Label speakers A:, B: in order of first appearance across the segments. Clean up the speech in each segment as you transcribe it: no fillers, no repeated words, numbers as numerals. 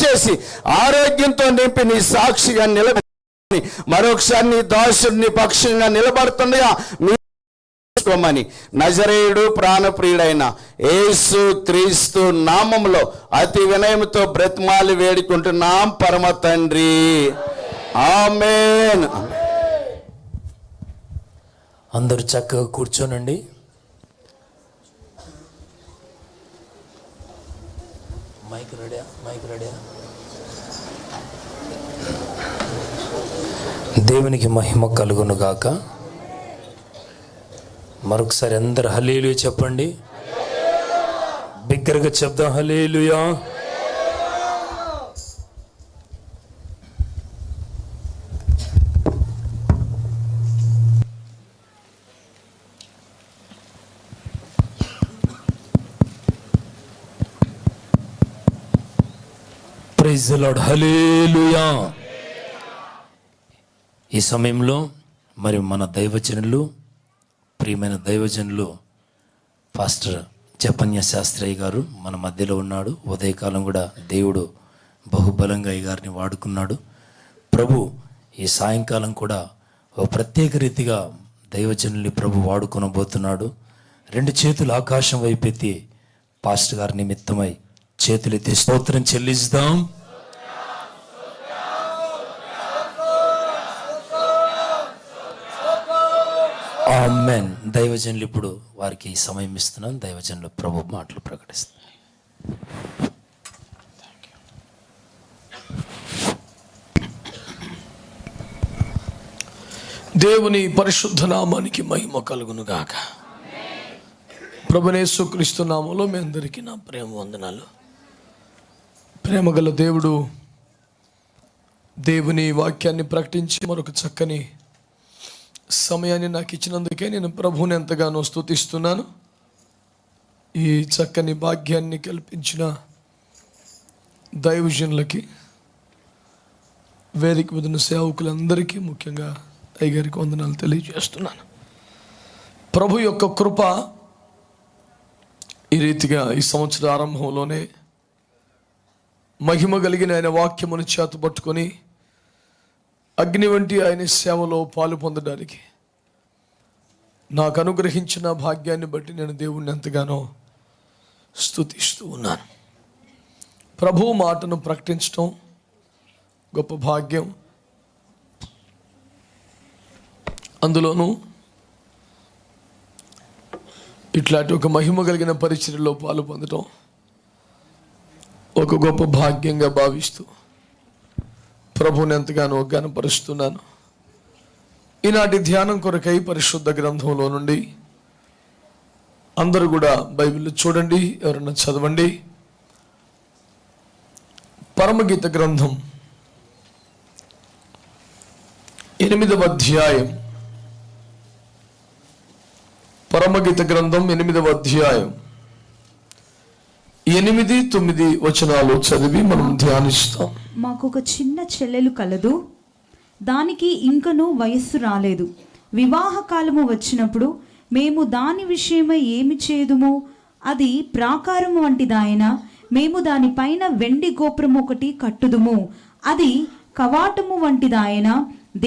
A: చేసి ఆరోగ్యంతో నింపి నీ సాక్షిగా నిలబడి మరొకసారి నీ దాసుడిని పక్షంగా నిలబడుతుండగా మీ నజరేయుడు ప్రాణప్రియుడైన యేసు క్రీస్తు నామములో అతి వినయముతో బ్రతిమాలి వేడుకుంటున్నాం పరమ తండ్రి, ఆమేన్.
B: అందరూ చక్కగా కూర్చోనండి. Mic ready. దేవునికి మహిమ కలుగును గాక. మరొకసారి అందరు హల్లెలూయా చెప్పండి. బిగ్గరగా చెప్దాం హల్లెలూయా. ప్రైజ్ ది లార్డ్, హల్లెలూయా. ఈ సమయంలో మరి మన దైవజనులు, ప్రియమైన దైవజనులు పాస్టర్ జపన్య శాస్త్రయ్య గారు మన మధ్యలో ఉన్నాడు. ఉదయకాలం కూడా దేవుడు బహుబలంగా ఈ గారిని వాడుకున్నాడు. ప్రభు ఈ సాయంకాలం కూడా ఒక ప్రత్యేక రీతిగా దైవజనుల్ని ప్రభు వాడుకొనబోతున్నాడు. రెండు చేతులు ఆకాశం వైపెత్తి పాస్టర్ గారి నిమిత్తమై చేతులెత్తి స్తోత్రం చెల్లిస్తాం. ఆమేన్. దైవజనులు ఇప్పుడు వారికి సమయం ఇస్తున్నాను. దైవజనులు ప్రభు మాటలు ప్రకటిస్తారు.
C: దేవుని పరిశుద్ధ నామానికి మహిమ కలుగును గాక. ప్రభువైన యేసుక్రీస్తు నామములో మీ అందరికీ నా ప్రేమ వందనాలు. ప్రేమగల దేవుడు దేవుని వాక్యాన్ని ప్రకటించి మరొక చక్కని సమయాన్ని నాకు ఇచ్చినందుకే నేను ప్రభువుని ఎంతగానో స్తుతిస్తున్నాను. ఈ చక్కని భాగ్యాన్ని కల్పించిన దైవజనులకి, వేదిక మీద ఉన్న సేవకులందరికీ, ముఖ్యంగా అయ్యగారికి వందనాలు తెలియజేస్తున్నాను. ప్రభు యొక్క కృప ఈ రీతిగా ఈ సంవత్సర ఆరంభంలోనే మహిమ కలిగిన ఆయన వాక్యమును చేతపట్టుకొని అగ్ని వంటి ఆయన సేవలో పాలు పొందడానికి నాకు అనుగ్రహించిన భాగ్యాన్ని బట్టి నేను దేవుణ్ణి ఎంతగానో స్తుతిస్తూ ఉన్నాను. ప్రభు మాటను ప్రకటించడం గొప్ప భాగ్యం. అందులోనూ ఇట్లాంటి ఒక మహిమ కలిగిన పరిచర్యలో పాలు పొందడం ఒక గొప్ప భాగ్యంగా భావిస్తూ ప్రభువుని ఎంతగానో ఘనపరుస్తున్నాను. ఈనాటి ధ్యానం కొరకై పరిశుద్ధ గ్రంథంలో నుండి అందరూ కూడా బైబిల్ చూడండి, ఎవరన్నా చదవండి. పరమగీత గ్రంథం 8వ అధ్యాయం. పరమగీత గ్రంథం 8వ అధ్యాయం 8, 9 వచనాలు చదివి మనం ధ్యానిస్తాం.
D: మాకు ఒక చిన్న చెల్లెలు కలదు, దానికి ఇంకనూ వయస్సు రాలేదు. వివాహ కాలము వచ్చినప్పుడు మేము దాని విషయమై ఏమి చేదుము? అది ప్రాకారము వంటిదాయన, మేము దానిపైన వెండి గోపురం ఒకటి కట్టుదుము. అది కవాటము వంటిదాయన,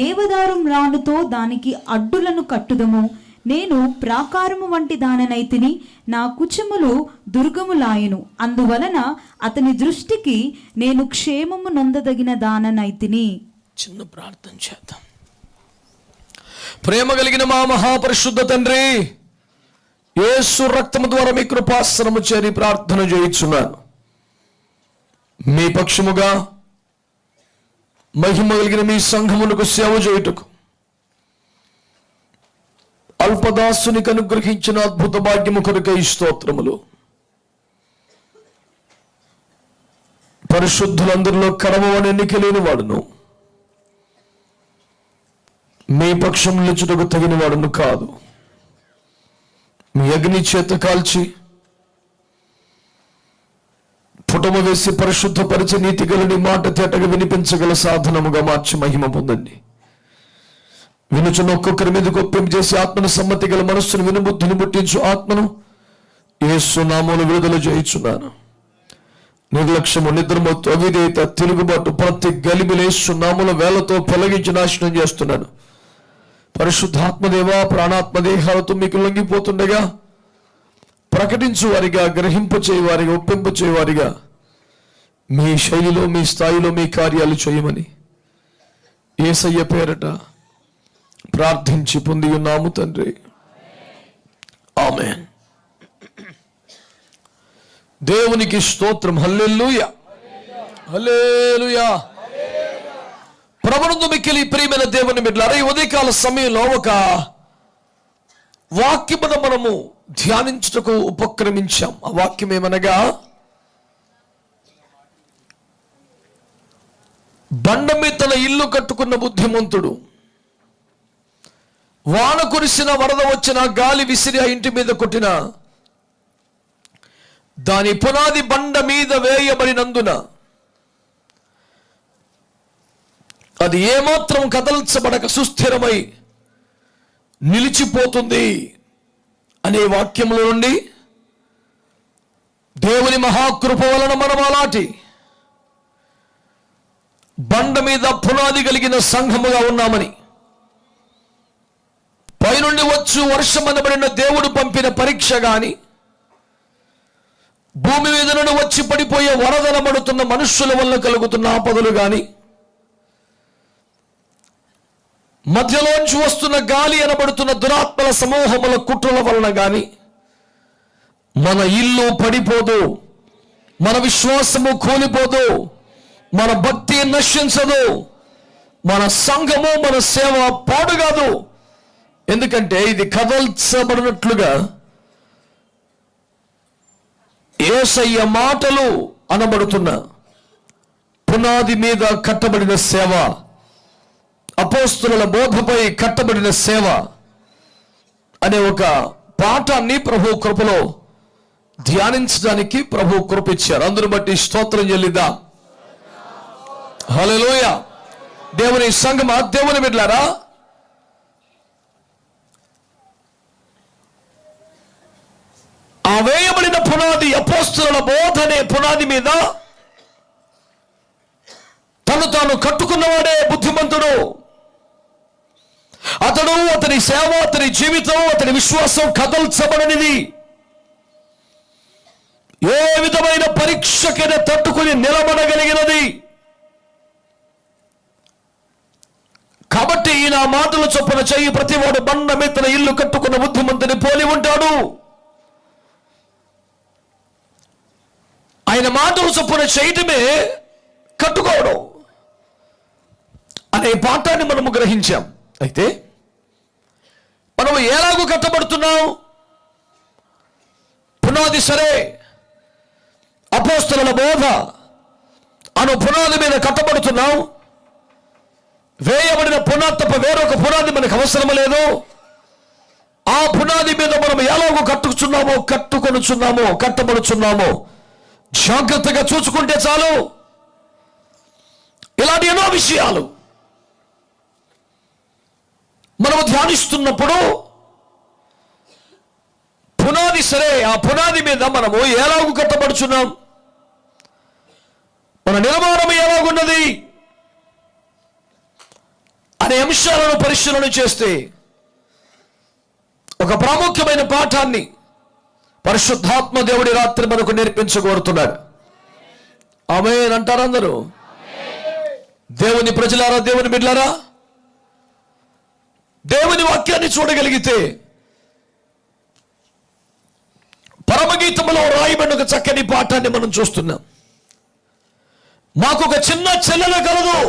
D: దేవదారు రాణుతో దానికి అడ్డులను కట్టుదము. నేను ప్రాకారము వంటి దాననైతిని, నా కుచములు దుర్గములాయను. అందువలన అతని దృష్టికి నేను క్షేమము నొందదగిన దాననైతిని.
C: చిన్న ప్రార్థన చేద్దాం. ప్రేమ కలిగిన మా మహాపరిశుద్ధ తండ్రి, యేసు రక్తము ద్వారా మీ కృపాసనము చేరి ప్రార్థన చేయుచున్నాను. మీ పక్షముగా మహిమ కలిగిన మీ సంఘమునకు సేవ చేయుటకు అల్పదాసునికి అనుగ్రహించిన అద్భుత భాగ్యము కొరకై స్తోత్రములు. పరిశుద్ధులందరిలో కరమని ఎన్నిక లేని వాడును, మీ పక్షం నిలుచుటకు తగిన వాడును కాదు. మీ అగ్ని చేత కాల్చి పుటమ వేసి పరిశుద్ధపరిచి నీతి గలని మాట తేటగా వినిపించగల సాధనముగా మార్చి మహిమ పొందండి. వినుచున్న ఒక్కొక్కరి మీద గొప్పింపు చేసి ఆత్మను సమ్మతి గల మనస్సును వినుబుద్ధిని ముట్టించు ఆత్మను యేసు నామములో విడుదల చేయుచున్నాను. నిర్లక్ష్యము, నిద్రమత్తు, అవిధేయత, తిరుగుబాటు ప్రతి గలిబిలేసు నామముల వేలతో తొలగించి నాశనం చేస్తున్నాను. పరిశుద్ధాత్మదేవ, ప్రాణాత్మ దేహాలతో మీకు లొంగిపోతుండగా ప్రకటించు వారిగా, గ్రహింపు చేయవారిగా, ఒప్పింపు చేయవారిగా మీ శైలిలో, మీ స్థాయిలో మీ కార్యాలు చేయమని యేసయ్య పేరట ప్రార్థించి పొంది ఉన్నాము తండ్రి. ఆమేన్. దేవునికి స్తోత్రం. హల్లెలూయా, హల్లెలూయా. ప్రభునందు మిక్కిలి ప్రియమైన దేవుని బిడ్డలారా, ఈ ఉదయకాల సమయంలో ఒక వాక్యమును మనము ధ్యానించుటకు ఉపక్రమించాం. ఆ వాక్యం ఏమనగా, బండ మీద తన ఇల్లు కట్టుకున్న బుద్ధిమంతుడు వాన కురిసిన, వరద వచ్చిన, గాలి విసిరి ఆ ఇంటి మీద కొట్టిన, దాని పునాది బండ మీద వేయబడినందున అది ఏమాత్రం కదల్చబడక సుస్థిరమై నిలిచిపోతుంది అనే వాక్యంలో నుండి దేవుని మహాకృప వలన మనం అలాంటి బండ మీద పునాది కలిగిన సంఘముగా ఉన్నామని, పైనుండి వచ్చు వర్షం అనబడిన దేవుడు పంపిన పరీక్ష గాని, భూమి మీద నుండి వచ్చి పడిపోయే వరదనబడుతున్న మనుష్యుల వల్ల కలుగుతున్న ఆపదలు గాని, మధ్యలోంచి వస్తున్న గాలి అనబడుతున్న దురాత్మల సమూహముల కుట్రల వలన గాని మన ఇల్లు పడిపోదు, మన విశ్వాసము కూలిపోదు, మన భక్తి నశించదు, మన సంఘము, మన సేవ పాడు కాదు. ఎందుకంటే ఇది కదల్చబడినట్లుగా యేసయ్య మాటలు అనబడుతున్న పునాది మీద కట్టబడిన సేవ, అపోస్తుల బోధపై కట్టబడిన సేవ అనే ఒక పాఠాన్ని ప్రభు కృపలో ధ్యానించడానికి ప్రభు కృపిచ్చారు. అందరూ బట్టి స్తోత్రం చెల్లిద్దాం. హల్లెలూయా. దేవుని సంగమా, దేవుని బిడ్డలారా, ఆ వేయబడిన పునాది, అపోస్తుల బోధ అనే పునాది మీద తను తాను కట్టుకున్నవాడే బుద్ధిమంతుడు. అతడు, అతని సేవ, అతని జీవితం, అతని విశ్వాసం కదల్చబడనిది. ఏ విధమైన పరీక్షకైనా తట్టుకుని నిలబడగలిగినది. కాబట్టి ఈయన మాటలు చొప్పున చెయ్యి ప్రతివాడు బండ మీద తన ఇల్లు కట్టుకున్న బుద్ధిమంతుని పోలి ఉంటాడు. ఆయన మాటలు చొప్పున చేయటమే కట్టుకోవడం అనే పాఠాన్ని మనము గ్రహించాం. అయితే మనము ఎలాగూ కట్టబడుతున్నాం? పునాది సరే, అపోస్తలుల బోధ అను పునాది మీద కట్టబడుతున్నాం. వేయబడిన పునాది తప్ప వేరొక పునాది మనకు అవసరం లేదు. ఆ పునాది మీద మనం ఎలాగో కట్టబడుచున్నామో జాగ్రత్తగా చూసుకుంటే చాలు. ఇలాంటి ఎన్నో విషయాలు మనము ధ్యానిస్తున్నప్పుడు పునాది సరే, ఆ పునాది మీద మనము ఎలాగూ కట్టబడుచున్నాం, మన నిర్మాణం ఎలాగున్నది అనే అంశాలను పరిశీలన చేస్తే ఒక ప్రాముఖ్యమైన పాఠాన్ని పరిశుద్ధాత్మ దేవుడి రాత్రి మనకు నేర్పించగోరుతున్నాడు. ఆమేన్ అంటారు అందరూ. దేవుని ప్రజలారా, దేవుని బిడ్డలారా, దేవుని వాక్యాన్ని చూడగలిగితే పరమగీతములో రాయబడిన ఒక చక్కని పాఠాన్ని మనం చూస్తున్నాం. మాకు ఒక చిన్న చెల్లెలు కలదు,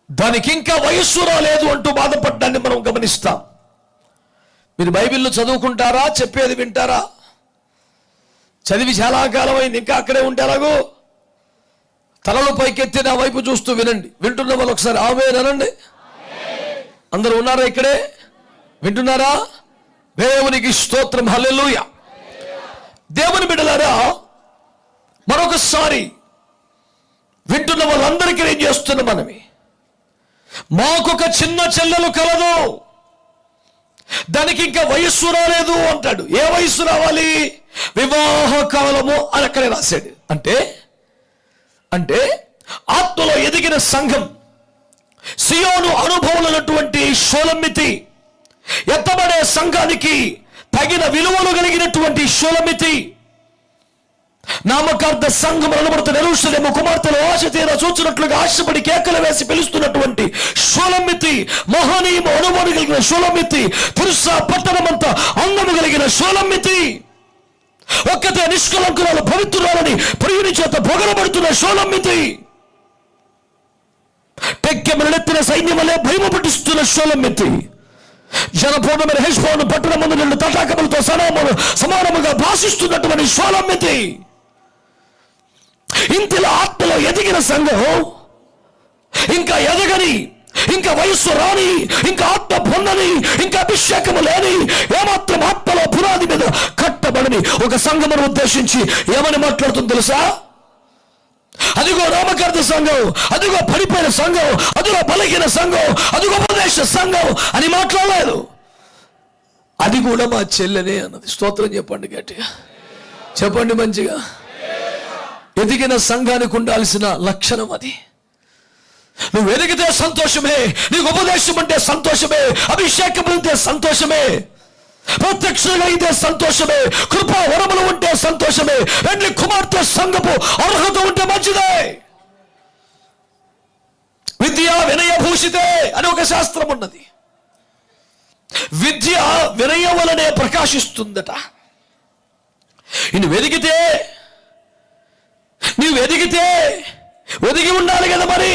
C: దానికి ఇంకా వయస్సు రాలేదు అంటూ బాధపడ్డాన్ని మనం గమనిస్తాం. మీరు బైబిల్లో చదువుకుంటారా? చెప్పేది వింటారా? చదివి చాలా కాలం అయింది, ఇంకా అక్కడే ఉంటారాగో. తలలు పైకెత్తి నా వైపు చూస్తూ వినండి. వింటున్న వాళ్ళు ఒకసారి ఆమేన్ అనండి. అందరూ ఉన్నారా? ఇక్కడే వింటున్నారా? దేవునికి స్తోత్రం. హల్లెలూయా. దేవుని బిడ్డలారా, మరొకసారి వింటున్న వాళ్ళందరికీ ఏం చేస్తున్నాం మనమే, మాకొక చిన్న చెల్లెలు కలదు, దానికి ఇంకా వయస్సు రాలేదు అంటాడు. ఏ వయస్సు రావాలి? వివాహ కాలము అని అక్కడే రాశాడు. అంటే అంటే ఆత్మలో ఎదిగిన సంఘం, సియోను అనుభవాలైనటువంటి షోలమ్మితి, ఎత్తబడే సంఘానికి తగిన విలువలు కలిగినటువంటి షోలమ్మితి, నామకార్థ సంఘం అనబడుతున్న యెరూషలేము కుమార్తెలు ఆశ తీర చూచినట్లుగా ఆశపడి కేకలు వేసి పిలుస్తున్నటువంటి షోలమ్మితి, మహనీయము అనుభవం కలిగిన షోలమ్మితి, తిరుసా పట్టణమంతా అందము కలిగిన షోలమ్మితి, ఒక్కతే నిష్కలంకురాలు పవిత్రురాలని ప్రియుని చేత పొగరబడుతున్న షోలమ్మితి, టెక్కెమలెత్తిన సైన్యమలే భయము పుట్టిస్తున్న షోలమ్మితి, జనపూర్ణమైన హెష్బోను పట్టణ ముందు నిన్ను తటాకములతో సమానముగా భాషిస్తున్నటువంటి షోలమ్మితి. ఇంతలో ఆత్మలో ఎదిగిన సంఘం, ఇంకా ఎదగని, ఇంకా వయస్సు రాని, ఇంకా ఆత్మ పొందని, ఇంకా అభిషేకము లేని, ఏమాత్రం ఆత్మలో పునాది మీద కట్టబడని ఒక సంఘమును ఉద్దేశించి ఏమని మాట్లాడుతుంది తెలుసా? అదిగో నామకార్థ సంఘం, అదిగో పడిపోయిన సంఘం, అదిగో బలహీన సంఘం, అదిగో ఉపదేశ సంఘం అని మాట్లాడలేదు. అది కూడా మా చెల్లెనే అన్నది. స్తోత్రం చెప్పండి గట్టిగా, చెప్పండి మంచిగా. ఎదిగిన సంఘానికి ఉండాల్సిన లక్షణం అది. నువ్వు ఎదిగితే సంతోషమే, నీకు ఉపదేశం అంటే సంతోషమే, అభిషేకం ఉంటే సంతోషమే, ప్రత్యక్షంగా అయితే సంతోషమే, కృపా వరములు ఉంటే సంతోషమే, వెండి కుమార్తె సంఘపు అర్హత ఉంటే మంచిదే. విద్య వినయభూషితే అని ఒక శాస్త్రం ఉన్నది. విద్య వినయం వలనే ప్రకాశిస్తుందట. నువ్వు ఎదిగితే ఒదిగి ఉండాలి కదా మరి.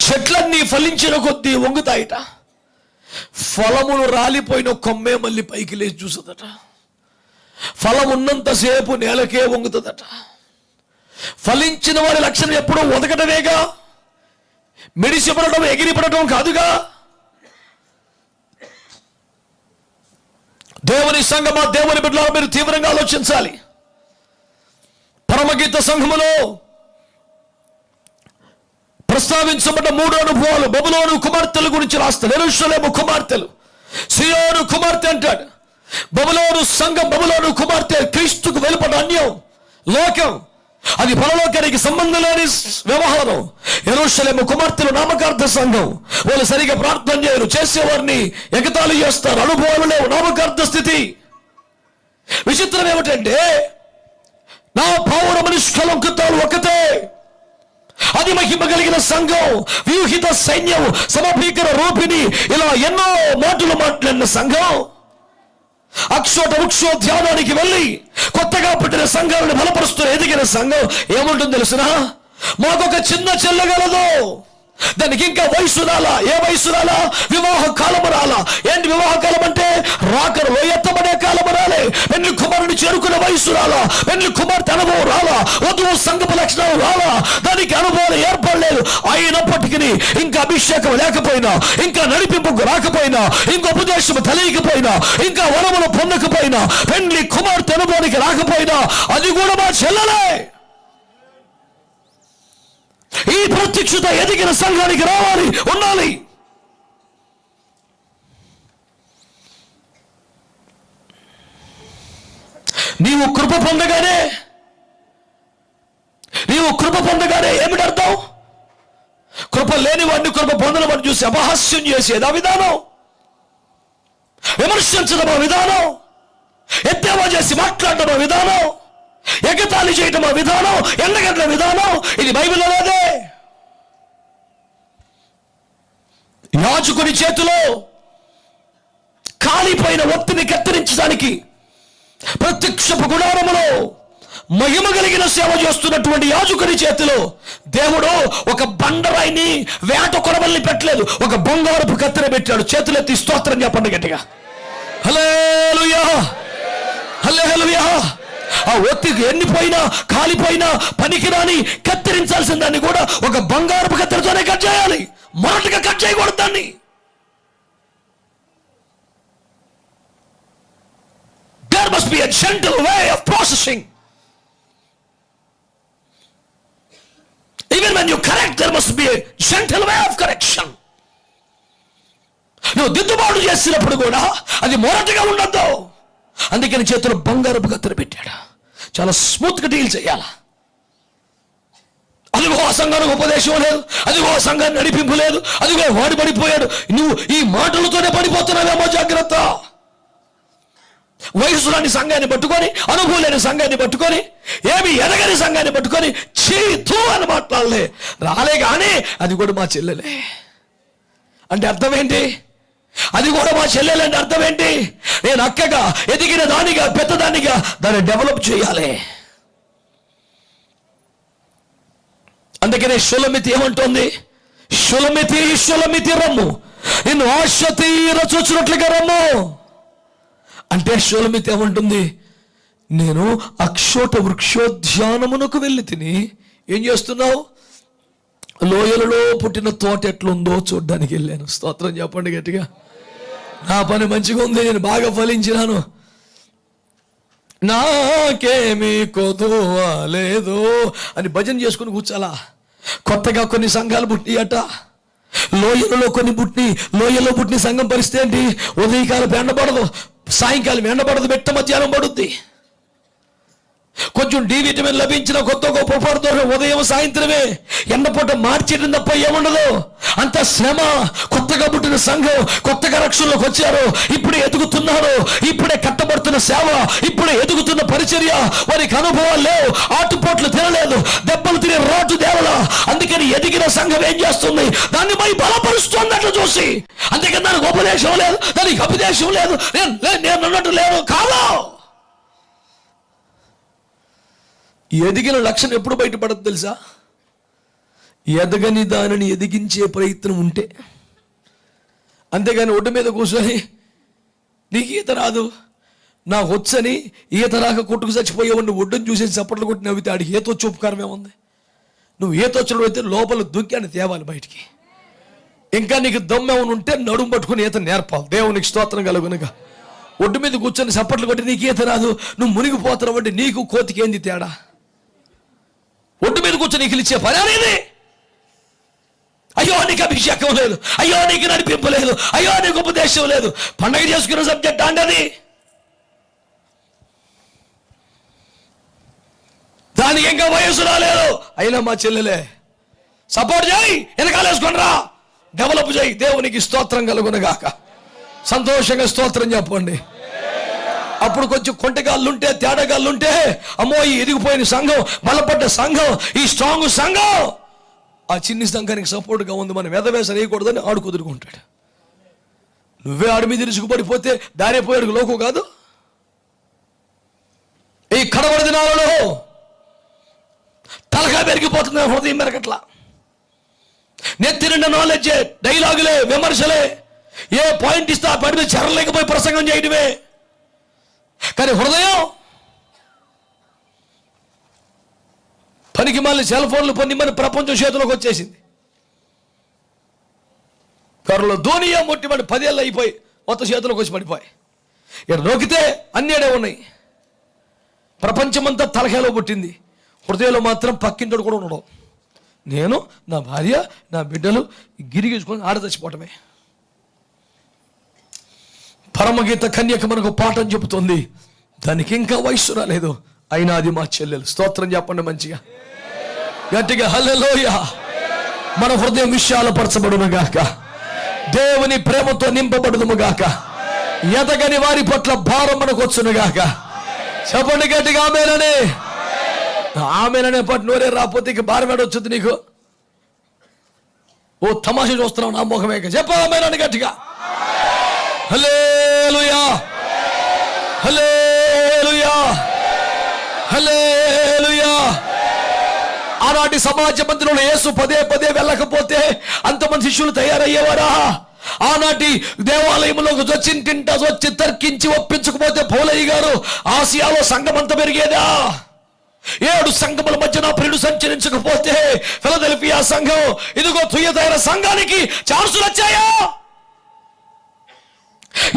C: చెట్లన్నీ ఫలించిన కొద్దీ వంగుతాయిట, ఫలములు రాలిపోయిన కొమ్మే మళ్ళీ పైకి లేచి చూస్తుందట. ఫలం ఉన్నంతసేపు నేలకే వంగుతుందట. ఫలించిన వారి లక్షణం ఎప్పుడూ ఒదగటమేగా, మిడిసిపడటం ఎగిరిపడటం కాదుగా. దేవుని సంఘమా, దేవుని బిడ్డలారా, మీరు తీవ్రంగా ఆలోచించాలి. పరమగీత సంఘములో ప్రస్తావించబడ్డ 3 అనుభవాలు బబులోను కుమార్తెల గురించి రాస్తాడు. యెరూషలేము కుమార్తెలు, సియోను కుమార్తె అంటాడు. బబులోను సంఘం, బబులోను కుమార్తె క్రీస్తుకు వెలుపట అన్యం, లోకం, అది పరలోకానికి సంబంధం లేని వ్యవహారం. యెరూషలేము కుమార్తెలు నామకార్థ సంఘం. వాళ్ళు సరిగా ప్రార్థన చేయరు, చేసేవారిని ఎగతాళి చేస్తారు, అనుభవాలు లేవు, నామకార్థ స్థితి. విచిత్రం ఏమిటంటే నా పౌరము నిష్కలంకితాలు ఒకటే. అది మహిమ కలిగిన సంఘం, వ్యూహిత సైన్యం, సమభీకర రూపిణి, ఇలా ఎన్నో మాటలు మాట్లాడిన సంఘం. అక్షోట వృక్షోద్యానానికి వెళ్ళి కొత్తగా పుట్టిన సంఘాలను బలపరుస్తూ ఎదిగిన సంఘం ఏముంటుంది తెలుసునా? మాకొక చిన్న చెల్లగలదు, దానికి ఇంకా వయసు రాలా. ఏ వయసు రాలా? వివాహ కాలము రాలా. ఏంటి వివాహ కాలం అంటే? రాకరలో ఎత్తబడే కాలము రాలే. పెళ్లి కుమారుని చేరుకునే వయసు రాలా. పెళ్లి కుమార్తె అనుభవం రాలా. వధువు సంఘపు లక్షణాలు రాలా. దానికి అనుభవాలు ఏర్పడలేదు. అయినప్పటికీ ఇంకా అభిషేకం లేకపోయినా, ఇంకా నడిపింపుకు రాకపోయినా, ఇంకా ఉపదేశం తెలియకపోయినా, ఇంకా వరములు పొందకపోయినా, పెళ్లి కుమార్తె అనుభవానికి రాకపోయినా, అది కూడా మా చెల్లెలే. ఈ ప్రత్యక్షత ఎదిగిన సంఘానికి రావాలి, ఉండాలి. నీవు కృప పొందగానే ఏమిటి అర్థం? కృప లేని వాడిని కృప పొందిన వాడిని చూసి అపహాస్యం చేసేది ఆ విధానం, విమర్శించడం ఆ విధానం, ఎద్దేవా చేసి మాట్లాడడం ఆ విధానం, ఎగతాళి చేయటం ఆ విధానం, ఎండగట్ల విధానం. ఇది బైబిల్లో లేదే. యాజకుని చేతిలో కాలిపోయిన ఒత్తిని కత్తిరించడానికి ప్రత్యక్షపు గుడారములో మహిమ కలిగిన సేవ చేస్తున్నటువంటి యాజకుని చేతిలో దేవుడు ఒక బండరాయిని, వేట కొడవల్ని పెట్టలేదు, ఒక బంగారపు కత్తెర పెట్టాడు. చేతులెత్తి స్తోత్రం చెప్పండి గట్టిగా. హల్లెలూయా, హల్లెలూయా. ఆ ఒత్తికి ఎండిపోయినా, కాలిపోయినా, పనికిరాని కత్తిరించాల్సిన దాన్ని కూడా ఒక బంగారపు కత్తెరతోనే కట్ చేయాలి. మొరటుగా కట్ చేయకూడదు దాన్ని. There must be a gentle way of processing. Even when you correct, there must be a gentle way of correction. నువ్వు దిద్దుబాటు చేసినప్పుడు కూడా అది మొరటుగా ఉండద్దు. అందుకని చేతులు బంగారపు కత్తెర పెట్టాడు. చాలా స్మూత్గా డీల్ చేయాల. అదిగో ఆ సంఘానికి ఉపదేశం లేదు, అదిగో ఆ సంఘాన్ని నడిపింపు లేదు, అదిగో వాడు పడిపోయాడు. నువ్వు ఈ మాటలతోనే పడిపోతున్నావేమో, జాగ్రత్త. వయసు రాని సంఘాన్ని పట్టుకొని, అనుభవం లేని సంఘాన్ని పట్టుకొని, ఏమి ఎదగని సంఘాన్ని పట్టుకొని చీతూ అని మాట్లాడలే రాలే. కానీ అది కూడా మా చెల్లెలే అంటే అర్థం ఏంటి? అది కూడా మా చెల్లెలు అంటే అర్థం ఏంటి? నేను అక్కగా ఎదిగిన దానిగా పెద్దదానిగా దాన్ని డెవలప్ చేయాలి. అందుకనే షులమితి ఏమంటోంది? షులమితి రమ్ము, నిన్ను ఆశ తీర చూచినట్లుగా రమ్ము అంటే షులమితి ఏమంటుంది? నేను అక్షోట వృక్షోద్యానమునకు వెళ్ళి తిని ఏం చేస్తున్నావు? లోయలలో పుట్టిన తోట ఎట్లుందో చూడ్డానికి వెళ్ళాను. స్తోత్రం చెప్పండి గట్టిగా. నా పని మంచిగా ఉంది, నేను బాగా ఫలించినాను, నాకేమీ కొదువ లేదు అని భజన చేసుకుని కూర్చోాలా. కొత్తగా కొన్ని సంఘాలు పుట్టియట. లోయలలో లోయలో పుట్టిన సంఘం పరిస్థితి ఏంటి? ఉదయకాలం ఎండబడదు, సాయంకాలం ఎండబడదు, మెట్ట మధ్యాహ్నం పడుద్ది. కొంచెం డి విటమిన్ లభించిన కొత్త గొప్ప పడుతుంది. ఉదయం సాయంత్రమే ఎండపూట మార్చేయడం తప్ప ఏముండదు. అంత శ్రమ. కొత్తగా పుట్టిన సంఘం, కొత్తగా రక్షణలోకి వచ్చారు, ఇప్పుడే ఎదుగుతున్నారు, ఇప్పుడే కట్టబడుతున్న సేవ, ఇప్పుడే ఎదుగుతున్న పరిచర్య. వారికి అనుభవాలు లేవు, ఆటుపోట్లు తినలేదు, దెబ్బలు తినే రోడ్డు దేవల. అందుకని ఎదిగిన సంఘం ఏం చేస్తుంది? దాన్ని పోయి బలపరుస్తుంది అట్లా చూసి. అందుకని దానికి ఉపదేశం లేదు, దానికి ఉపదేశం లేదు, నేను అన్నట్టు లేదు కాదు. ఎదిగిన లక్షణం ఎప్పుడు బయటపడదు తెలుసా? ఎదగని దానిని ఎదిగించే ప్రయత్నం ఉంటే. అంతేగాని ఒడ్డు మీద కూర్చొని నీకు ఈత రాదు, నాకు వచ్చని ఈత రాక కొట్టుకు చచ్చిపోయేవాడిని ఒడ్డును చూసేసి చప్పట్లు కొట్టి నవ్వితే ఆడికి ఈతొచ్చి ఉపకారం ఏముంది? నువ్వు ఈతొచ్చడం అయితే లోపల దుక్కాన్ని తేవాలి బయటికి. ఇంకా నీకు దమ్మేమని ఉంటే నడుము పట్టుకుని ఈత నేర్పాలి. దేవునికి స్తోత్రం కలుగునగా. ఒడ్డు మీద కూర్చొని చప్పట్లు కొట్టి నీకు ఈత రాదు, నువ్వు మునిగిపోతున్నావు అంటే నీకు కోతికి ఏంది తేడా? ఒడ్డు మీద కూర్చొని నీకు ఇచ్చే పని అనేది. అయ్యో నీకు అభిషేకం లేదు, అయ్యో నీకు నడిపింపు లేదు, అయ్యో నీకు ఉపదేశం లేదు. పండగ చేసుకునే సబ్జెక్ట్ అంటే అది. దానికి ఇంకా వయసు రాలేదు, అయినా మా చెల్లెలే సపోర్ట్ చేయి, వెనకాలేసుకొని రా, డెవలప్ చేయి. దేవునికి స్తోత్రం కలుగునగాక. సంతోషంగా స్తోత్రం చెప్పండి. అప్పుడు కొంచెం కొంటగాళ్ళుంటే, తేడాగాళ్ళుంటే, అమ్మో ఈ ఎదిగిపోయిన సంఘం, బలపడ్డ సంఘం, ఈ స్ట్రాంగ్ సంఘం ఆ చిన్ని సంఘానికి సపోర్ట్గా ఉంది, మనం వెదవేస వేయకూడదని ఆడు కుదురుకుంటాడు. నువ్వే ఆడి మీద ఇరుచుకుపడిపోతే దారిపోయాడు లోకు కాదు. ఈ కడవడి దినాలలో తలకాయ పెరిగిపోతుంది, హృదయం మెరగట్లా. నెత్తి నిండా నాలెడ్జే, డైలాగులే, విమర్శలే, ఏ పాయింట్ ఇస్తే ఆ పడి మీద చెరలేకపోయి ప్రసంగం చేయడమే. కానీ హృదయం పనికి మళ్ళీ సెల్ ఫోన్లు పొంది మన ప్రపంచం చేతిలోకి వచ్చేసింది. కర్రలో ధోనియా ముట్టి పడి 10 ఏళ్ళు అయిపోయి మొత్తం చేతిలోకి వచ్చి పడిపోయి. ఇక్కడ నొక్కితే అన్నేడే ఉన్నాయి. ప్రపంచమంతా తలకాయలో పుట్టింది, హృదయంలో మాత్రం పక్కింటోడు కూడా ఉండడం. నేను, నా భార్య, నా బిడ్డలు గిరిగించుకొని ఆడ చచ్చిపోవటమే. పరమగీత కన్యక మనకు పాఠం చెబుతుంది. దానికి ఇంకా వయస్సు రాలేదు, అయినా అది మా చెల్లెలు. స్తోత్రం చెప్పండి మంచిగా గట్టిగా. హల్లెలూయా. మన హృదయం విశాలపరచబడును గాక, దేవుని ప్రేమతో నింపబడును గాక, ఎదగని వారి పట్ల భారం మనకు వచ్చును గాక. చెప్పండి గట్టిగా ఆమేనని. ఆమేననే పట్టు నోరే రాకపోతే ఇక భారం ఏడొచ్చుద్ది నీకు. ఓ తమాషా చూస్తున్నావు నా ముఖమే. చెప్ప ఆమేనని గట్టిగా. హల్లెలూయా, హల్లెలూయా, హల్లెలూయా. ఆనాటి సమాజ మందిరంలో యేసు పదే వెళ్ళకపోతే అంతమంది శిష్యులు తయారయ్యేవారా? ఆనాటి దేవాలయంలోకి వచ్చి తర్కించి ఒప్పించకపోతే పౌలయ్య గారు ఆసియాలో సంఘం అంతా పెరిగేదా? 7 సంఘముల మధ్య నా ప్రియుడు సంచరించకపోతే ఫిలదెల్ఫియా సంఘం, ఇదిగో తుయతైర సంఘానికి ఛాన్సులు వచ్చాయా?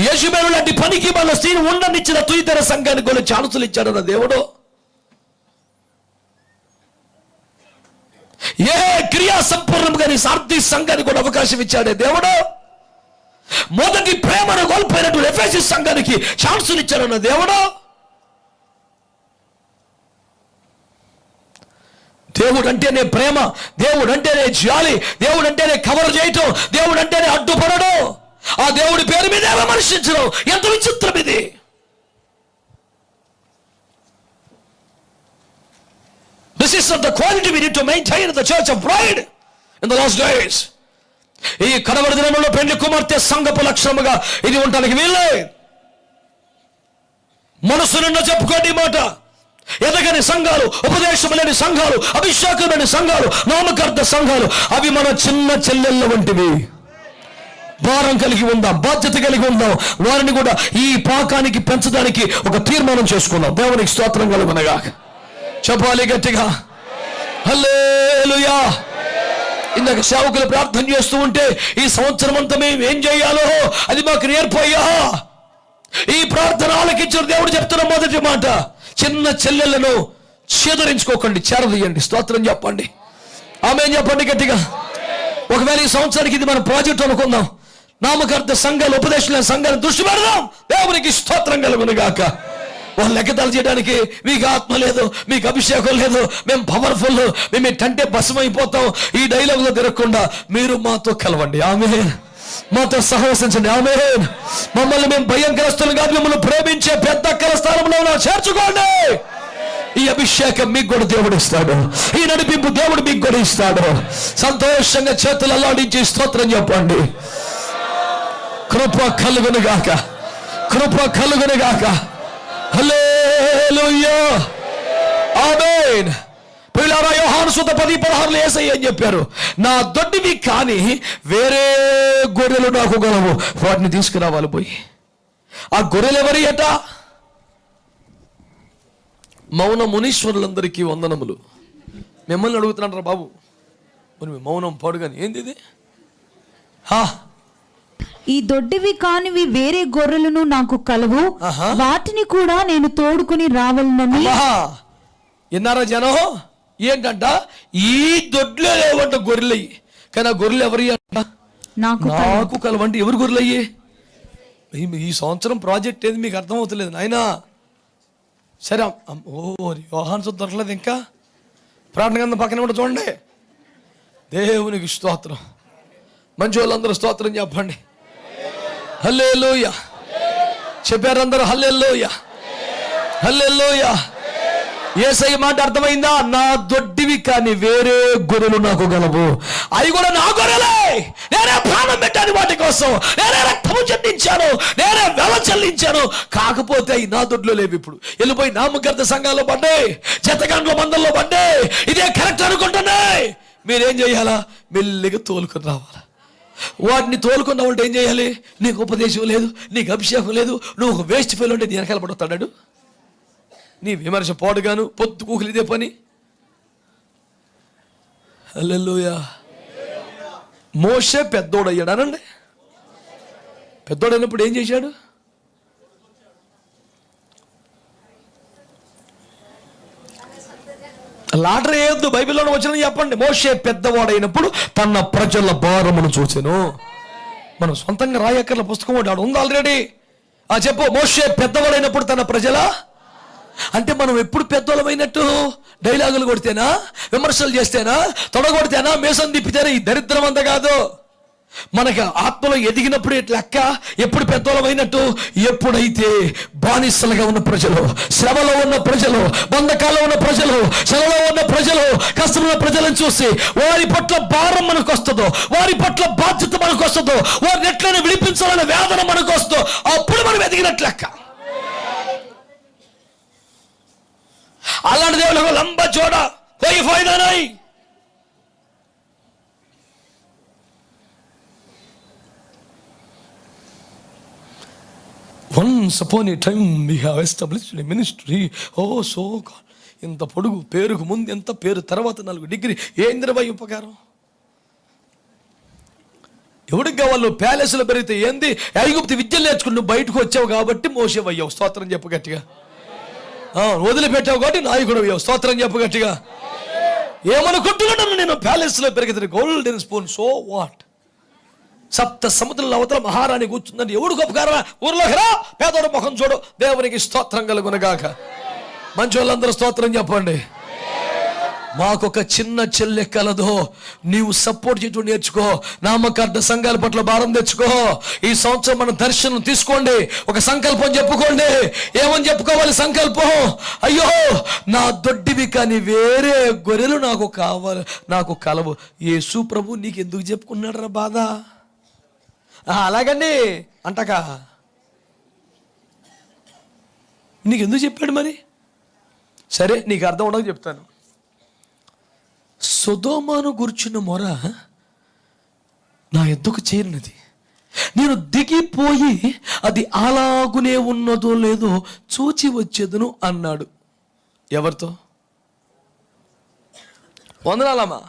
C: యేషుబేలు లాంటి పనికి మన స్త్రీని ఉండనిచ్చిన తుయతైర సంఘానికి కొన్ని ఛాన్సులు ఇచ్చాడు దేవుడు. ఏ క్రియా సంపూర్ణంగా సార్థి సంఘానికి కూడా అవకాశం ఇచ్చాడే దేవుడు. మొదటి ప్రేమను కోల్పోయినటువంటి ఎఫెసీ సంఘానికి ఛాన్సులు ఇచ్చాడన్న దేవుడు. దేవుడు అంటేనే ప్రేమ, దేవుడు అంటేనే జాలి, దేవుడు అంటేనే కవర్ చేయటం, దేవుడు అంటేనే అడ్డుపడడం. ఆ దేవుడి పేరు మీద విమర్శించడం ఎంత విచిత్రం ఇది. This is the quality we need to maintain in the church of bride in the last days. ఈ కడవరి దినములో పెళ్లి కుమార్తె సంఘపు లక్షణముగా ఇది ఉండడానికి వీళ్ళే. మనసు నిండా చెప్పుకోండి ఈ మాట. ఎదగని సంఘాలు, ఉపదేశం లేని సంఘాలు, అభిషేకం లేని సంఘాలు, నామకార్థ సంఘాలు, అవి మన చిన్న చెల్లెళ్ళ వంటివి. భారం కలిగి ఉందాం, బాధ్యత కలిగి ఉందాం. వారిని కూడా ఈ పాకానికి పెంచడానికి ఒక తీర్మానం చేసుకుందాం. దేవునికి స్తోత్రం కలుగునగా. చెప్పాలి గట్టిగా హల్లెలూయా. ఇందాక సేవకులు ప్రార్థన చేస్తూ ఉంటే ఈ సంవత్సరం అంతా మేము ఏం చేయాలో అది మాకు నేర్పయ్యా. ఈ ప్రార్థన ఆలకించిన దేవుడు చెప్తున్న మొదటి మాట, చిన్న చెల్లెళ్లను చేదరించుకోకండి, చేరదీయండి. స్తోత్రం చెప్పండి, ఆమేన్ చెప్పండి గట్టిగా. ఒకవేళ ఈ సంవత్సరానికి ఇది మన ప్రాజెక్ట్ అనుకుందాం, నామకార్థ సంఘాలు, ఉపదేశం సంఘాలను దృష్టి పెడదాం. దేవునికి స్తోత్రం కలుగును గాక. వాళ్ళు లెక్కతాలు చేయడానికి మీకు ఆత్మ లేదు, మీకు అభిషేకం లేదు, మేము పవర్ఫుల్, మేము ఏంటంటే భస్మైపోతాం, ఈ డైలాగులో తిరగకుండా మీరు మాతో కలవండి, ఆమేన్. మాతో సహవసించండి, ఆమేన్. మమ్మల్ని మేము భయంకరస్తులు కాదు, మిమ్మల్ని ప్రేమించే పెద్ద అక్కల స్థానంలో చేర్చుకోండి. ఈ అభిషేకం మీకు కూడా దేవుడు ఇస్తాడు, ఈ నడిపింపు దేవుడు మీకు కూడా ఇస్తాడు. సంతోషంగా చేతులు అల్లాడించి స్తోత్రం చెప్పండి. కృప కలుగును గాక, కృప కలుగును గాక. హల్లెలూయా, ఆమేన్. ప్రియులారా, యోహాను సుత 10:16 యేసయ్య అని చెప్పారు, నా దొడ్డివి కానీ వేరే గొర్రెలు నాకు గలవు, వాటిని తీసుకురావాలి పోయి. ఆ గొర్రెలు ఎవరి అట? మౌన మునీశ్వరులందరికీ వందనములు. మిమ్మల్ని అడుగుతున్నారా బాబు, మరి మౌనం పాడుగాని ఏంది ఇది?
D: ఈ దొడ్డివి కానివి వేరే గొర్రెలను నాకు కలవు, వాటిని కూడా నేను తోడుకుని రావాలని.
C: ఎన్నారా జనం? ఏంటంట, ఈ దొడ్లే లేవంట గొర్రెలయ్యి, కానీ ఆ గొర్రెలు ఎవరి అంట? నాకు కలవంటే ఎవరు గొర్రెలయ్యి? ఈ సంవత్సరం ప్రాజెక్ట్ ఏది మీకు అర్థమవుతలేదు నాయనా. సరే, యోహాను సుత దొరకలేదు ఇంకా. ప్రార్థన గ్రంథం పక్కన కూడా చూడండి. దేవునికి స్తోత్రం. మంచి వాళ్ళందరూ స్తోత్రం చెప్పండి. హల్లెలూయా చెప్పారు అందరూ. హల్లెలూయా, హల్లెలూయా. యేసయ్య మాట అర్థమైందా? నా దొడ్డివి కానీ వేరే గొర్రెలు నాకు గలవు, అవి కూడా నా గొర్రెలే. నేనే ప్రాణం పెట్టాను వాటి కోసం, నేనే రక్తము చెల్లించాను, నేనే వెల చెల్లించాను. కాకపోతే అవి నా దొడ్లో లేవు. ఇప్పుడు వెళ్ళిపోయి నామకార్థ సంఘాల్లో పడ్డాయి, జతగాండ్ల మందల్లో పడ్డాయి. ఇదే కరెక్ట్ అనుకుంటున్నాయి. మీరేం చేయాలా? మెల్లిగా తోలుకొని రావాలా. వాటిని తోలుకున్న వాళ్ళు ఏం చేయాలి? నీకు ఉపదేశం లేదు, నీకు అభిషేకం లేదు, నువ్వు ఒక వేస్ట్ ఫెయిల్ ఉంటే నీ వెనకాల పడుతాడు. నీ విమర్శ పోడుగాను, పొద్దు కూకులు ఇదే పని. హల్లెలూయా. మోషే పెద్దోడయ్యాడు అనండి. పెద్దోడైనప్పుడు ఏం చేశాడు? లాటరీ వేయొద్దు, బైబిల్లో వచ్చిన చెప్పండి. మోషే పెద్దవాడైనప్పుడు తన ప్రజల భారమును చూచెను. మనం సొంతంగా రాయక్కర్ల పుస్తకం ఆడు ఉంది ఆల్రెడీ. చెప్పు, మోషే పెద్దవాడైనప్పుడు తన ప్రజల. అంటే మనం ఎప్పుడు పెద్దోళమైనట్టు? డైలాగులు కొడితేనా, విమర్శలు చేస్తేనా, తొడగొడితేనా, మేసం తిప్పితేనా? ఈ దరిద్రం అంతా కాదు. మనకి ఆత్మలో ఎదిగినప్పుడు లెక్క. ఎప్పుడు పెద్దోళమైనట్టు? ఎప్పుడైతే బానిసలుగా ఉన్న ప్రజలు, శ్రమలో ఉన్న ప్రజలు, బంధకాల్లో ఉన్న ప్రజలు, శ్రమలో ఉన్న ప్రజలు, కష్టమున్న ప్రజలను చూసి వారి పట్ల భారం మనకు వస్తుందో, వారి పట్ల బాధ్యత మనకు వస్తుందో, వారిని ఎట్లనే విడిపించాలనే వేదన మనకు వస్తుందో, అప్పుడు మనం ఎదిగినట్లు లెక్క. అలాంటి దేవుడు లంబ చూడ కోయి ఫాయిదా నై. Once upon a time we have established a ministry. Oh, so God. ఇంత పొడుగు, పేరుకు ముందు ఎంత, పేరు తర్వాత 4 డిగ్రీ. ఏంద్రబాయి ఉపకారం? ఎవడికి కావాలి? ప్యాలెస్లో పెరిగితే ఏంది? ఐగుప్తు విద్యలు నేర్చుకుని నువ్వు బయటకు వచ్చావు కాబట్టి మోసేవయ్యావు. స్తోత్రం చెప్పు గట్టిగా. వదిలిపెట్టావు కాబట్టి నాయకుడు అయ్యావు. స్తోత్రం చెప్పు గట్టిగా. ఏమనుకుంటున్నాను నేను? ప్యాలెస్లో పెరిగితే గోల్డెన్ స్పూన్. So what? సప్త సముద్రాల అవతల మహారాణి కూర్చుందని ఎవడు గొప్పగారా, ఊర్లోకి రా, పేదోడు ముఖం చూడు, దేవునికి స్తోత్రం కలుగునగాక. మంచి వాళ్ళందరూ స్తోత్రం చెప్పండి. మాకొక చిన్న చెల్లె కలదో, నీవు సపోర్ట్ చేయటం నేర్చుకో, నామకార్థ సంఘాల పట్ల భారం తెచ్చుకో. ఈ సంవత్సరం మన దర్శనం తీసుకోండి, ఒక సంకల్పం చెప్పుకోండి. ఏమని చెప్పుకోవాలి సంకల్పం? అయ్యో నా దొడ్డివి కానీ వేరే గొర్రెలు నాకు కావాలి, నాకు కలవు. యేసు ప్రభు నీకు ఎందుకు చెప్పుకున్నాడు రా బాధ? అలాగండి అంటక నీకెందుకు చెప్పాడు మరి? సరే నీకు అర్థం ఉండక చెప్తాను. సొదొమను గుర్చిన మొర నా ఎద్దుకు చేరినది, నేను దిగిపోయి అది అలాగునే ఉన్నదో లేదో చూచి వచ్చేదను అన్నాడు. ఎవరితో? వందనాలమ్మా.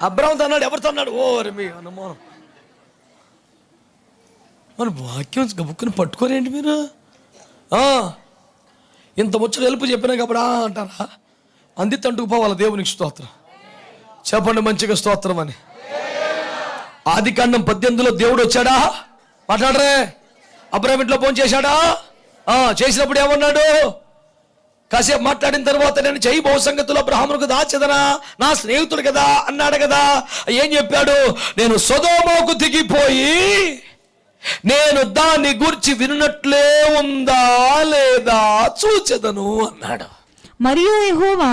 C: అబ్రాహాముతో అన్నాడు. ఎవరితో అన్నాడు? ఓరి మీ అనుమానం. మన వాక్యం గబుక్కుని పట్టుకోరేంటి మీరు? ఇంత ముచ్చట హెల్ప్ చెప్పినా కాబట్టి అంటారా? అంది తంటుకు పోవాలి. దేవునికి స్తోత్రం చెప్పండి మంచిగా స్తోత్రం అని. ఆదికాండం 18లో దేవుడు వచ్చాడా? మాట్లాడరే. అబ్రాహాము ఇంట్లో ఫోన్ చేశాడా? చేసినప్పుడు ఏమన్నాడు? కాసేపు మాట్లాడిన తర్వాత నేను చెయ్యి బహుసంగతులు అబ్రాహాముకు దాచెదనా, నా స్నేహితుడు కదా అన్నాడు కదా. ఏం చెప్పాడు? నేను సొదొమకు దిగిపోయి నేను దాన్ని గురించి వినున్నట్లే ఉందా లేదా చూచెదను అన్నాడు.
D: మరియు యెహోవా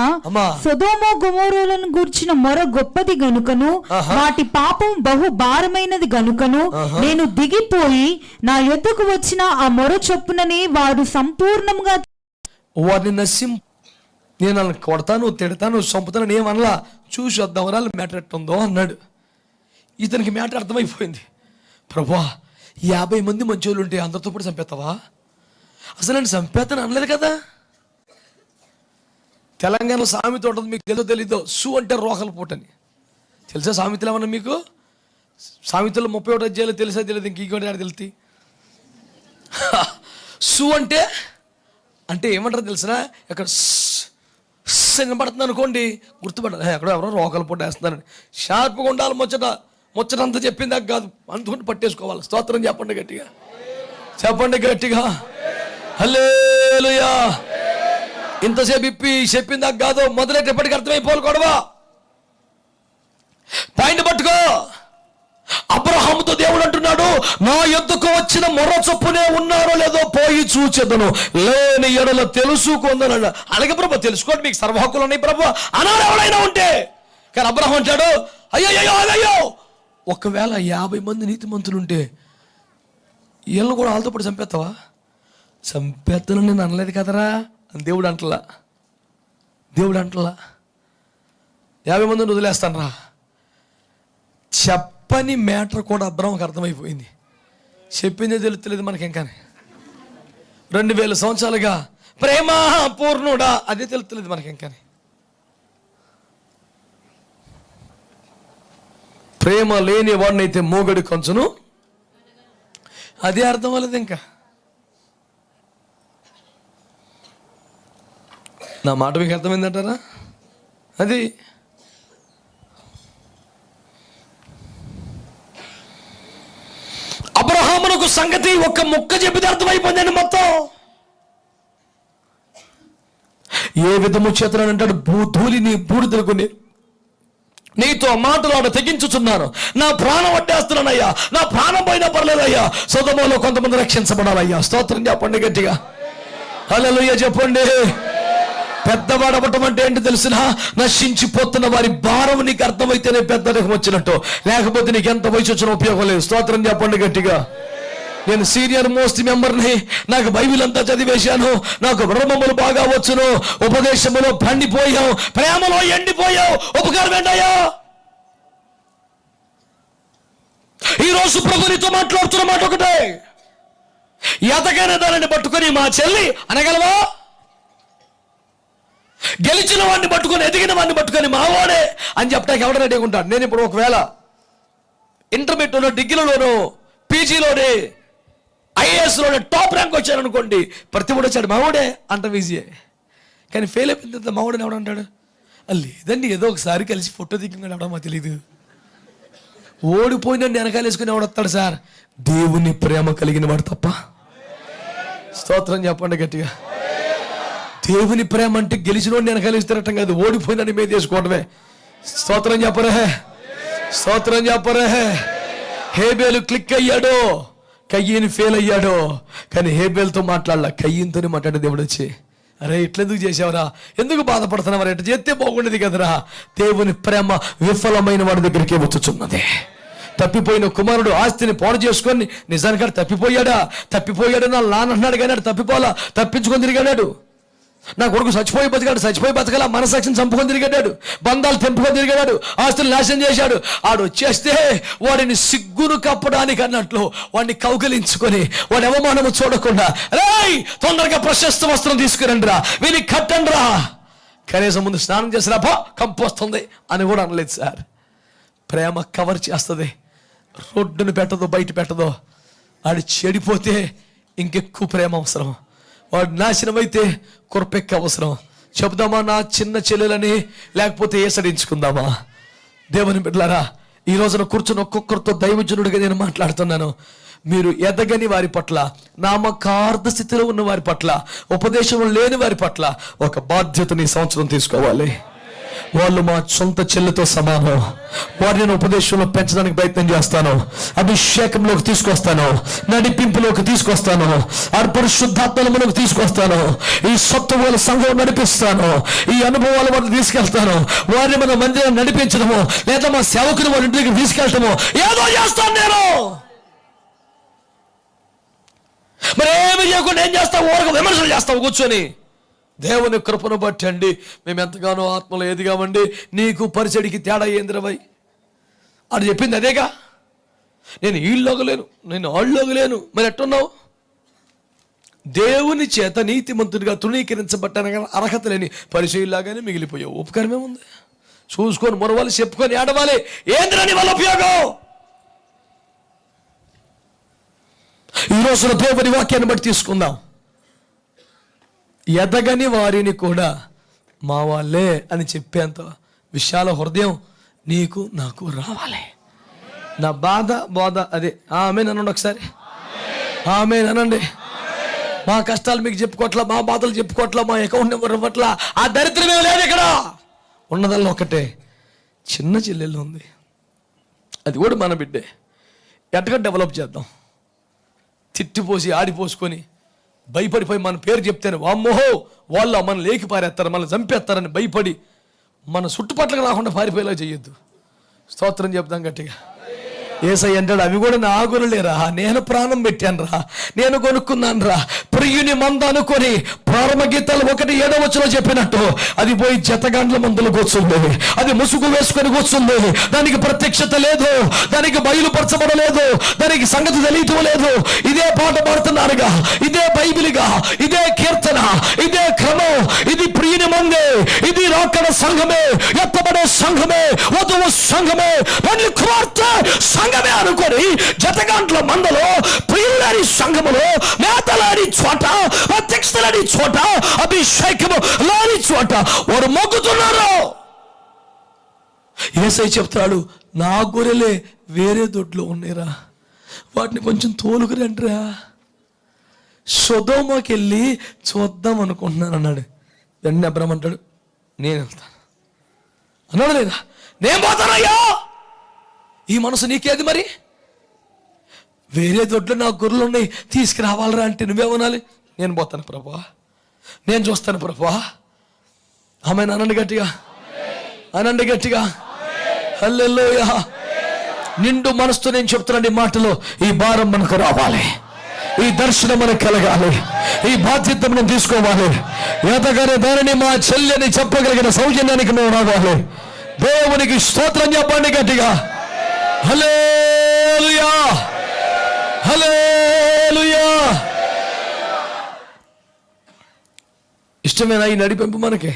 D: సొదొమ గొమొర్రాలను గూర్చిన మొర గొప్పది గనుకను, వాటి పాపం బహు భారమైనది గనుకను, నేను దిగిపోయి నా యొద్దకు వచ్చిన ఆ మొర చొప్పుననే వారు సంపూర్ణంగా
C: వారిని నేను వాళ్ళని కొడతాను, తిడతాను, చంపుతాను ఏమనలా, చూసి వద్దాం వాళ్ళు మ్యాటర్ ఎట్టుందో అన్నాడు. ఇతనికి మ్యాటర్ అర్థమైపోయింది. ప్రభువా 50 మంది మంచోళ్ళు ఉంటే అందరితో పాటు చంపేస్తావా? అసలు నేను చంపేస్తాను అనలేదు కదా. తెలంగాణలో సామెత ఉంటుంది, మీకు తెలుసో తెలీదో, సు అంటే రోకల పూటని. తెలుసా సామెతలు ఏమన్నా మీకు? సామెతలు 31 అధ్యాయాలు తెలుసా తెలియదు? ఇంకోటి ఆడ తెలుస్తాయి. సు అంటే అంటే ఏమంటారు తెలిసినా, ఎక్కడ పడుతుంది అనుకోండి గుర్తుపడాలి, ఎక్కడో ఎవరో రోకల పూట వేస్తున్నారని. షార్ప్గా ఉండాలి. ముచ్చటంతా చెప్పిందాక కాదు, అందుకుంటూ పట్టేసుకోవాలి. స్తోత్రం చెప్పండి గట్టిగా, చెప్పండి గట్టిగా హల్లెలూయా. ఇంతసేపు ఇప్పి చెప్పిందాక కాదు, మొదలెట్టేపటికి అర్థమైపోవాలి. గొడవ పాయింట్ పట్టుకో. అబ్రహాముతో దేవుడు అంటున్నాడు, నా యొద్దకు వచ్చిన మొర చొప్పునే ఉన్నారో లేదో పోయి చూచెదను, లేని ఎడల తెలుసుకుందన్నాడు. అలాగే ప్రభు తెలుసుకోండి, మీకు సర్వ హక్కులు ఉన్నాయి ప్రభు అన్నాడు ఎవరైనా ఉంటే. కానీ అబ్రహాం అంటాడు, అయ్యో ఒకవేళ 50 మంది నీతిమంతులు ఉంటే వీళ్ళని కూడా వాళ్ళతో పాటు చంపేస్తావా? చంపేస్తాను నేను అనలేదు కదరా అని దేవుడు అంటలా. 50 మందిని వదిలేస్తాను రా చెప్పని మ్యాటర్ కూడా అబ్రహాంకి అర్థమైపోయింది. చెప్పిందే తెలుస్తలేదు మనకి. ఇంకా 2000 సంవత్సరాలుగా ప్రేమ పూర్ణుడా అదే తెలుస్తలేదు మనకి. ఇంకా ప్రేమ లేని వాడినైతే మోగడి కొంచెను, అదే అర్థం అవ్వలేదు. ఇంకా నా మాట మీకు అర్థమైందంటారా? అది అబ్రహామునకు సంగతి ఒక్క ముక్క చెప్పితే అర్థమైపోయిందండి మొత్తం. ఏ విధము చేతనని అంటాడు, ధూళిని బూడిదలుకుని నీతో మాటలాడ తెగించుచున్నాను, నా ప్రాణం పట్టేస్తున్నానయ్యా, నా ప్రాణం పోయినా పర్లేదయ్యా, సొదొమలో కొంతమంది రక్షించబడాలయ్యా. స్తోత్రం చెప్పండి గట్టిగా హల్లెలూయా చెప్పండి. పెద్దవాడవటం అంటే ఏంటి తెలిసినా, నశించిపోతున్న వారి భారం నీకు అర్థమైతేనే పెద్దరికం వచ్చినట్టు, లేకపోతే నీకు ఎంత వయసు వచ్చిన ఉపయోగం లేదు. స్తోత్రం చెప్పండి గట్టిగా. నేను సీనియర్ మోస్ట్ మెంబర్ని, నాకు బైబిల్ అంతా చదివేశాను, నాకు బ్రహ్మములు బాగా వచ్చును, ఉపదేశములో పండిపోయాం, ప్రేమలో ఎండిపోయావు, ఉపకారం ఏంటయ్యా? ఈరోజు ప్రభు నీతో మాట్లాడుతున్న మాట ఒకటే, ఎతకైన దానిని పట్టుకొని మా చెల్లి అనగలవా? గెలిచిన వాడిని పట్టుకొని, ఎదిగిన వాడిని పట్టుకొని మావాడే అని చెప్పడానికి ఎవడ రెడీగా ఉంటాడు? నేను ఇప్పుడు ఒకవేళ ఇంటర్మీడియట్లో, డిగ్రీలోనో, పీజీలోనే, ఐఏఎస్లోనే టాప్ ర్యాంక్ వచ్చాను అనుకోండి, ప్రతి వాడు వచ్చాడు మావాడే అంట ఈజీయే. కానీ ఫెయిల్ అయిపోయిన తర్వాత మావాడని ఎవడంటాడు? లేదండి ఏదో ఒకసారి కలిసి ఫోటో దిగినాడు అవడం మాకు తెలీదు. ఓడిపోయిన వెనకాల వేసుకుని ఎవడొస్తాడు సార్? దేవుని ప్రేమ కలిగిన వాడు తప్ప. స్తోత్రం చెప్పండి గట్టిగా. దేవుని ప్రేమ అంటే గెలిచినోడిని వెనకాల తిరగటం కాదు, ఓడిపోయిన మీద వేసుకోవడమే. స్తోత్రం చెప్పరే, స్తోత్రం చెప్పరే. హేబేలు క్లిక్ అయ్యాడు, కయ్యని ఫెయిల్ అయ్యాడు. కానీ హేబేల్తో మాట్లాడాల, కయ్యంతోనే మాట్లాడే దేవుడు వచ్చి, అరే ఇట్లెందుకు చేసావరా, ఎందుకు బాధపడుతున్నావరా, ఇట్లా చేస్తే బాగుండేది కదరా. దేవుని ప్రేమ విఫలమైన వాడి దగ్గరికి వచ్చుచున్నది. తప్పిపోయిన కుమారుడు ఆస్తిని పాడు చేసుకొని నిజానికి తప్పిపోయాడు నా నాన్నన్నాడు కానీ తప్పిపోలా, తప్పించుకొని తిరిగాడు. నా కొడుకు చచ్చిపోయి బతకలా, మనసాక్షిని చంపుకొని తిరిగాడు, బంధాలు తెంపుకొని తిరిగాడు, ఆస్తులు నాశనం చేశాడు. ఆడు వచ్చేస్తే వాడిని సిగ్గును కప్పడానికి అన్నట్లు వాడిని కౌగిలించుకొని వాడి అవమానము చూడకుండా, రేయ్ తొందరగా ప్రశస్త వస్త్రం తీసుకురండి రా, వీని కట్టండి రా, కనీసం ముందు స్నానం చేసిరా, బా కంపు వస్తుంది అని కూడా అనలేదు సార్. ప్రేమ కవర్ చేస్తుంది, రోడ్డును పెట్టదో, బయట పెట్టదో. ఆడు చెడిపోతే ఇంకెక్కువ ప్రేమ అవసరం, వాడు నాశనం అయితే కొరపెక్క అవసరం. చెబుదామా నా చిన్న చెల్లెలని, లేకపోతే ఏసడించుకుందామా? దేవుని బిడ్డలారా, ఈ రోజున కూర్చొని ఒక్కొక్కరితో దైవజనుడిగా నేను మాట్లాడుతున్నాను. మీరు ఎదగని వారి పట్ల, నామకార్థ స్థితిలో ఉన్న వారి పట్ల, ఉపదేశం లేని వారి పట్ల ఒక బాధ్యతని సంవత్సరం తీసుకోవాలి. వాళ్ళు మా సొంత చెల్లితో సమానం. వారిని ఉపదేశంలో పెంచడానికి ప్రయత్నం చేస్తాను, అభిషేకంలోకి తీసుకొస్తాను, నడిపింపులోకి తీసుకొస్తాను, పరిశుద్ధాత్మలోకి తీసుకొస్తాను, ఈ సత్తువుల సంఘం నడిపిస్తాను, ఈ అనుభవాల వారిని తీసుకెళ్తాను. వారిని మన మందిరం నడిపించడము, లేదా మా సేవకుని వారి ఇంటికి తీసుకెళ్తాము, ఏదో చేస్తాను నేను. మరి ఏమి చేయకుండా ఏం చేస్తావు? ఊరక విమర్శలు చేస్తావు కూర్చొని. దేవుని కృపను బట్టి అండి మేము ఎంతగానో ఆత్మలో ఎదిగామండి. నీకు పరిచడికి తేడా ఏందిరవై అని చెప్పింది అదేగా. నేను వీళ్ళోగలేను, నేను వాళ్ళోగలేను, మరి ఎట్టున్నావు? దేవుని చేత నీతిమంతుడిగా తృణీకరించబట్టాను అర్హత లేని పరిచయలాగానే మిగిలిపోయావు. ఉపకారమేముంది? చూసుకొని మొరవాలి, చెప్పుకొని ఆడవాలి. ఏంద్రని వాళ్ళ ఉపయోగం? ఈ రోజున దేవుని వాక్యాన్ని బట్టి తీసుకుందాం. ఎదగని వారిని కూడా మా వాళ్ళే అని చెప్పేంత విశాల హృదయం నీకు నాకు రావాలి. నా బోధ అదే. ఆమేన్ అనండి ఒకసారి, ఆమేన్ అనండి. మా కష్టాలు మీకు చెప్పుకోవట్లా, మా బాధలు చెప్పుకోవట్లా, మా అకౌంట్ నెంబర్ ఇవ్వట్లా, ఆ దరిద్రమే లేదు ఇక్కడ. ఉన్నదల్లా ఒకటే, చిన్న చెల్లెళ్ళు ఉంది, అది కూడా మన బిడ్డే. ఎట్టగా డెవలప్ చేద్దాం. తిట్టిపోసి ఆడిపోసుకొని భయపడిపోయి మన పేరు చెప్తేనే వామ్మోహో వాళ్ళు మన లేకి పారేస్తారు, మనల్ని చంపేస్తారని భయపడి మన చుట్టుపక్కల రాకుండా పారిపోయేలా చేయొద్దు. స్తోత్రం చెప్తాం గట్టిగా. యేసయ్య అంటాడు, అవి కూడా నా గొర్రెలేరా, నేను ప్రాణం పెట్టాను రా, నేను కొనుక్కున్నాను రా. ప్రియుని మంద అనుకొని ప్రారంభ గీతాలు 1:7 చెప్పినట్టు అది పోయి జతగాండ్ల మందులు కూర్చుంది, అది ముసుగు వేసుకొని కూర్చుంది. దానికి ప్రత్యక్షత లేదు, దానికి బయలుపరచబడలేదు, దానికి సంగతి తెలియటం లేదు. ఇదే పాట పాడుతున్నారుగా, ఇదే బైబిల్గా, ఇదే కీర్తన, ఇదే క్రమం. ఇది ప్రియుని మందే, ఇది రాకడ సంఘమే, ఎత్తబడే సంఘమే, వధువు సంఘమే, పెళ్లి కుమార్తె సంఘమే అనుకొని జతగాంట్ల మందలో, ప్రియులని సంఘములో, మేతలాడి చోట, ప్రత్యక్షలాడి చోట, అభిషేకము లాని చోట వారు మొక్కుతున్నారు. యేసయ్య చెప్తాడు, నా గొర్రెలే వేరే దొడ్లో ఉన్నాయిరా, వాటిని కొంచెం తోలుకురండిరా. సొదొమకి వెళ్ళి చూద్దాం అనుకుంటున్నాను అన్నాడు. వెంటనే అబ్రహాము అంటాడు, నేను వెళ్తాను అన్నాడు. లేదా, నేను పోతానయ్యా. ఈ మనసు నీకేది? మరి వేరే దొడ్లో నా గొర్రెలు ఉన్నాయి, తీసుకురావాలరా అంటే నువ్వేమనాలి? నేను పోతాను ప్రభువా, నేను చూస్తాను ప్రభువా. ఆమెను అనండి గట్టిగా, అనండి గట్టిగా. హల్లెలూయా. నిండు మనసుతో నేను చెప్తున్నాను ఈ మాటలో. ఈ భారం మనకు రావాలి, ఈ దర్శనం మనకు కలగాలి, ఈ బాధ్యత మనం తీసుకోవాలి. ఎదగని దానిని మా చెల్లెని చెప్పగలిగిన సౌజన్యానికి మేము రావాలి. దేవునికి స్తోత్రం చెప్పండి గట్టిగా. హల్లెలూయా, హల్లెలూయా. ఇష్టమేనా ఈ నడిపింపు మనకి?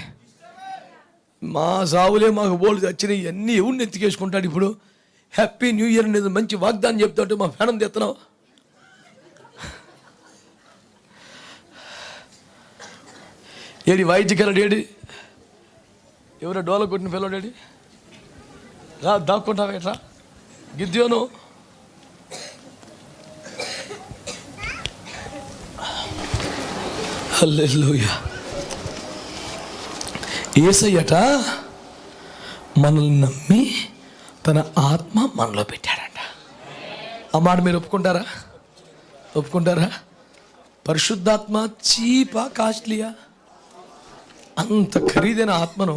C: మా సావులే మాకు బోల్డ్ వచ్చినాయి, అన్నీ ఎవరిని ఎత్తికేసుకుంటాడు. ఇప్పుడు హ్యాపీ న్యూ ఇయర్ అనేది మంచి వాగ్దానం చెప్తాడు, మా ఫ్యానం తెస్తున్నావు. AD వాయిద్యకారుడు AD? ఎవరో డోల కొట్టిన పిల్లడేడి? రా దాక్కుంటావా ఎట్లా? గిద్యోను హల్లెలూయా. యేసయ్యట మనల్ని నమ్మి తన ఆత్మ మనలో పెట్టాడంట. ఆ మాట మీరు ఒప్పుకుంటారా? పరిశుద్ధాత్మ చీపా కాస్ట్లీయా? అంత ఖరీదైన ఆత్మను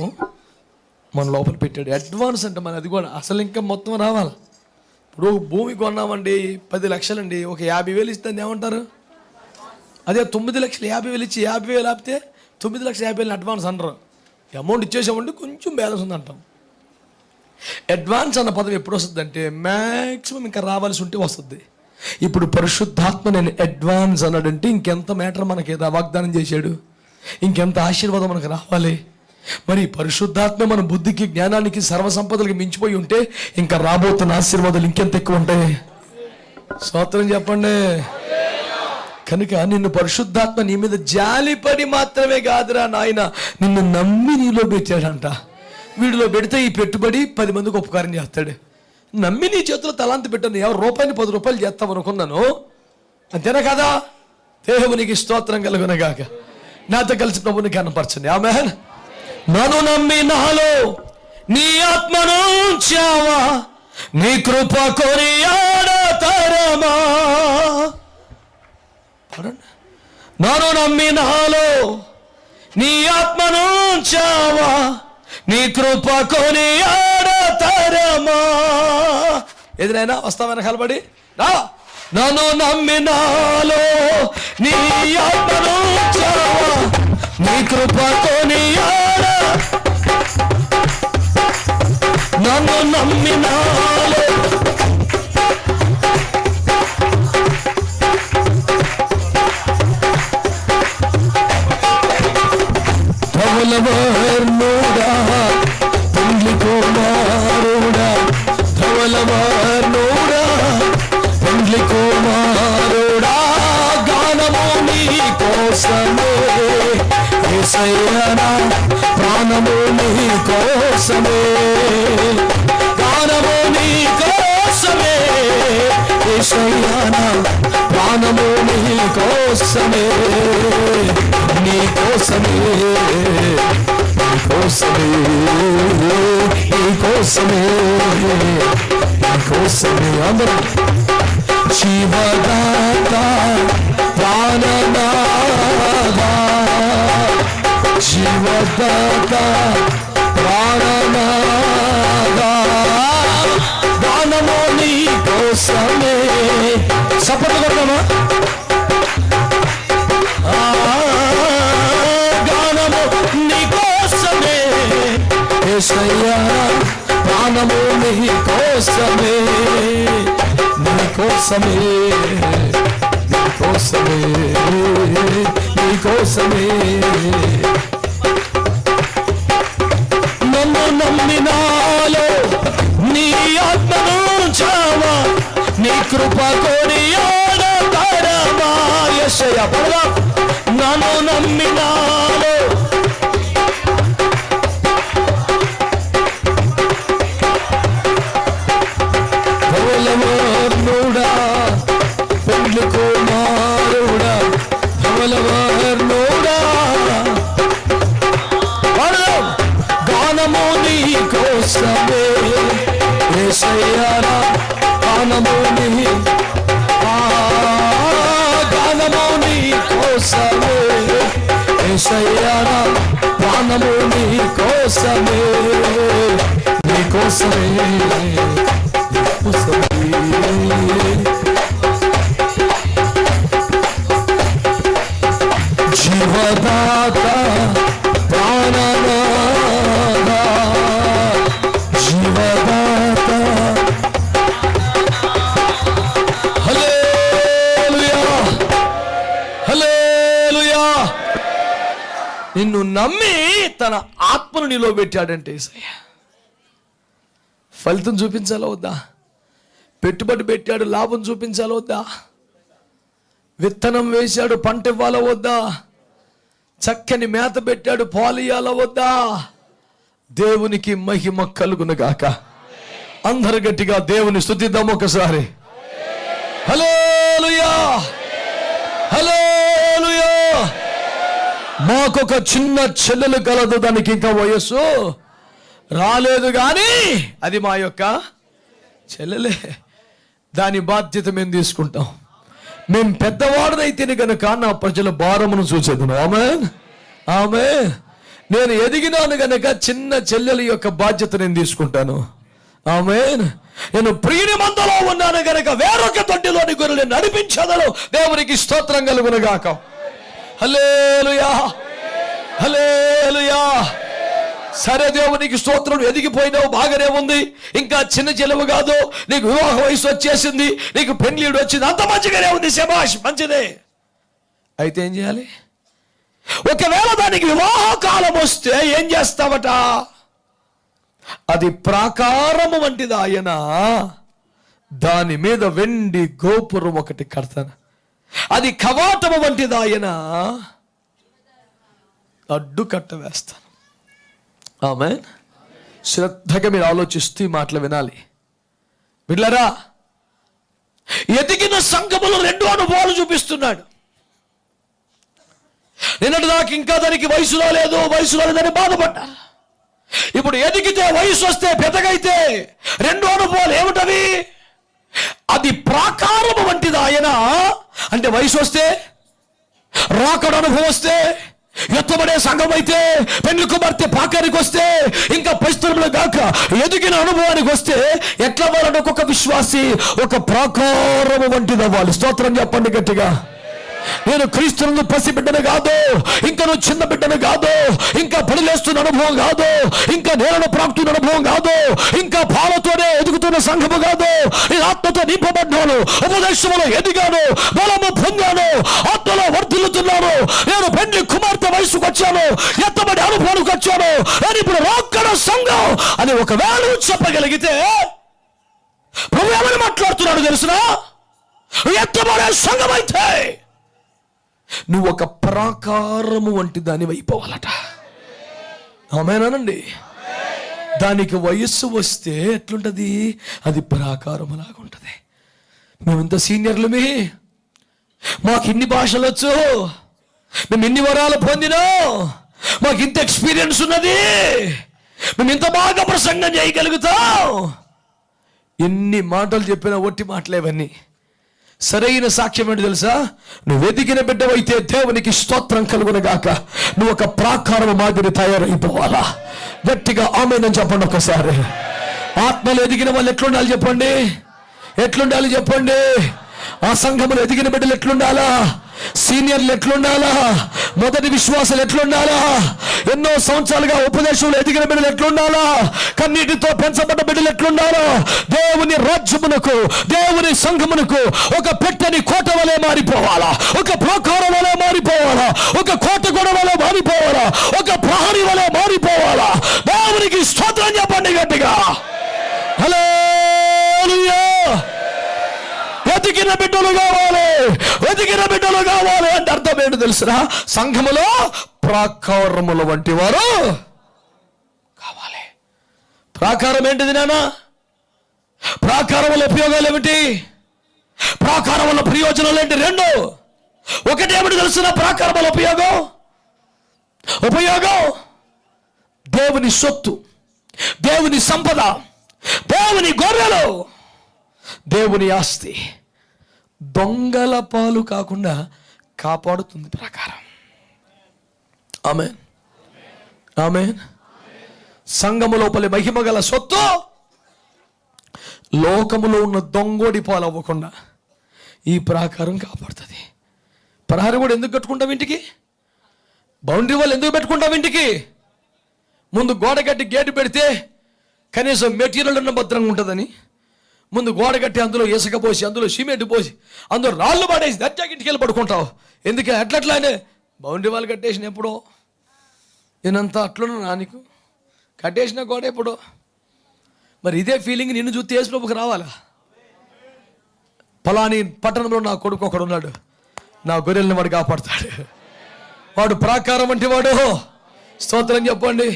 C: మన లోపల పెట్టాడు. అడ్వాన్స్ అంటే మన అది కూడా అసలు ఇంకా మొత్తం రావాలి. ఇప్పుడు భూమి కొన్నామండి 10 లక్షలండి, ఒక 50,000 ఇస్తే ఏమంటారు? అదే 9,50,000 ఇచ్చి 50,000 ఆపితే 9,50,000 అడ్వాన్స్ అంటారు. అమౌంట్ ఇచ్చేసామంటే కొంచెం బ్యాలెన్స్ ఉంది అంటాం. అడ్వాన్స్ అన్న పదం ఎప్పుడు వస్తుంది అంటే మ్యాక్సిమం ఇంకా రావాల్సి ఉంటే వస్తుంది. ఇప్పుడు పరిశుద్ధాత్మ నేను అడ్వాన్స్ అన్నాడంటే ఇంకెంత మ్యాటర్ మనకి వాగ్దానం చేశాడు, ఇంకెంత ఆశీర్వాదం మనకు రావాలి. మరి పరిశుద్ధాత్మ మన బుద్ధికి, జ్ఞానానికి, సర్వసంపదలకి మించిపోయి ఉంటే ఇంకా రాబోతున్న ఆశీర్వాదాలు ఇంకెంత ఎక్కువ ఉంటాయి. స్తోత్రం చెప్పండి. కనుక నిన్ను పరిశుద్ధాత్మ నీ మీద జాలిపడి మాత్రమే కాదురా నాయన, నిన్ను నమ్మి నీలో పెట్టాడంట. వీడిలో పెడితే ఈ పెట్టుబడి 10 మందికి ఉపకారం చేస్తాడు. నమ్మి నీ చేతిలో తలాంతి పెట్టాను, ఎవరు రూపాయిని 10 రూపాయలు చేస్తాం అనుకున్నాను. అంతేనా కదా? దేవునికి స్తోత్రం కలుగునగాక. నాతో కలిసి ప్రభుని కనపరచండి. ఆమేన్. నన్ను నమ్మి నాలో నీ ఆత్మను ఉంచావా, నీ కృప కొనియాడతరమా. నన్ను నమ్మి నాలో నీ ఆత్మను ఉంచావా, నీ కృప కొనియాడతరమా. ఎదురైనా వస్తామని కలబడి నన్ను నమ్మి నాలో నీ ఆత్మను ఉంచావా, నీ కృప కొనియాడ. నన్ను నమ్మి నాలో ధవలవర్ణుడా పెండ్లి కుమారుడా, ధవలవర్ణుడా పెండ్లి కుమారుడా, గానము నీ కోసమే యేసయ్యా, ప్రాణము నీ కోసమే, గానము నీ కోసమే యేసయ్యా, ప్రాణము నీ కోసమే, నీ కోసమే, నీ కోసమే, నీ కోసమే, నీ కోసమే. అందరూ జీవదాత ప్రాణనాథ, జీవదాత ప్రాణనాథ, గానము నీ కోసమే. సపోర్ట్ కొడతామా? గానము నీ కోసమే యేసయ్యా, ప్రాణము నీ కోసమే, నీ కోసమే, నీ కోసమే, నీ కోసమే. నన్ను నమ్మినాలో నీ ఆత్మను ఉంచావా, నీ కృప కొనియాడతరమా. యేసయ్యా పడదా. నన్ను నమ్మినాలో ధవలవర్ణుడా పెండ్లి కుమారుడా, ధవలవర్ణుడా, గానము నీ కోసమే యేసయ్యా, గానము నీ, గానము నీ కోసమే యేసయ్యా, ప్రాణము నీ కోసమే, నీ కోసమే, నీ కోసమే. జీవదాత ప్రాణనాథ, జీవదాత. హల్లెలూయా, హల్లెలూయా. నిన్ను నమ్మి తన ఆత్మను నీలో పెట్టాడంటే యేసయ్య. ఫలితం చూపించాలా వద్దా? పెట్టుబడి పెట్టాడు, లాభం చూపించాలా వద్దా? విత్తనం వేశాడు, పంట ఇవ్వాలా వద్దా? చక్కని మేత పెట్టాడు, పాలు ఇయ్యాలా వద్దా? దేవునికి మహిమ కలుగునుగాక. అందరు గట్టిగా దేవుని స్తుతిద్దాం ఒకసారి. హల్లెలూయా, హల్లెలూయా. మాకొక చిన్న చెల్లెలు కలదు, దానికి ఇంకా వయస్సు రాలేదు, కానీ అది మా యొక్క చెల్లెలే. దాని బాధ్యత మేము తీసుకుంటాం. మేము పెద్దవాడనైతేనే కనుక నా ప్రజల భారమును చూసేదను. ఆమేన్, ఆమేన్. నేను ఎదిగినాను గనక చిన్న చెల్లెల యొక్క బాధ్యత నేను తీసుకుంటాను. ఆమేన్. నేను ప్రియుని మందలో ఉన్నాను గనక వేరొక తొట్టిలోని గొర్రెలు నడిపించదను. దేవునికి స్తోత్రం కలుగును గాక. హల్లెలూయా, హల్లెలూయా. సరే, దేవునికి స్తోత్రం. ఎదిగిపోయినావు, బాగానే ఉంది. ఇంకా చిన్న చెలవు కాదు, నీకు వివాహ వయసు వచ్చేసింది, నీకు పెళ్లిడు వచ్చింది, అంత మంచిగానే ఉంది, శభాష్, మంచిదే. అయితే ఏం చేయాలి? ఒకవేళ దానికి వివాహ కాలం వస్తే ఏం చేస్తావట? అది ప్రాకారము వంటిది ఆయన, దాని మీద వెండి గోపురం ఒకటి కడతాను. అది కవాటము వంటిది ఆయన, అడ్డు కట్ట వేస్తాను. ఆమేన్. శ్రద్ధగా మీరు ఆలోచిస్తూ ఈ మాటలు వినాలి. బిడ్డలారా, ఎదిగిన సంఘములో 2 అనుభవాలు చూపిస్తున్నాడు. నిన్నటి దాకా ఇంకా దానికి వయసు రాలేదని బాధపడ్డా. ఇప్పుడు ఎదిగితే, వయసు వస్తే, పెద్దగైతే 2 అనుభవాలు ఏమిటవి? అది ప్రాకారము వంటిది ఆయన, అంటే వయసు వస్తే, రాకడ అనుభవం వస్తే, ఎత్తబడే సంఘం అయితే, పెళ్లి కుమార్తె పాకానికి వస్తే, ఇంకా పరిస్థితులు గాక ఎదిగిన అనుభవానికి వస్తే ఎట్లా వాళ్ళని ఒక్కొక్క విశ్వాసి ఒక ప్రాకారము వంటిది అవ్వాలి. స్తోత్రం చెప్పండి గట్టిగా. నేను క్రీస్తునందు పసిబిడ్డను కాదు, ఇంకా నువ్వు చిన్న బిడ్డను కాదు, ఇంకా పడిలేస్తున్న అనుభవం కాదు, ఇంకా నేలను ప్రాక్తున్న అనుభవం కాదు, ఇంకా పాలతోనే ఎదుగుతున్న సంఘము కాదు. నేను ఆత్మతో నింపబడ్డాను, ఉపదేశంలో ఎదిగాను, బలము పొందాను, ఆత్మలో వర్ధిల్లుతున్నాను. నేను పెళ్లి కుమార్తె వయసుకు వచ్చాను, ఎత్తబడి అనుభవానికి వచ్చాను. నేను ఇప్పుడు రాకడ సంఘం అని ఒకవేళ చెప్పగలిగితే ప్రభు ఏమని మాట్లాడుతున్నాడు తెలుసునా? ఎత్తబడే సంఘం అయితే నువ్వు ఒక ప్రాకారము వంటి దాని అయిపోవాలట. ఆమేనండి. దానికి వయస్సు వస్తే ఎట్లుంటది? అది ప్రాకారము లాగా ఉంటది. మేమింత సీనియర్లమే, మాకు ఇన్ని భాషలు వచ్చు, మేము ఇన్ని వరాలు పొందినాం, మాకు ఇంత ఎక్స్పీరియన్స్ ఉన్నది, మేము ఇంత బాగా ప్రసంగం చేయగలుగుతాం. ఎన్ని మాటలు చెప్పినా ఒట్టి మాటలేవన్నీ. సరైన సాక్ష్యం ఏంటి తెలుసా? నువ్వు ఎదిగిన బిడ్డవైతే దేవునికి స్తోత్రం కలుగునుగాక. నువ్వు ఒక ప్రాకారం మాదిరి తయారైపోవాలా. గట్టిగా ఆమేన్ అని చెప్పండి ఒకసారి. ఆత్మలో ఎదిగిన వాళ్ళు ఎట్లుండాలి చెప్పండి? ఎట్లుండాలి చెప్పండి? ఆ సంఘములు ఎదిగిన బిడ్డలు ఎట్లుండాలా? సీనియర్లు ఎట్లుండాలా? మొదటి విశ్వాసాలు ఎట్లుండాలా? ఎన్నో సంవత్సరాలుగా ఉపదేశంలో ఎదిగిన బిడ్డలు ఎట్లుండాలా? కన్నీటితో పెంచబడ్డ బిడ్డలు ఎట్లుండాలా? దేవుని రాజ్యమునకు, దేవుని సంఘమునకు ఒక పెట్టని కోట వలె మారిపోవాలా, ఒక ప్రాకారం వలె మారిపోవాలా, ఒక కోట గోడ వలె మారిపోవాలా, ఒక ప్రహరీ వలె మారిపోవాలా. దేవునికి స్తోత్రం చెప్పండి గట్టిగా. హల్లెలూయా. ఎదిగిన బిడ్డలు కావాలి, ఎదిగిన బిడ్డలు కావాలి అంటే అర్థం ఏంటి తెలుసునా? సంఘములో ప్రాకారముల వంటి వారు కావాలి. ప్రాకారం ఏంటిది నాన్న? ప్రాకారం వల్ల ఉపయోగాలు ఏమిటి? ప్రాకారం వల్ల ప్రయోజనాలు ఏంటి? 2. ఒకటేమిటి తెలుసునా? ప్రాకారం వల్ల ఉపయోగం దేవుని సొత్తు, దేవుని సంపద, దేవుని గొర్రెలు, దేవుని ఆస్తి దొంగల పాలు కాకుండా కాపాడుతుంది ప్రాకారం. ఆమేన్, ఆమేన్. సంఘము లోపలి మహిమ గల సొత్తు లోకములో ఉన్న దొంగోడి పాలు అవ్వకుండా ఈ ప్రాకారం కాపాడుతుంది. ప్రహరీ కూడా ఎందుకు కట్టుకుంటాం ఇంటికి? బౌండరీ వాళ్ళు ఎందుకు పెట్టుకుంటాం ఇంటికి? ముందు గోడ కట్టి గేటు పెడితే కనీసం మెటీరియల్ ఉన్న భద్రంగా ఉంటుందని ముందు గోడ కట్టి అందులో ఇసుక పోసి, అందులో సిమెంట్ పోసి, అందులో రాళ్ళు పడేసి దర్జాకి ఇంటికి వెళ్ళి పడుకుంటావు. ఎందుకే? అట్లట్లానే బౌండరీ వాళ్ళు కట్టేసిన ఎప్పుడో. నేనంతా అట్లున్నా నీకు కట్టేసిన గోడ ఎప్పుడో. మరి ఇదే ఫీలింగ్ నిన్ను చూస్తే యేసు ప్రభువుకి రావాలా? పలాని పట్టణంలో నా కొడుకు ఒకడు ఉన్నాడు, నా గొర్రెల్ని వాడు కాపాడుతాడు, వాడు ప్రాకారం వంటి వాడు. స్తోత్రం చెప్పండి.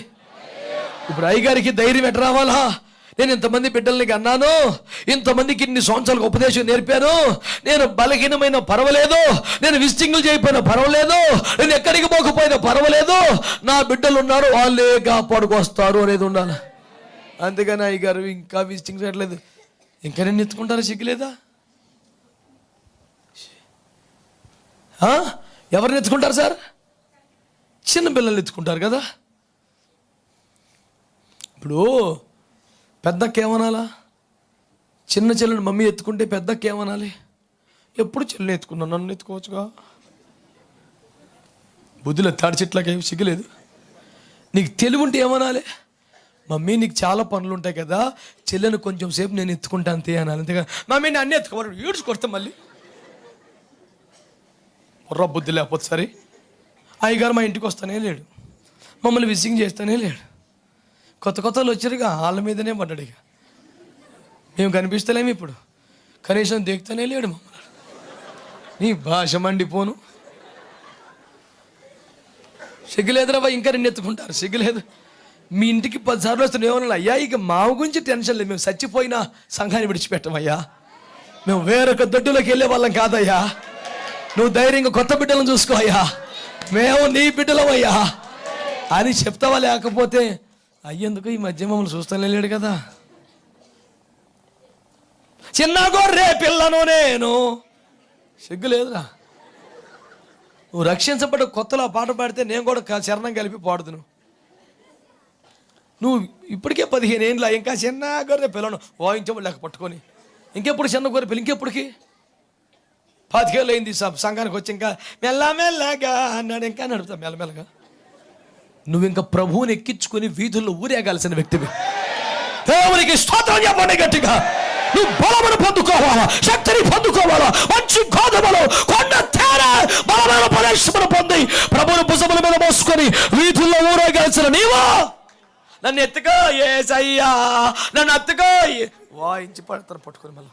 C: ఇప్పుడు అయ్యగారికి ధైర్యం ఎట్లా రావాలా? నేను ఇంతమంది బిడ్డల్ని అన్నాను, ఇంతమందికి ఇన్ని సంవత్సరాలకు ఉపదేశం నేర్పాను, నేను బలహీనమైన పర్వాలేదు, నేను విజిటింగ్లు చేయకపోయినా పర్వాలేదు, నేను ఎక్కడికి పోకపోయినా పర్వాలేదు, నా బిడ్డలు ఉన్నారు, వాళ్ళే కాపాడుకొస్తారు అనేది ఉండాలి. అందుకని అయ్యగారు ఇంకా విజిటింగ్ చేయట్లేదు, ఇంకా నేను ఎత్తుకుంటారా? సిగ్గులేదా? ఎవరిని ఎత్తుకుంటారు సార్? చిన్న పిల్లల్ని ఎత్తుకుంటారు కదా. ఇప్పుడు పెద్దక్క ఏమనాలా? చిన్న చెల్లెని మమ్మీ ఎత్తుకుంటే పెద్దక్క ఏమనాలి? ఎప్పుడు చెల్లెని ఎత్తుకున్నాను, నన్ను ఎత్తుకోవచ్చుగా. బుద్ధిలో తాడి చెట్లాగా ఏమి సిగ్గులేదు. నీకు తెలివి ఉంటే ఏమనాలి? మమ్మీ నీకు చాలా పనులు ఉంటాయి కదా, చెల్లెని కొంచెం సేపు నేను ఎత్తుకుంటా అంతే అనాలి. అంతేగా మమ్మీ నేను అన్నీ ఎత్తుకోవాలి ఈడ్చుకొస్తే మళ్ళీ బుర్ర బుద్ధి లేకపోతే సరే. అయ్యగారు మా ఇంటికి వస్తానే లేడు, మమ్మల్ని విజిటింగ్ చేస్తానే లేడు. కొత్త కొత్తలు వచ్చారుగా, వాళ్ళ మీదనే పడ్డాడు. ఇక మేము కనిపిస్తలేము ఇప్పుడు, కనీసం దిగుతానే లేడు మమ్మల్ని. నీ భాష మండిపోను. సిగ్గులేదురా బాయ్, ఇంకా నిన్ను ఎత్తుకుంటారు. సిగ్గులేదు. మీ ఇంటికి 10 సార్లు వస్తున్నాయి. ఏమన్నా అయ్యా ఇక మా గురించి టెన్షన్ లేదు, మేము చచ్చిపోయినా సంఘాన్ని విడిచిపెట్టమయ్యా, మేము వేరొక దొడ్డులోకి వెళ్ళే వాళ్ళం కాదయ్యా, నువ్వు ధైర్యంగా కొత్త బిడ్డలను చూసుకో అయ్యా, మేము నీ బిడ్డలమయ్యా అని చెప్తావా? లేకపోతే అయ్యేందుకు ఈ మధ్య మమ్మల్ని చూస్తానే లేడు కదా. చిన్న గొర్రె పిల్లను నేను, సిగ్గులేదురా. నువ్వు రక్షించబడ్డ కొత్తలో పాట పాడితే నేను కూడా చరణం కలిపి పాడుతును. నువ్వు ఇప్పటికే 15 ఏళ్ళ ఇంకా చిన్న గొర్రె పిల్లను వాయించబడి పట్టుకొని ఇంకెప్పుడు చిన్న గొర్రె పిల్ల, ఇంకెప్పటికి 10 ఏళ్ళు అయింది సంఘానికి వచ్చి, ఇంకా మెల్లమెల్లగా అన్నాడు, ఇంకా నడుపుతా మెల్లమెల్లగా. నువ్వు ఇంకా ప్రభువుని ఎక్కించుకొని వీధుల్లో ఊరేగాల్సిన వ్యక్తివి. దేవునికి స్తోత్రం చెప్పండి గట్టిగా. నువ్వు బలమును పొందుకోవాలా, శక్తిని పొందుకోవాలా, మంచి గోధుమలు కొండ తేర బలమైన ప్రదేశమును పొంది ప్రభువుని భుజముల మీద మోసుకొని వీధుల్లో ఊరేగాల్సిన నీవా నన్ను ఎత్తుకో యేసయ్యా, నన్ను ఎత్తుకో వాయించి పడతారు పట్టుకొని మళ్ళీ.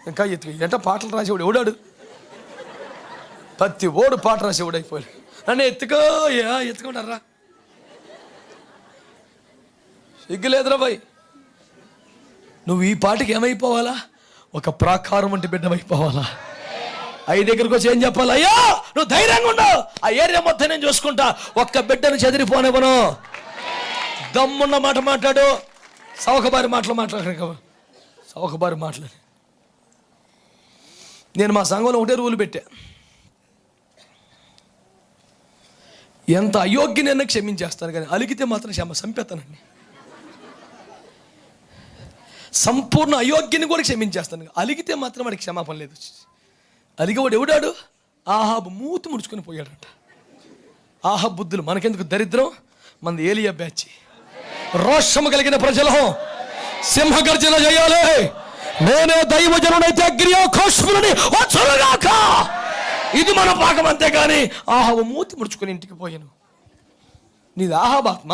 C: ఇంకా ఎంట పాటలు రాసేవాడు ఎవడాడు? ప్రతి ఓడు పాట రాసేవాడు అయిపోయాడు. నన్ను ఎత్తుకో ఎత్తుకుంటారా? సిగ్గులేదురా బాయ్. నువ్వు ఈ పాటికి ఏమైపోవాలా? ఒక ప్రాకారం వంటి బిడ్డమైపోవాలా? అయ్య దగ్గరికి వచ్చి ఏం చెప్పాలి? అయ్యా నువ్వు ధైర్యంగా ఉండవు, ఆ ఏరియా మొత్తం నేను చూసుకుంటా, ఒక్క బిడ్డను చెదిరిపోనివ్వను. దమ్మున్న మాట మాట్లాడు, సౌకబారి మాటలు మాట్లాడు, సౌకబారి మాట్లాడు. నేను మా సంఘంలో ఒకటే రూల్ పెట్టా, ఎంత అయోగ్యనైనా క్షమించేస్తాను, కానీ అలిగితే మాత్రం చంపేస్తానండి. సంపూర్ణ అయోగ్యని కూడా క్షమించేస్తాను, అలిగితే మాత్రం వాడికి క్షమాపణ లేదు. అలిగేవాడు ఎవడాడు? ఆహాబు మూతి ముడుచుకొని పోయాడంట. ఆహాబు బుద్ధులు మనకెందుకు దరిద్రం? మనది ఏలియా బ్యాచ్. రోషము కలిగిన ప్రజలు సింహగర్జన చేయాలి. నేనే దైవజనుడైతే అగ్నియోకోశములని వచ్చునుగాక. ఇది మన భాగం, అంతేగాని ఆహాబు మూతి ముడుచుకొని ఇంటికి పోయాను. నీది ఆహాబు ఆత్మ,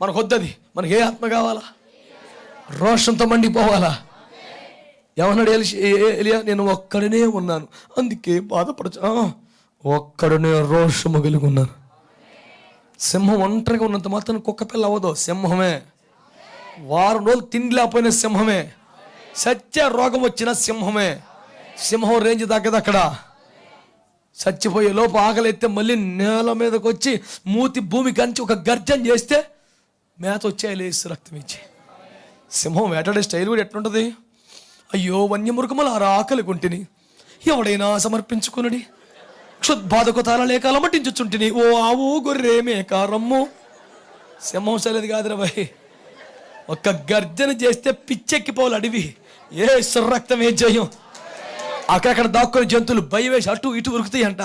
C: మనకు వద్దది. మనకి ఏ ఆత్మ కావాలా? రోషంతో మండిపోవాలా? ఏమన్నాడు ఏలియా? నేను ఒక్కడనే ఉన్నాను, అందుకే బాధపడచ్చు. ఒక్కడనే రోషము కలిగి ఉన్నాను. సింహం ఒంటరిగా ఉన్నంత మాత్రం కుక్క పిల్ల అవ్వదు, సింహమే. వారం రోజులు తిండి లేకపోయినా సింహమే. సత్య రోగం వచ్చిన సింహమే. సింహం రేంజ్ తగ్గదు అక్కడ. చచ్చిపోయే లోపు ఆకలి ఎత్తే మళ్ళీ నేల మీదకి వచ్చి మూతి భూమి కంచి ఒక గర్జన చేస్తే మేత వచ్చాయి లేసి రక్తం ఇచ్చి. సింహం వేటాడే స్టైల్ కూడా ఎట్లుంటుంది? అయ్యో వన్యమృగముల ఆకలి కొంటిని ఎవడైనా సమర్పించుకునడి, క్షుద్బాధకు తాళలేక అలమటించుచుంటిని, ఓ ఆవు గొర్రె మేక రమ్ము. సింహం సలేదు కాదురా భయ్. ఒక్క గర్జన చేస్తే పిచ్చెక్కిపోవాలి అడివి. ఏ రక్తం ఏం చేయం. అక్కడక్కడ దాక్కుని జంతువులు భయం వేసి అటు ఇటు ఉరుకుతాయి అంట.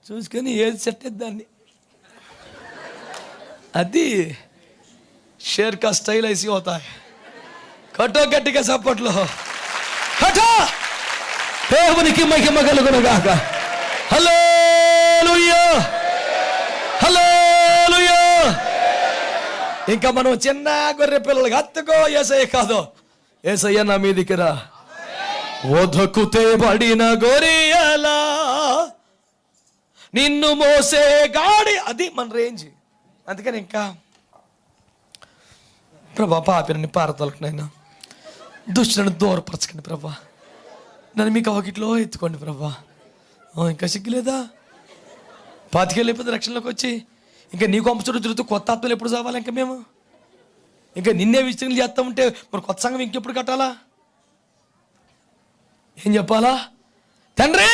C: చూసుకొని ఏది సెట్ దాన్ని. అది షేర్ కా స్టైల్ ఐసి అవుతాయి. కట్టో గట్టిగా చప్పట్లో కట్టో. దేవునికి మహిమ కలుగునుగాక. హల్లెలూయా, హల్లెలూయా. ఇంకా మనం చిన్న గొర్రె పిల్లలకి హత్తుకో యేసయ్య కాదు, యేసయ్య నా మీదికి రా. ఓదకుతే పడిన గొరియలా నిన్ను మోసే గాడి, అది మన రేంజ్. అందుకని ఇంకా ప్రభా పాపిని పారతలకు నాయన, దుష్టులను దూరపరచకండి ప్రభా, నన్ను మీకు అవకిట్లో ఎత్తుకోండి ప్రభా. ఇంకా సిగ్గులేదా? పాతికెళ్ళిపోతే రక్షణలోకి వచ్చి ఇంకా నీ కొంపచుడు తిరుగుతూ కొత్త ఆత్మలు ఎప్పుడు చావాలి? ఇంకా మేము ఇంకా నిన్నే విషయం చేస్తూ ఉంటే మరి కొత్త సంఘం ఇంకెప్పుడు కట్టాలా? ఏం చెప్పాలా? తండ్రి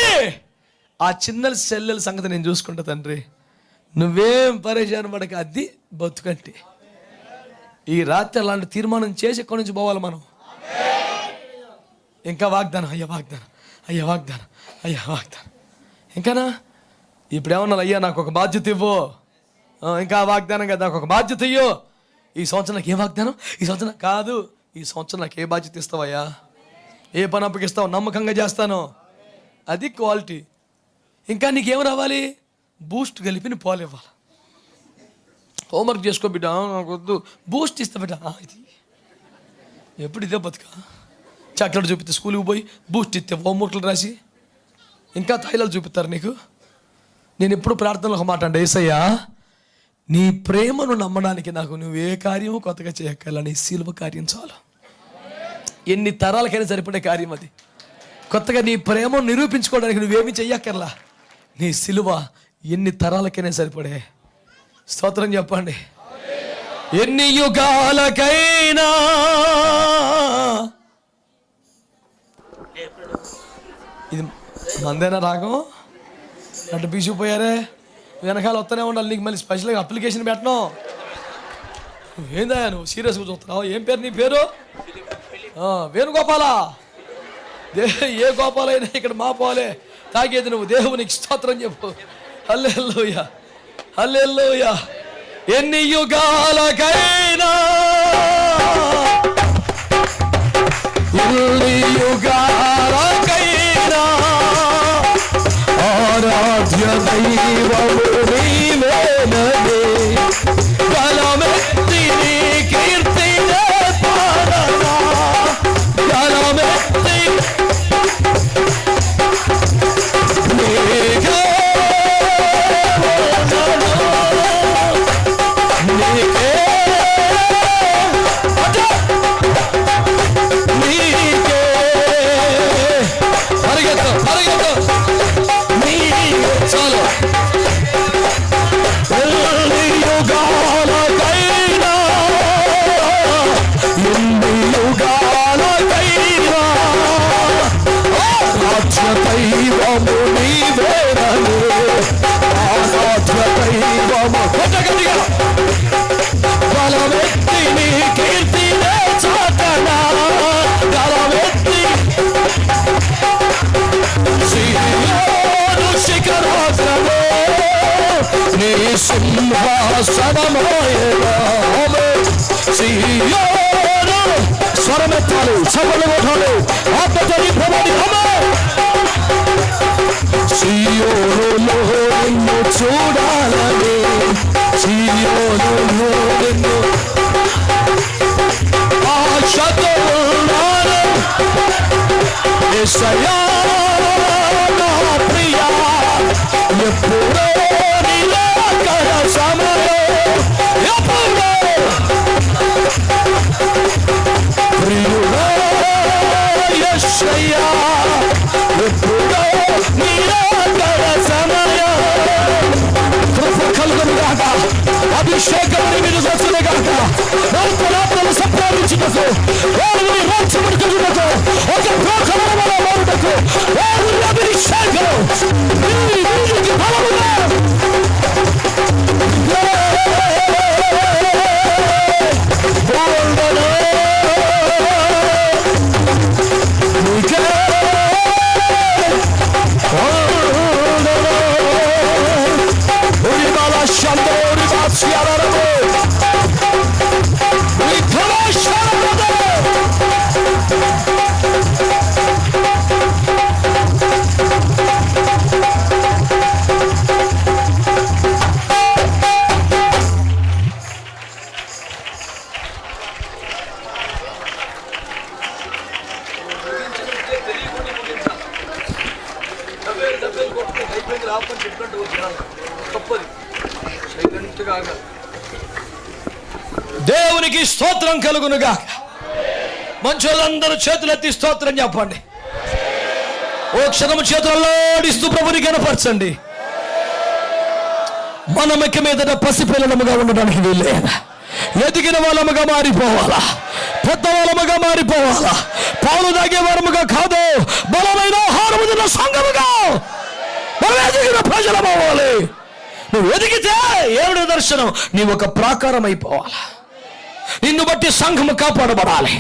C: ఆ చిన్న చెల్లెల సంగతి నేను చూసుకుంటా తండ్రి, నువ్వేం పరేషాన్ పడక, అది బతుకంటే. ఈ రాత్రి అలాంటి తీర్మానం చేసి ఎక్కడి నుంచి పోవాలి మనం? ఇంకా వాగ్దానం, అయ్యా వాగ్దానం, అయ్యా వాగ్దానం, అయ్యా వాగ్దానం. ఇంకానా ఇప్పుడు ఏమన్నా, అయ్యా నాకు ఒక బాధ్యత ఇవ్వు, ఇంకా వాగ్దానం కదా, నాకు ఒక బాధ్యత ఇయ్యో. ఈ సంవత్సరం నాకు ఏ వాగ్దానం? ఈ సంవత్సరం కాదు, ఈ సంవత్సరం నాకు ఏ బాధ్యత ఇస్తావయ్యా? ఏ పని అప్పగిస్తావు? నమ్మకంగా చేస్తాను. అది క్వాలిటీ. ఇంకా నీకేం రావాలి? బూస్ట్ కలిపి పాలు ఇవ్వాలి. హోంవర్క్ చేసుకో బిడ్డ, నాకు వద్దు, బూస్ట్ ఇస్తా బిడ్డ. ఇది ఎప్పుడు ఇదే బతుక? చాక్లెట్ చూపిస్తే స్కూల్కి పోయి బూస్ట్ ఇస్తే హోంవర్క్లు రాసి ఇంకా తాయిలాలు చూపిస్తారు నీకు. నేను ఎప్పుడు ప్రార్థనలో ఒక మాట అంటే, యేసయ్యా నీ ప్రేమను నమ్మడానికి నాకు నువ్వే కార్యము కొత్తగా చేయక్కర్లా, నీ సిలువ కార్యం చాలు. ఎన్ని తరాలకైనా సరిపడే కార్యం అది. కొత్తగా నీ ప్రేమను నిరూపించుకోవడానికి నువ్వేమీ చెయ్యక్కర్లా, నీ సిలువ ఎన్ని తరాలకైనా సరిపడే. స్తోత్రం చెప్పండి. ఎన్ని యుగాలకైనా ఇది మందేనా రాగం? అంటే బీసిపోయారే, వెనకాల వస్తూనే ఉండాలి. నీకు మళ్ళీ స్పెషల్గా అప్లికేషన్ పెట్టను. ఏందా నువ్వు సీరియస్గా చూస్తున్నావు? ఏం పేరు నీ పేరు? వేణుగోపాలా? ఏ గోపాలైనా ఇక్కడ మా పోలే తాగేది నువ్వు. దేవునికి స్తోత్రం చెప్పు. హల్లెలూయా, హల్లెలూయా. ఎన్ని యుగాలకైనా, ఎన్ని యుగాలకైనా ఆరాధ్య దైవము నీవేనని, బలమెత్తి నీ కీర్తినే పాడనా, బలమెత్తి నీకే నీకే నీకే పరిగెత్తు పరిగెత్తు చాలు. ఎన్ని యుగాలకైనా, ఎన్ని యుగాలకైనా ఆరాధ్య దైవము నీవేనని, ఆరాధ్య దైవము గట్టిగా బలమెత్తి నీ కీర్తినే చాటనా, బలమెత్తి సియోను శిఖరాగ్రమే నీ సింహాసనమాయెనా. సియోను స్వరమెత్తాలి, చప్పట్లు కొట్టాలి, ఆత్మతో నింపబడి సియోనులో నిన్ను చూడాలని, సియోనులో నిన్ను ఆశతో ఉన్నాను. యేసయ్యా నా ప్రియా, ఎప్పుడో నిరాకర సమయం, ఎప్పుడో ప్రియుడా యేసయ్యా, ఎప్పుడో నిరాకర సమయం. కృప కలుగునుగాక, అభిషేకం నీ మీద వచ్చునుగాక, నూతనాత్మను సంపాదించుటకు, వారిని రాజ్యమునకు ఒక ప్రోక్షణములో మారుటకు, వారిని అభిషేకం నీ మీదికి బలముగా బోల్డను నీకే ఉరిమల శందోరి బాస్యారము విఠల శరణము. దేవునికి స్తోత్రం కలుగునుగా. మంచోళ్ళందరూ చేతులెత్తి స్తోత్రం చెప్పండి. ఓ క్షణము చేతులలో ఆడిస్తూ ప్రభుని కనపరచండి. మనం ఇక మీదట పసిపిల్లలముగా ఉండడానికి వీల్లేదు. ఎదిగిన వాళ్ళముగా మారిపోవాలా, పెద్దవాళ్ళముగా మారిపోవాలా. పాలు తాగే వారముగా కాదు, బలమైన ఆహారము తిన్న సంఘముగా మనం ఎదిగిన ప్రజలం అవ్వాలి. నువ్వు ఎదిగితే ఏమిటి దర్శనం? నీవు ఒక ప్రాకారం అయిపోవాలా. నిన్ను బట్టి సంఘము కాపాడబడాలి,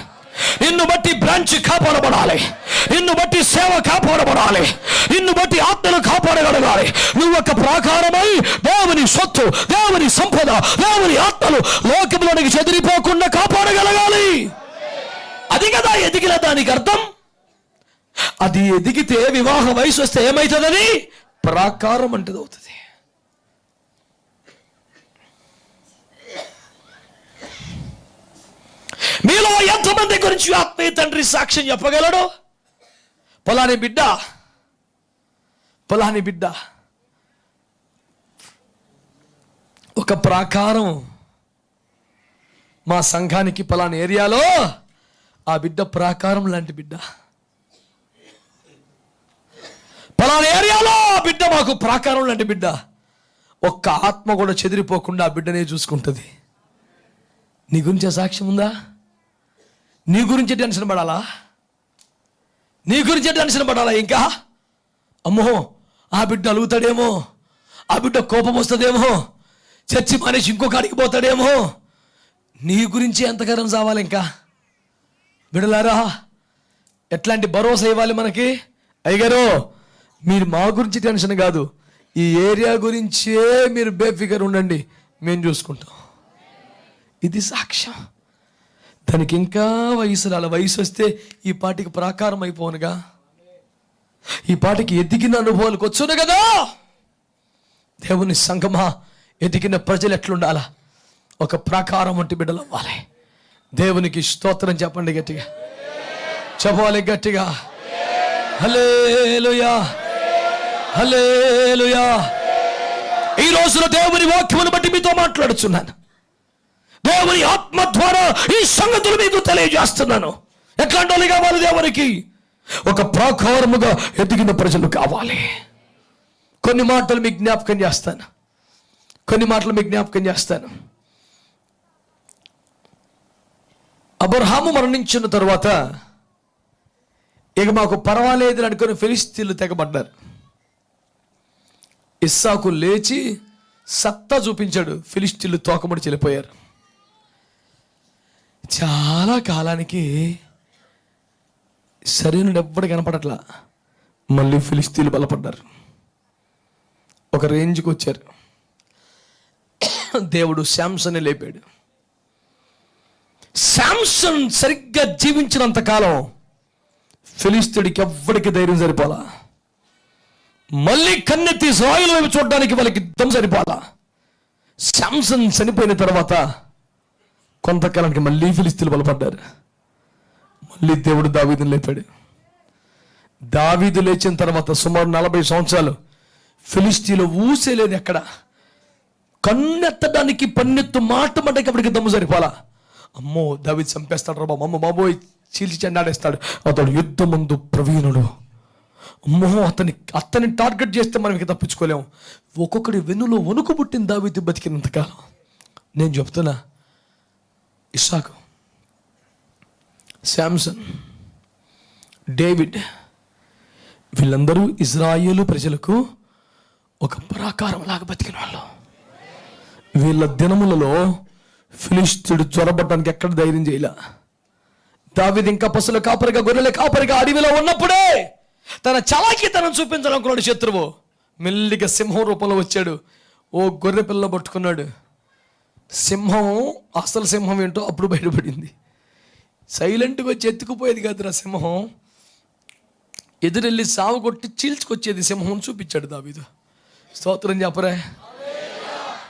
C: నిన్ను బట్టి బ్రాంచ్ కాపాడబడాలి, నిన్ను బట్టి సేవ కాపాడబడాలి, నిన్ను బట్టి ఆత్మలు కాపాడగలగాలి. నువ్వు ఒక ప్రాకారమై దేవుని సొత్తు, దేవుని సంపద, దేవుని ఆత్మలు లోకంలోనికి చెదిరిపోకుండా కాపాడగలగాలి. అది కదా ఎదిగిన దానికి అర్థం. అది ఎదిగితే వివాహ వయసు వస్తే ఏమవుతుందని ప్రాకారం అంటది అవుతుంది. మీలో ఎంతమంది గురించి ఆత్మీయ తండ్రి సాక్ష్యం చెప్పగలడు? పలాని బిడ్డ ఒక ప్రాకారం, మా సంఘానికి పలాని ఏరియాలో ఆ బిడ్డ ప్రాకారం లాంటి బిడ్డ. పలాని ఏరియాలో ఆ బిడ్డ మాకు ప్రాకారం లాంటి బిడ్డ. ఒక్క ఆత్మ కూడా చెదిరిపోకుండా ఆ బిడ్డనే చూసుకుంటుంది. నీ గురించే సాక్ష్యం ఉందా? నీ గురించే టెన్షన్ పడాలా? నీ గురించే టెన్షన్ పడాలా? ఇంకా అమ్మో ఆ బిడ్డ అలుగుతాడేమో, ఆ బిడ్డ కోపం వస్తుందేమో, చర్చి మానేసి ఇంకొక అడిగి పోతాడేమో. నీ గురించి ఎంతగానం చావాలి? ఇంకా బిడ్డలారా, ఎట్లాంటి భరోసా ఇవ్వాలి మనకి? అయ్యగారు, మీరు మా గురించి టెన్షన్ కాదు, ఈ ఏరియా గురించే మీరు బేఫికర్ ఉండండి, మేము చూసుకుంటాం. ఇది సాక్ష్యం. దానికి ఇంకా వయసు రాల. వయసు వస్తే ఈ పాటికి ప్రాకారం అయిపోనుగా, ఈ పాటికి ఎదిగిన అనుభవాలకు వచ్చును కదా. దేవుని సంఘమా, ఎదిగిన ప్రజలు ఎట్లుండాలా? ఒక ప్రాకారం వంటి బిడ్డలు అవ్వాలి. దేవునికి స్తోత్రం చెప్పండి గట్టిగా, చెప్పాలి గట్టిగా. హల్లెలూయా, హల్లెలూయా. ఈ రోజున దేవుని వాక్యమును బట్టి మీతో మాట్లాడుచున్నాను. దేవుని ఆత్మ ద్వారా ఈ సంగతులు మీకు తెలియజేస్తున్నాను. ఎట్లాంటి వాళ్ళు కావాలి? దేవునికి ఒక ప్రాకారముగా ఎదిగిన ప్రజలు కావాలి. కొన్ని మాటలు మీకు జ్ఞాపకం చేస్తాను. అబ్రహాము మరణించిన తరువాత ఇక మాకు పర్వాలేదు అనుకుని ఫిలిస్తీన్లు తెగబడ్డారు. ఇస్సాకు లేచి సత్తా చూపించాడు, ఫిలిస్తీన్లు తోకముడి చెల్లిపోయారు. చాలా కాలానికి సరైన ఎవ్వడు కనపడట్లా. మళ్ళీ ఫిలిస్తీన్లు బలపడ్డారు, ఒక రేంజ్కి వచ్చారు. దేవుడు శాంసన్ని లేపాడు. శాంసన్ సరిగ్గా జీవించినంత కాలం ఫిలిస్తీయుడికి ఎవ్వడికి ధైర్యం సరిపోలా. మళ్ళీ కన్నెత్తి ఇశ్రాయేలు వైపు చూడడానికి వాళ్ళకి యుద్ధం సరిపోలా. శాంసన్ చనిపోయిన తర్వాత కొంతకాలానికి మళ్ళీ ఫిలిస్తీన్లు బలపడ్డారు. మళ్ళీ దేవుడు దావీదుని లేపాడు. దావీదు లేచిన తర్వాత సుమారు 40 సంవత్సరాలు ఫిలిస్తీన్లు ఊసేలేదు. ఎక్కడ కన్నెత్తడానికి పన్నెత్తు మాట అప్పటికి దమ్ము సరిపోలా. అమ్మో దావీదు చంపేస్తాడు రా బాబు, అమ్మ బాబోయ్ చీల్చి చెండాడేస్తాడు. అతడు యుద్ధం ముందు ప్రవీణుడు. అమ్మో అతన్ని టార్గెట్ చేస్తే మనం ఇక తప్పించుకోలేము. ఒక్కొక్కడి వెన్నులో వణుకు పుట్టిన దావీదు బతికినంతకాలం. నేను చెప్తున్నా, ఇస్సాకు, శాంసన్, డేవిడ్ వీళ్ళందరూ ఇజ్రాయేలు ప్రజలకు ఒక ప్రాకారం లాగా బతికిన వాళ్ళు. వీళ్ళ దినములలో ఫిలిస్తీయుడు జ్వరపడడానికి ఎక్కడ ధైర్యం చేయలే. దావీదు ఇంకా పశువుల కాపరిగా, గొర్రెల కాపరిగా అడవిలో ఉన్నప్పుడే తన చలాకీతనం చూపించాలనుకున్నాడు శత్రువు. మెల్లిగా సింహం రూపంలో వచ్చాడు. ఓ గొర్రె పిల్ల పట్టుకున్నాడు. సింహం అసలు సింహం ఏంటో అప్పుడు బయటపడింది. సైలెంట్గా వచ్చి ఎత్తుకుపోయేది కాదురా సింహం, ఎదురెళ్ళి సాగు కొట్టి చీల్చుకొచ్చేది సింహం చూపించాడు దావీదు. స్తోత్రం చెప్పరే.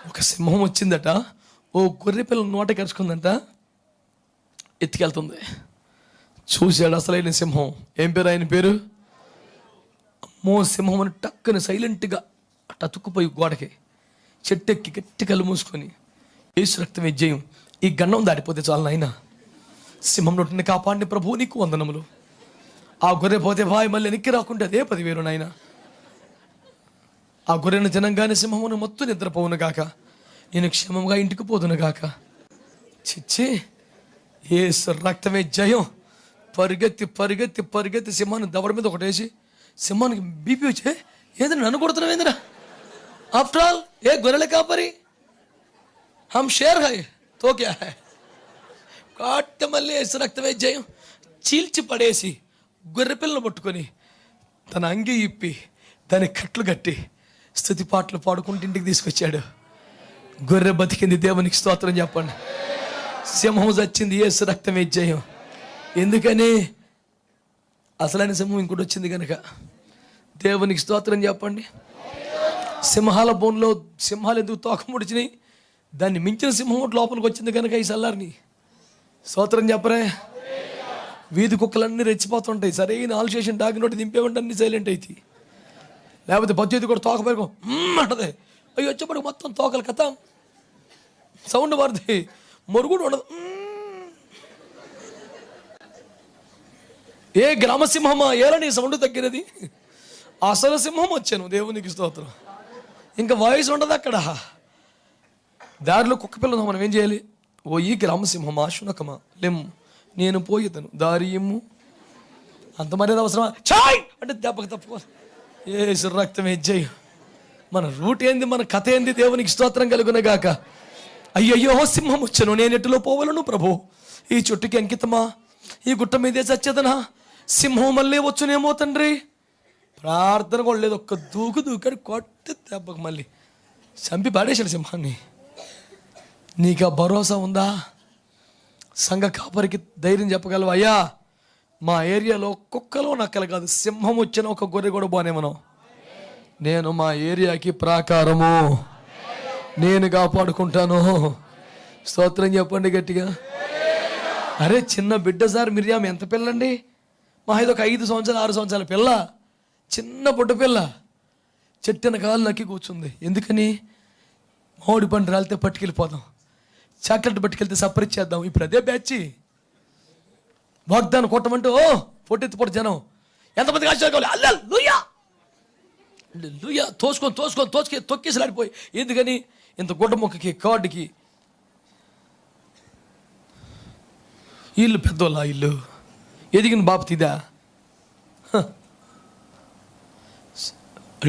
C: ఒక సింహం వచ్చిందట, ఓ గొర్రె పిల్ల నోట కరుచుకుందంట, ఎత్తుకెళ్తుంది. చూశాడు అసలైన సింహం. ఏం పేరు ఆయన పేరు? అమ్మో సింహం అని టక్కుని సైలెంట్గా అటు అతుక్కుపోయి గోడకి చెట్టెక్కి గట్టి కళ్ళు మూసుకొని యేసు రక్తమే జయం, ఈ గండం దాటిపోతే చాలు నాయన. సింహం నోటిని కాపాడిని ప్రభు, నీకు వందనములు. ఆ గొర్రె పోతే వాయి మళ్ళీ ఎక్కి రాకుంటే అదే 10,000 నాయన. ఆ గొర్రెను తినంగానే సింహమును మొత్తం నిద్రపోవును గాక, నేను క్షేమంగా ఇంటికి పోదును గాక. చిచ్చి, యేసు రక్తమే జయం. పరిగెత్తి పరిగెత్తి పరిగెత్తి సింహాన్ని దవడ మీద ఒకటేసి, సింహానికి బీపీ వచ్చే, ఏంద్ర నన్ను కొడుతున్నావు ఏంద్రా? ఆఫ్టర్ ఆల్ ఏ గొర్రెలే కాపరి, హమ్ షేర్ హై తో క్యా హై. కాట మళ్ళీ యేసు రక్తమే జయం. చీల్చి పడేసి గొర్రె పిల్లను పట్టుకొని తన అంగి ఇప్పి దాని కట్లు కట్టి స్తుతి పాటలు పాడుకుంటూ ఇంటికి తీసుకొచ్చాడు. గొర్రె బతికింది, దేవునికి స్తోత్రం చెప్పండి. సింహం చచ్చింది, యేసు రక్తమే జయం. ఎందుకని? అసలైన సింహం ఇంకోటి వచ్చింది కనుక. దేవునికి స్తోత్రం చెప్పండి. సింహాల బోన్లో సింహాలు ఎందుకు తోక ముడిచినాయి? దాన్ని మించిన సింహం ఒకటి లోపలికి వచ్చింది కనుక ఈ సల్లారిని. స్తోత్రం చెప్పరే. వీధి కుక్కలన్నీ రెచ్చిపోతుంటాయి. సరైన ఆల్సేషన్ డాగి నోటి దింపేమంటే అన్ని సైలెంట్ అవుతాయి. లేకపోతే బజ్జేది కూడా తోక పెరుగు అంటది. అయ్యి వచ్చేప్పటికి మొత్తం తోకలు కథ సౌండ్ పడుతుంది, మొరుగుడు ఉండదు. ఏ గ్రామసింహమా ఏలా నీ సౌండ్ తగ్గినది? అసలు సింహం వచ్చాను, దేవునికి స్తోత్రం. ఇంకా వాయిస్ ఉండదు అక్కడ. దారిలో కుక్క పిల్లలు మనం ఏం చేయాలి? ఓ ఈ గ్రామసింహమా శునకమా లెమ్, నేను పోయేదను దారి ఇమ్ము. అంత మర్యాద అవసరమా? చాయ్ అంటే దెబ్బకి తప్పుకోవాలి. యేసు రక్తమే జయం. మన రూట్ ఏంది, మన కథ ఏంది? దేవునికి స్తోత్రం కలుగునగాక. అయ్యయ్యో సింహం వచ్చాను, నేను ఎట్టులో పోవలను ప్రభు? ఈ చుట్టుకి అంకితమా? ఈ గుట్ట మీదే చచ్చేదనా? సింహం మళ్ళీ వచ్చునేమో తండ్రి. ప్రార్థన కూడా లేదు, ఒక్క దూకాడు, కొట్టి దెబ్బకి మళ్ళీ చంపి పాడేశాడు సింహాన్ని. నీకు ఆ భరోసా ఉందా? సంఘ కాపరికి ధైర్యం చెప్పగలవు, అయ్యా మా ఏరియాలో కుక్కలో నక్కలు కాదు, సింహం వచ్చిన ఒక గొర్రె కూడా బానే మనం, నేను మా ఏరియాకి ప్రాకారము, నేను కాపాడుకుంటాను. స్తోత్రం చెప్పండి గట్టిగా. అరే చిన్న బిడ్డ సార్, మిరియాం ఎంత పిల్లండి? మా ఇది ఒక 5 సంవత్సరాలు 6 సంవత్సరాల పిల్ల, చిన్న పొట్టు పిల్ల. చెట్టున కాలు నక్కి కూర్చుంది. ఎందుకని? మామిడి పండు రాలితే పట్టుకెళ్ళిపోదాం, చాక్లెట్ పట్టుకెళ్తే సపరిచ్చేద్దాం. ఇప్పుడు అదే బ్యాచ్. వాగ్దానం కొట్టమంటూ పొట్టెత్తి పొట్టు జనం ఎంతమంది ఆశ్చర్యం కావాలి. అల్లా లూయా లూయా తోసుకొని తొక్కేసి లాడిపోయి. ఎందుకని? ఇంత గుడ్డ మొక్కకి కార్డుకి ఇల్లు పెద్దోళ్ళ ఇల్లు ఎదిగిన బాపతిదా?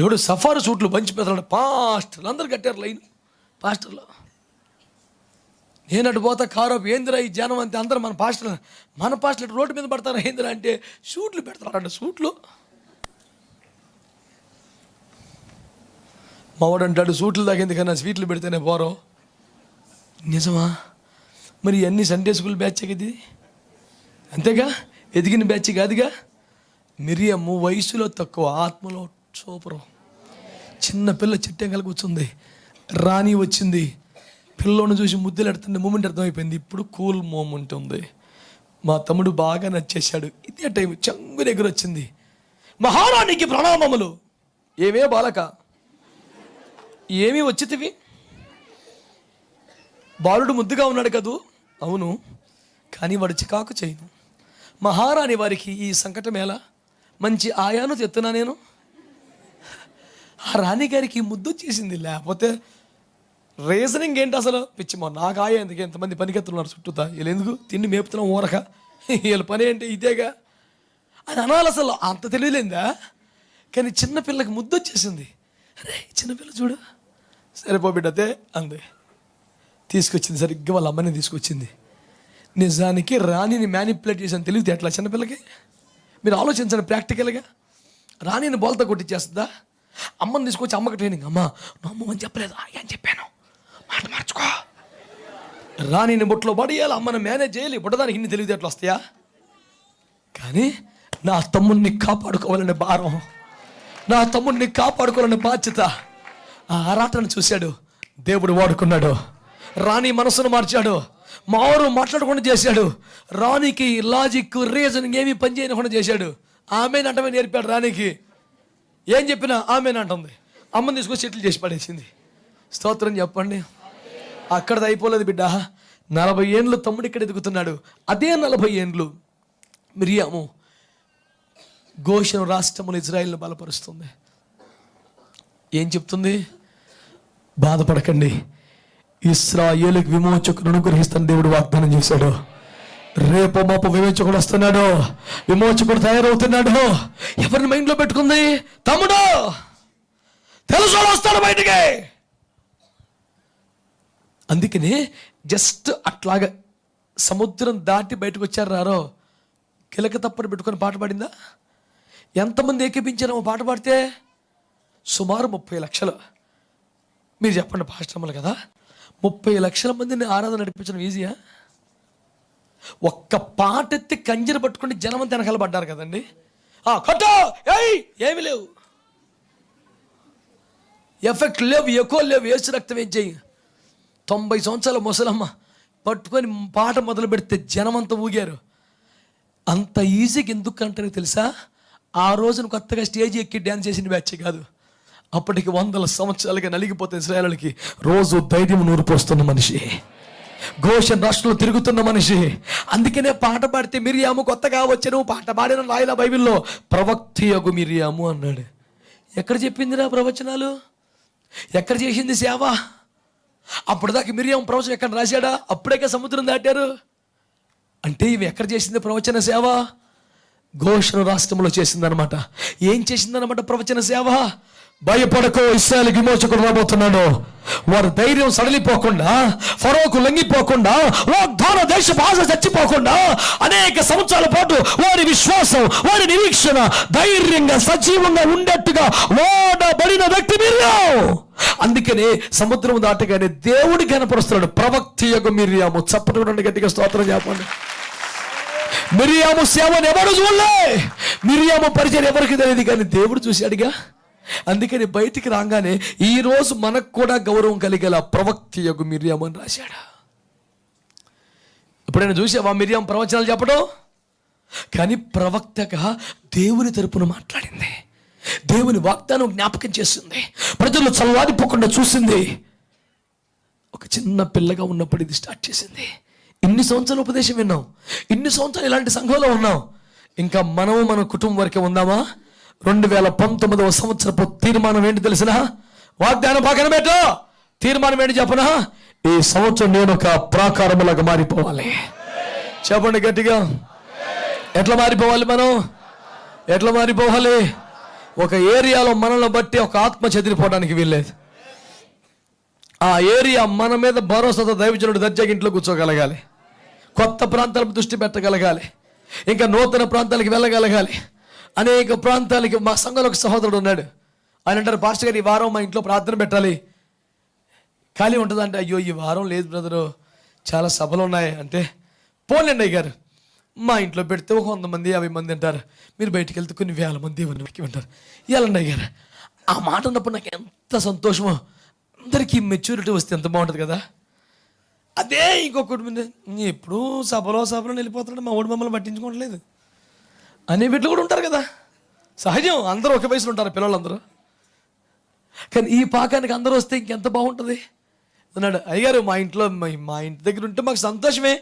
C: ఎవడు సఫారీ సూట్లు పంచి పెద్దలు పాస్టర్లు అందరు కట్టారు లైన్. పాస్టర్లు నేను అటు పోతా కారోపు ఏందిరా ఈ జనం అంతే. అందరూ మన పాస్టర్లు రోడ్డు మీద పడతారు. ఏందిరా అంటే సూట్లు పెడతారంట. సూట్లు మావాడు అంటాడు సూట్లు దాకింది కన్నా స్వీట్లు పెడితేనే పోరో. నిజమా? మరి అన్ని సండే స్కూల్ బ్యాచ్ ఇది అంతేగా, ఎదిగిన బ్యాచ్ కాదుగా. మిరియము వయసులో తక్కువ, ఆత్మలో సూపరు. చిన్న పిల్ల చిట్టెంకలు కూర్చుంది. రాణి వచ్చింది, పిల్లోని చూసి ముద్దులు ఎడుతుండే మూమెంట్ అర్థమైపోయింది. ఇప్పుడు కూల్ మూమెంట్ ఉంది. మా తమ్ముడు బాగా నచ్చేశాడు. ఇదే టైం చంగు దగ్గర వచ్చింది. మహారాణికి ప్రణామములు. ఏమే బాలక, ఏమీ వచ్చితివి? బాలుడు ముద్దుగా ఉన్నాడు కదూ? అవును, కానీ వాడు చికాకు చేయను. మహారాణి వారికి ఈ సంకటం ఎలా? మంచి ఆయాను తెస్తున్నా నేను. ఆ రాణి గారికి ముద్దు చేసింది, లేకపోతే రీజనింగ్ ఏంటి అసలు? పిచ్చిమో నాకు ఆయా ఎందుకు? ఎంతమంది పనికెత్తున్నారు చుట్టూతా, వీళ్ళు ఎందుకు తిండి మేపుతున్నాం ఊరక, వీళ్ళ పని ఏంటి ఇదేగా అని అనాలి. అసలు అంత తెలియలేందా? కానీ చిన్నపిల్లకి ముద్దు వచ్చేసింది. అరే చిన్నపిల్ల చూడు, సరిపో బిడ్డతే అంది. తీసుకొచ్చింది, సరిగ్గా వాళ్ళ అమ్మని తీసుకొచ్చింది. నిజానికి రాణిని మ్యానిపులేట్ చేసాను తెలియదు ఎట్లా చిన్నపిల్లకి. మీరు ఆలోచించండి ప్రాక్టికల్గా. రాణిని బోల్తా కొట్టించేస్తుందా? అమ్మని తీసుకొచ్చి అమ్మకి ట్రైనింగ్. అమ్మ నువ్వు అమ్మని చెప్పలేదు, ఏం చెప్పాను, మాట మార్చుకో. రాణిని బుట్టలో పడేయాలి, అమ్మని మేనేజ్ చేయాలి. బుట్టదానికి ఇన్ని తెలియదు ఎట్లా వస్తాయా? కానీ నా తమ్ముడిని కాపాడుకోవాలనే భారం, నా తమ్ముడిని కాపాడుకోవాలనే బాధ్యత, ఆ ఆరాటను చూశాడు. దేవుడు వాడుకున్నాడు. రాణి మనసును మార్చాడు. మారు మాట్లాడకుండా చేశాడు. రాణికి లాజిక్ రీజనింగ్ ఏమీ పని చేయకుండా చేశాడు. ఆమెను అంటమే నేర్పాడు. రాణికి ఏం చెప్పినా ఆమెను అంటుంది. అమ్మని తీసుకొని సెటిల్ చేసి పడేసింది. స్తోత్రం చెప్పండి. అక్కడది అయిపోలేదు బిడ్డ. 40 ఏండ్లు తమ్ముడు ఇక్కడ ఎదుగుతున్నాడు. అదే 40 ఏండ్లు మిరియాము గోషెను రాష్ట్రమును ఇజ్రాయిల్ను బలపరుస్తుంది. ఏం చెప్తుంది? బాధపడకండి, ఇశ్రాయేలుకి విమోచకులను అనుగ్రహిస్తాను దేవుడు వాగ్దానం చేశాడు. రేపు మాపు విమోచకుడు వస్తున్నాడు, విమోచకుడు తయారవుతున్నాడు. ఎవరిని మైండ్లో పెట్టుకుంది? తమ్ముడు తెలుసు వస్తాడు బయటికి. అందుకని జస్ట్ అట్లాగా సముద్రం దాటి బయటకు వచ్చారు. రారో కిలక తప్పని పెట్టుకొని పాట పాడిందా? ఎంతమంది ఏకీపించారో పాట పాడితే? సుమారు 30 లక్షలు. మీరు చెప్పండి పాస్టర్లు కదా, 30 లక్షల మందిని ఆరాధన నడిపించడం ఈజీయా? ఒక్క పాట ఎత్తి కంజర పట్టుకుని జనం అంతా వెనకాల పడ్డారు కదండి. కట్టో ఏమి లేవు, ఎఫెక్ట్ లేవు, ఎక్కువ లేవు, వేసి రక్తం ఏం చెయ్యి. 90 సంవత్సరాల ముసలమ్మ పట్టుకొని పాట మొదలు పెడితే జనం అంతా ఊగారు. అంత ఈజీగా ఎందుకు అంటారో తెలుసా? ఆ రోజున కొత్తగా స్టేజ్ ఎక్కి డ్యాన్స్ చేసిన బ్యాచ్ కాదు, అప్పటికి 100 సంవత్సరాలుగా నలిగిపోతే ఇశ్రాయేలుకి రోజు ధైర్యం నూరిపోస్తున్న మనిషి, గోషెన్ రాష్ట్రంలో తిరుగుతున్న మనిషి. అందుకనే పాట పాడితే మిరియాము కొత్తగా వచ్చి నువ్వు పాట పాడిన రాయల బైబిల్లో ప్రవక్తయగు మిరియాము అన్నాడు. ఎక్కడ చెప్పిందిరా ప్రవచనాలు? ఎక్కడ చేసింది సేవ? అప్పటిదాకా మిరియాము ప్రవచనం ఎక్కడ రాశాడా? అప్పుడే సముద్రం దాటారు. అంటే ఇవి ఎక్కడ చేసింది ప్రవచన సేవ? గోషెను రాష్ట్రంలో చేసిందనమాట. ఏం చేసిందనమాట ప్రవచన సేవ? భయపడకో, ఇశ్రాయేలు విమోచకుడు రాబోతున్నాడు. వారి ధైర్యం సడలిపోకుండా, ఫరోకు లొంగిపోకుండా, వాగ్దాన దేశపు ఆశ చచ్చిపోకుండా అనేక సంవత్సరాల పాటు వారి విశ్వాసం, వారి నిరీక్షణ ధైర్యంగా సజీవంగా ఉండేట్టుగా వాడబడిన వ్యక్తి మిరియాము. అందుకనే సముద్రం దాటగానే దేవుడి కనపరుస్తున్నాడు. ప్రవక్తయగు మిరియాము. చప్పటి గట్టిగా స్తోత్రం చెప్పండి. మిరియాము సేవను ఎవరు చూడలే, మిరియాము పరిచయం ఎవరికి తెలియదు, కానీ దేవుడు చూశాడుగా. అందుకని బయటికి రాగానే ఈరోజు మనకు కూడా గౌరవం కలిగేలా ప్రవక్తయగు మిరియాము అని రాశాడు. ఎప్పుడైనా చూసావా మిరియాం ప్రవచనాలు చెప్పడం? కానీ ప్రవక్తగా దేవుని తరపున మాట్లాడింది, దేవుని వాగ్దానం జ్ఞాపకం చేస్తుంది, ప్రజలు చల్లారిపోకుండా చూసింది. ఒక చిన్న పిల్లగా ఉన్నప్పుడు ఇది స్టార్ట్ చేసింది. ఇన్ని సంవత్సరాల ఉపదేశం విన్నాం, ఇన్ని సంవత్సరాలు ఇలాంటి సంఘంలో ఉన్నాం. ఇంకా మనము మన కుటుంబం వరకే ఉందామా? 2019వ సంవత్సరపు తీర్మానం ఏంటి తెలిసిన? వాగ్దానం పక్కన పెట్టు, తీర్మానం ఏంటి చెప్పనా? ఈ సంవత్సరం నేను ఒక ప్రాకారములాగా మారిపోవాలి. చెప్పండి గట్టిగా. ఎట్లా మారిపోవాలి మనం? ఎట్లా మారిపోవాలి? ఒక ఏరియాలో మనల్ని బట్టి ఒక ఆత్మ చెదిరిపోవడానికి వీల్లేదు. ఆ ఏరియా మన మీద భరోసాతో దైవజనుడు దర్జాగా ఇంట్లో కూర్చోగలగాలి, కొత్త ప్రాంతాలకు దృష్టి పెట్టగలగాలి, ఇంకా నూతన ప్రాంతాలకు వెళ్ళగలగాలి. అనేక ప్రాంతాలకి మా సంఘంలో ఒక సహోదరుడు ఉన్నాడు. ఆయన అంటారు, పాస్టర్ గారు ఈ వారం మా ఇంట్లో ప్రార్థన పెట్టాలి, ఖాళీ ఉంటుందంటే. అయ్యో ఈ వారం లేదు బ్రదరు, చాలా సభలు ఉన్నాయి అంటే. పోలేండి అయ్య గారు, మా ఇంట్లో పెడితే ఒక 100 మంది 50 మంది అంటారు, మీరు బయటికి వెళ్తే కొన్ని వేల మంది దేవునికి వింటారు. ఇవ్వాలండి అయ్య గారు. ఆ మాట ఉన్నప్పుడు నాకు ఎంత సంతోషమో. అందరికీ మెచ్యూరిటీ వస్తే ఎంత బాగుంటుంది కదా. అదే ఇంకొకటి మీద ఎప్పుడు సభలో వెళ్ళిపోతున్నాడు, మా ఓడి మమ్మల్ని పట్టించుకోవట్లేదు అనే బిడ్డలు కూడా ఉంటారు కదా. సహజం, అందరూ ఒకే వయసులో ఉంటారు పిల్లలందరూ. కానీ ఈ పాకానికి అందరూ వస్తే ఇంకెంత బాగుంటుంది అన్నాడు. అయ్యారు మా ఇంటి దగ్గర ఉంటే మాకు సంతోషమే.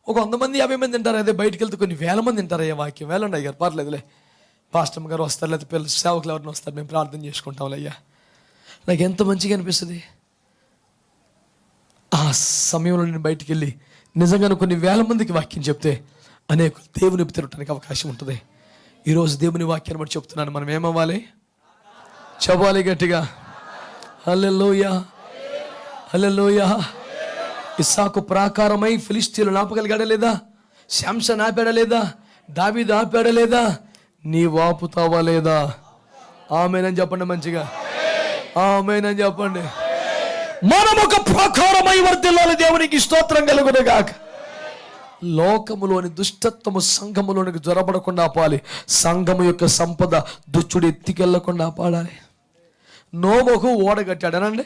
C: ఒక 100 మంది 50 మంది తింటారు, అదే బయటికి వెళ్తే కొన్ని వేల మంది తింటారు. అయ్యా వాక్యం వేలండి అయ్యారు, పర్లేదులే, పాస్టర్ గారు వస్తారు, లేకపోతే పిల్లలు సేవకులు ఎవరిని వస్తారు, మేము ప్రార్థన చేసుకుంటాంలే. అయ్యా నాకు ఎంత మంచిగా అనిపిస్తుంది. ఆ సమయంలో నేను బయటికి వెళ్ళి నిజంగానే కొన్ని వేల మందికి వాక్యం చెప్తే అనేక దేవుని తిరగటానికి అవకాశం ఉంటుంది. ఈరోజు దేవుని వాక్యాన్ని బట్టి చెప్తున్నాను, మనం ఏమవ్వాలి? చెప్పాలి గట్టిగా, హల్లెలూయా హల్లెలూయా. ఇస్సాకు ప్రాకారమై ఫిలిష్తీయులు ఆపగలిగాడా లేదా? శాంసన్ ఆపాడా లేదా? దావీదు ఆపాడా లేదా? నీవు ఆపుతావా లేదా? ఆమేనని చెప్పండి, మంచిగా ఆమేనని చెప్పండి. మనం ఒక ప్రాకారమై వర్ధిల్లాలి. దేవునికి స్తోత్రం కలుగునుగాక. లోకములోని దుష్టత్వము సంఘములోనికి జ్వరపడకుండా ఆపాలి. సంఘము యొక్క సంపద దుష్టుడు ఎత్తికెళ్లకుండా ఆపాడాలి. నోబహు ఓడ కట్టాడనండి,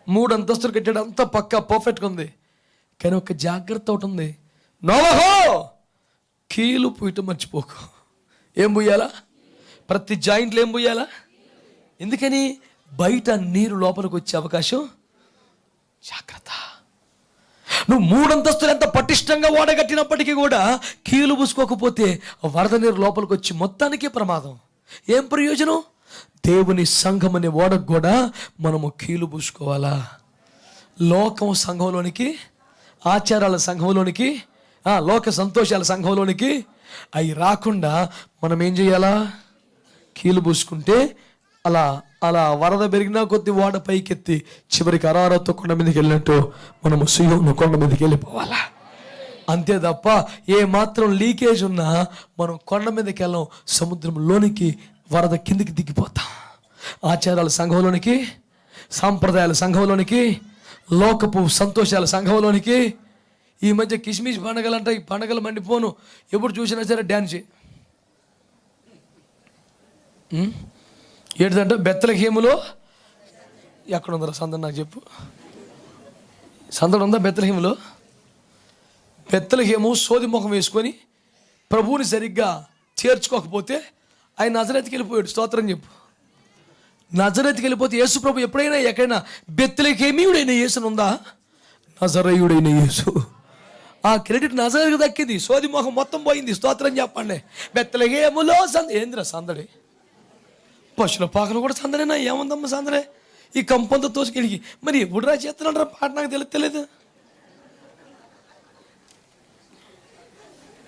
C: 3 అంతస్తులు కట్టాడు, అంతా పక్కా పర్ఫెక్ట్గా ఉంది. కానీ ఒక జాగ్రత్త ఒకటి ఉంది. నోబహు కీలు పూయటం మర్చిపోకు. ఏం పూయాలా? ప్రతి జాయింట్లో ఏం పూయాలా? ఎందుకని? బయట నీరు లోపలికి వచ్చే అవకాశం. జాగ్రత్త. నువ్వు 3 అంతస్తులు ఎంత పటిష్టంగా ఓడగట్టినప్పటికీ కూడా కీలు పూసుకోకపోతే వరద నీరు లోపలికి వచ్చి మొత్తానికే ప్రమాదం. ఏం ప్రయోజనం? దేవుని సంఘం అనే ఓడకు కూడా మనము కీలు పూసుకోవాలా. లోకం సంఘంలోనికి, ఆచారాల సంఘంలోనికి, లోక సంతోషాల సంఘంలోనికి అవి రాకుండా మనం ఏం చేయాలా? కీలు పూసుకుంటే అలా అలా వరద పెరిగినా కొద్ది ఓడ పైకెత్తి చివరికి అరారతో కొండ మీదకి వెళ్ళినట్టు మనము సియోను కొండ మీదకి వెళ్ళిపోవాలా. అంతే తప్ప ఏ మాత్రం లీకేజ్ ఉన్నా మనం కొండ మీదకి వెళ్ళాం, సముద్రంలోనికి వరద కిందికి దిగిపోతాం. ఆచారాల సంఘంలోనికి, సాంప్రదాయాల సంఘంలోనికి, లోకపు సంతోషాల సంఘంలోనికి. ఈ మధ్య కిస్మిస్ పండగలు అంటే ఈ పండగలు మండిపోను, ఎప్పుడు చూసినా సరే డ్యాన్స్. ఏంటంటే బెత్లెహేములో ఎక్కడ ఉందా సందడి? నాకు చెప్పు. సందడి ఉందా బెత్లెహేములో? బెత్లెహేము సోది ముఖం వేసుకొని ప్రభువుని సరిగ్గా చేర్చుకోకపోతే ఆయన నజరేతుకి వెళ్ళిపోయాడు. స్తోత్రం చెప్పు. నజరేతుకి వెళ్ళిపోతే యేసు ప్రభు ఎప్పుడైనా ఎక్కడైనా బెత్లెహేమీయుడైన యేసును ఉందా? నజరేయుడైన యేసు. ఆ క్రెడిట్ నజరేతుకు దక్కింది. సోది ముఖం మొత్తం పోయింది. స్తోత్రం చెప్పండి. బెత్లెహేములో ఏందిరా సందడి? పశువుల పాకలు కూడా సందడేనా? ఏముందమ్మ సందడే? ఈ కంపంతో తోసుకెళ్ళి మరి ఎప్పుడు రా చేస్తున్నాడు పాట నాకు తెలియదు.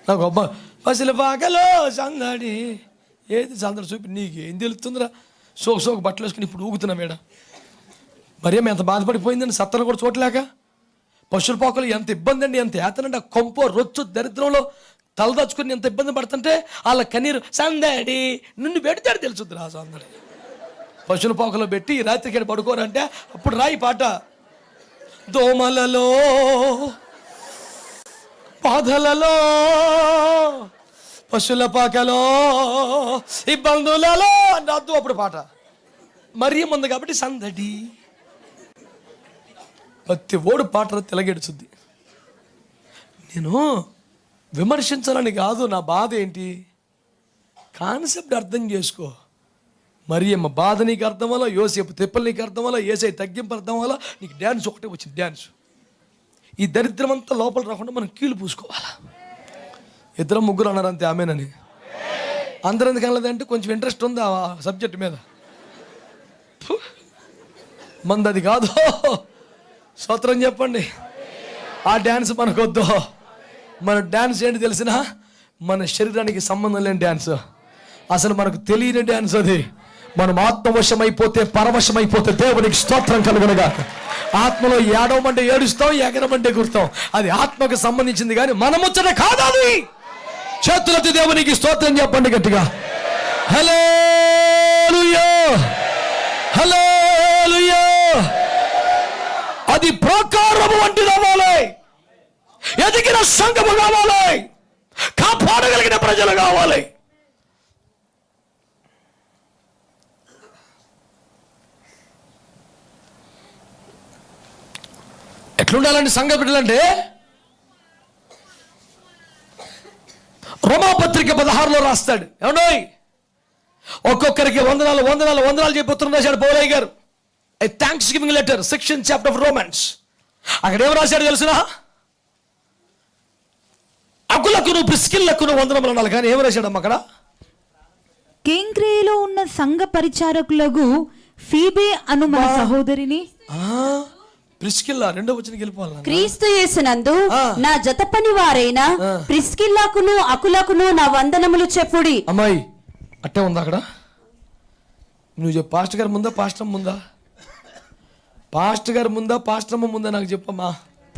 C: నాకు అబ్బా పశువుల పాకలో సందడి ఏది సందడి చూపి నీకు ఏం తెలుస్తుందిరా? సోకు బట్టలు వేసుకుని ఇప్పుడు ఊగుతున్నా మేడ. మరి ఎంత బాధపడిపోయిందండి సత్తను కూడా చూడలేక. పశువుల పాకలు ఎంత ఇబ్బంది అండి, ఎంత ఏతనండి. ఆ కొంపో రొచ్చు దరిద్రంలో తలదాచుకుని ఎంత ఇబ్బంది పడుతుంటే వాళ్ళ కన్నీరు సందడి నుండి పెడతాడు తెలుసుద్ది. ఆ సందడి పశువుల పాకలో పెట్టి రాత్రికి పడుకోరంటే అప్పుడు రాయి పాట. దోమలలో బాధలలో పశువుల పాకలో ఇబ్బందులలో రాద్దు అప్పుడు పాట. మరీ ఉంది కాబట్టి సందడి. ప్రతి ఓడు పాట తెలగెడుచుద్ది. నేను విమర్శించాలని కాదు, నా బాధ ఏంటి కాన్సెప్ట్ అర్థం చేసుకో. మరి అమ్మ బాధ నీకు అర్థం వల్ల, యోసేపు తిప్పలు నీకు అర్థం వల్ల, ఏసై తగ్గింపు అర్థం వల్ల నీకు డ్యాన్స్ ఒకటే వచ్చింది. డ్యాన్స్ ఈ దరిద్రం అంతా లోపల రాకుండా మనం కీలు పూసుకోవాలా. 2-3 అన్నారు అంతే ఆమెనని. అందరూ ఎందుకు అనలేదంటే కొంచెం ఇంట్రెస్ట్ ఉంది ఆ సబ్జెక్ట్ మీద. మంది అది కాదు. స్తోత్రం చెప్పండి. ఆ డ్యాన్స్ మనకొద్దు. మన డ్యాన్స్ ఏంటి తెలిసిన? మన శరీరానికి సంబంధం లేని డ్యాన్స్, అసలు మనకు తెలియని డ్యాన్స్ అది. మనం ఆత్మవశమైపోతే, పరవశమైపోతే దేవునికి స్తోత్రం కలుగునుగా. ఆత్మలో ఏడవమంటే ఏడుస్తాం, ఎగరమంటే గుర్తాం. అది ఆత్మకు సంబంధించింది కానీ మన ముచ్చట కాదు అది. చేతులెత్తి దేవునికి స్తోత్రం చెప్పండి గట్టిగా. హల్లెలూయా, హల్లెలూయా. అది ప్రాకారము వంటిది అవ్వాలి. ఎదిగిన సంఘము కావాలి. కాపాడగలిగిన ప్రజలు కావాలి. ఎట్లుండాలండి సంఘ బిడ్డలంటే? రోమాపత్రిక 16లో రాస్తాడు. ఏమండి ఒక్కొక్కరికి వందనాలు వందనాలు వందనాలు చెప్పిస్తున్న రాశాడు పౌలయ్య గారు. A thanksgiving letter, section chapter of Romans. అక్కడ ఏం రాశాడు తెలుసునా? అకులకును ప్రిస్కిల్లకును వందనములు అనాలి. కానీ ఏం రాశాడమ్మ అక్కడ?
D: కేంక్రేయలో ఉన్న సంఘ పరిచారకులకు ఫీబే అను మన సహోదరిని.
C: ప్రిస్కిల్లా 2వ వచనానికి వెళ్ళిపోవాలి.
E: క్రీస్తు యేసునందు నా జత పని వారైన ప్రిస్కిల్లాకును అకులకును నా వందనములు చెప్పుడి.
C: అమ్మాయి అట్టే ఉందా అక్కడ? నువ్వు చెప్పు. పాస్టర్ గారు ముందా, పాస్టర్ ముందా? పాస్టర్ గారు ముందా, పాస్టర్మ్మ ముందా? నాకు చెప్పమ్మా.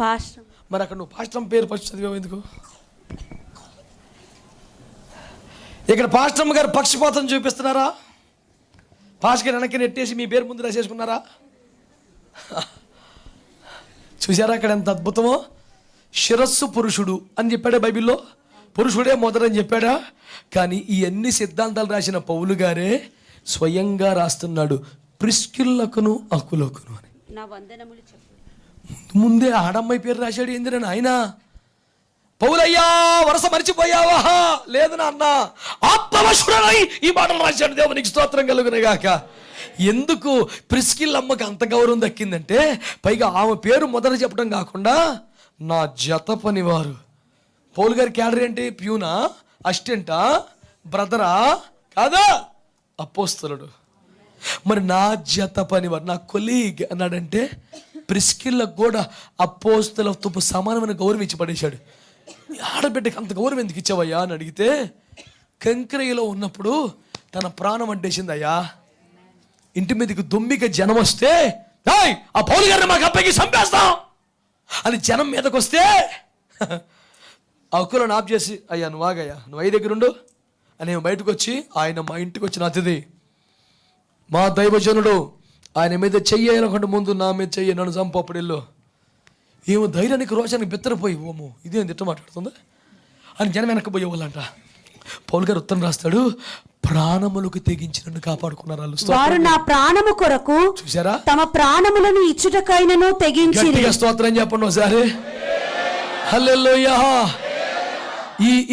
E: పాస్టర్.
C: మరి అక్కడ నువ్వు పాస్టర్మ్మ పేరు ఫస్ట్ చదివావు ఎందుకు? ఇక్కడ పాస్టర్మ్మ గారు పక్షపాతం చూపిస్తున్నారా? పాస్టర్ గారు వెనక్కి నెట్టేసి మీ పేరు ముందు రాసేసుకున్నారా? చూసారా అక్కడ ఎంత అద్భుతమో? శిరస్సు పురుషుడు అని చెప్పాడా బైబిల్లో? పురుషుడే మొదటని చెప్పాడా? కానీ ఈ అన్ని సిద్ధాంతాలు రాసిన పౌలు గారే స్వయంగా రాస్తున్నాడు ప్రిస్కిల్లకును అకులకును అని.
E: నా వందనములు చెప్పుడి.
C: ముందే ఆడమ్మాయి పేరు రాశాడు. ఏందిరని ఆయన పౌలయ్యా వరస మరిచిపోయావా? లేదు నాన్న, ఆత్మవశుడై ఈ మాటలు రాశాడు. దేవునికి స్తోత్రం కలుగునుగాక. ఎందుకు ప్రిస్కిల్ అమ్మకి అంత గౌరవం దక్కిందంటే, పైగా ఆమె పేరు మొదట చెప్పడం కాకుండా నా జత పనివారు. పౌలు గారి క్యాడర్ ఏంటి? ప్యూనా, అసిస్టెంటా, బ్రదరా? కాదా, అపోస్తలుడు. మరి నా జత పనివారు, నా కొలీగ్ అన్నాడంటే ప్రిస్కిల్లకు కూడా అపోస్తలతో సమానమైన గౌరవం ఇచ్చి పడేశాడు. ఆడబిడ్డకి అంత గౌరవం ఎందుకు ఇచ్చావయ్యా అని అడిగితే, కంక్రయ్యలో ఉన్నప్పుడు తన ప్రాణం అడ్డేసింది. అయ్యా, ఇంటి మీదకి దొమ్మిక జనం వస్తే ఆ పౌలు గారిని మాకు అబ్బాయికి చంపేస్తాం అని జనం మీదకి వస్తే ఆ ఒక్కలను ఆఫ్ చేసి, అయ్యా నువ్వు ఆగయ్యా, నువ్వు అయ్యి దగ్గర ఉండు అని బయటకు వచ్చి, ఆయన మా ఇంటికి వచ్చిన అతిథి, మా దైవజనుడు, ఆయన మీద చెయ్యనుకుంటే ముందు నా మీద చెయ్యి, నన్ను చంపప్పుడు ఇల్లు. ఏమో ధైర్యానికి రోషానికి బెత్తరపోయి, ఓమో ఇదేం తిట్ట మాట్లాడుతుంది అని జనం వెనక్కిపోయేవాళ్ళంట. పౌలు గారు ఉత్తరం రాస్తాడు, ప్రాణములకు తెగించి నన్ను కాపాడుకున్నారు వాళ్ళు.
E: వారు నా ప్రాణము కొరకు
C: చూసారా,
E: తమ ప్రాణములను ఇచ్చుటకైనను తెగించి.
C: స్తోత్రం చెప్పండి ఒకసారి. హల్లెలూయా.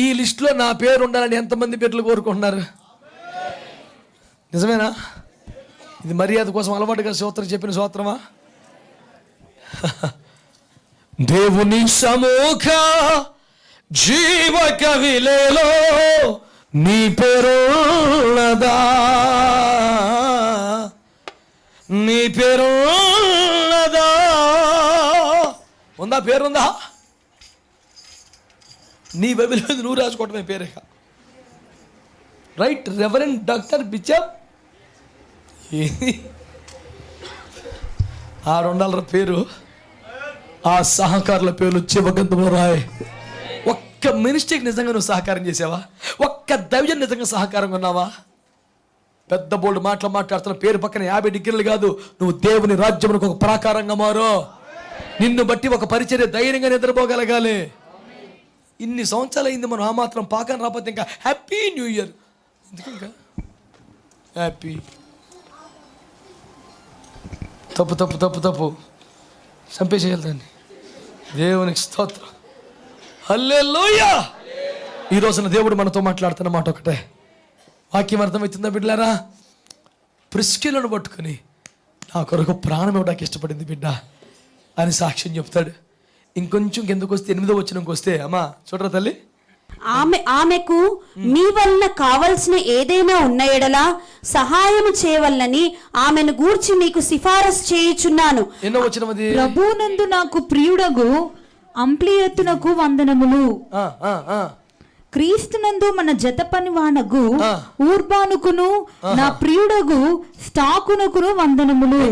C: ఈ లిస్ట్ లో నా పేరు ఉండాలని ఎంతమంది పేర్లు కోరుకుంటున్నారు? నిజమేనా? ఇది మర్యాద కోసం అలవాటుగా స్తోత్రం చెప్పిన స్తోత్రమా? దేవుని సముఖ జీవ కవిలేలో నీ పేరున్నదా, నీ పేరున్నదా? ఉందా? పేరుందా? నీ బైబిల్ మీద నువ్వు రాసుకోవటమే పేరే. Right reverend doctor bishop. $600 పేరు, ఆ సహకారుల పేర్లు చివగంధంలో రాయి. ఒక్క మినిస్ట్రీకి నిజంగా నువ్వు సహకారం చేసావా? ఒక్క దైవం నిజంగా సహకారంగా ఉన్నావా? పెద్ద బోల్డ్ మాట్లాడుతున్న పేరు పక్కన 50 డిగ్రీలు కాదు, నువ్వు దేవుని రాజ్యమునకు ఒక ప్రాకారంగా మారో. నిన్ను బట్టి ఒక పరిచర్య ధైర్యంగా నిద్రపోగలగాలి. ఇన్ని సంవత్సరాలు అయింది మనం ఆ మాత్రం పాకం రాకపోతే ఇంకా హ్యాపీ న్యూ ఇయర్ ఎందుకు? ఇంకా హ్యాపీ. తప్పు తప్పు తప్పు తప్పు చంపేసేయాలి దాన్ని. దేవునికి స్తోత్రం. హల్లెలూయా. ఈ రోజున దేవుడు మనతో మాట్లాడుతున్న మాట ఒకటే. వాక్యం అర్థమవుతుందా బిడ్డలారా? ప్రిస్కిల్లను పట్టుకుని నా కొరకు ప్రాణం ఇవ్వడానికి ఇష్టపడింది బిడ్డ అని సాక్ష్యం చెప్తాడు. ఇంకొంచెం కిందకు వస్తే 8వ వచనంకి వస్తే, అమ్మా చూడరా తల్లి,
E: ఆమెకు మీ వలన కావలసిన ఏదైనా ఉన్న ఎడలా సహాయం చేయవలనని ఆమెను గూర్చి మీకు సిఫారసు చేయుచున్నాను.
C: ఎన్నో వచనం అది?
D: ప్రభువునందు నాకు ప్రియుడగు అంప్లియతునకు వందనములు. క్రీస్తునందు మన జత పనివానగు ఊర్బానుకును నా ప్రియుడగు స్టాకునకును వందనములు.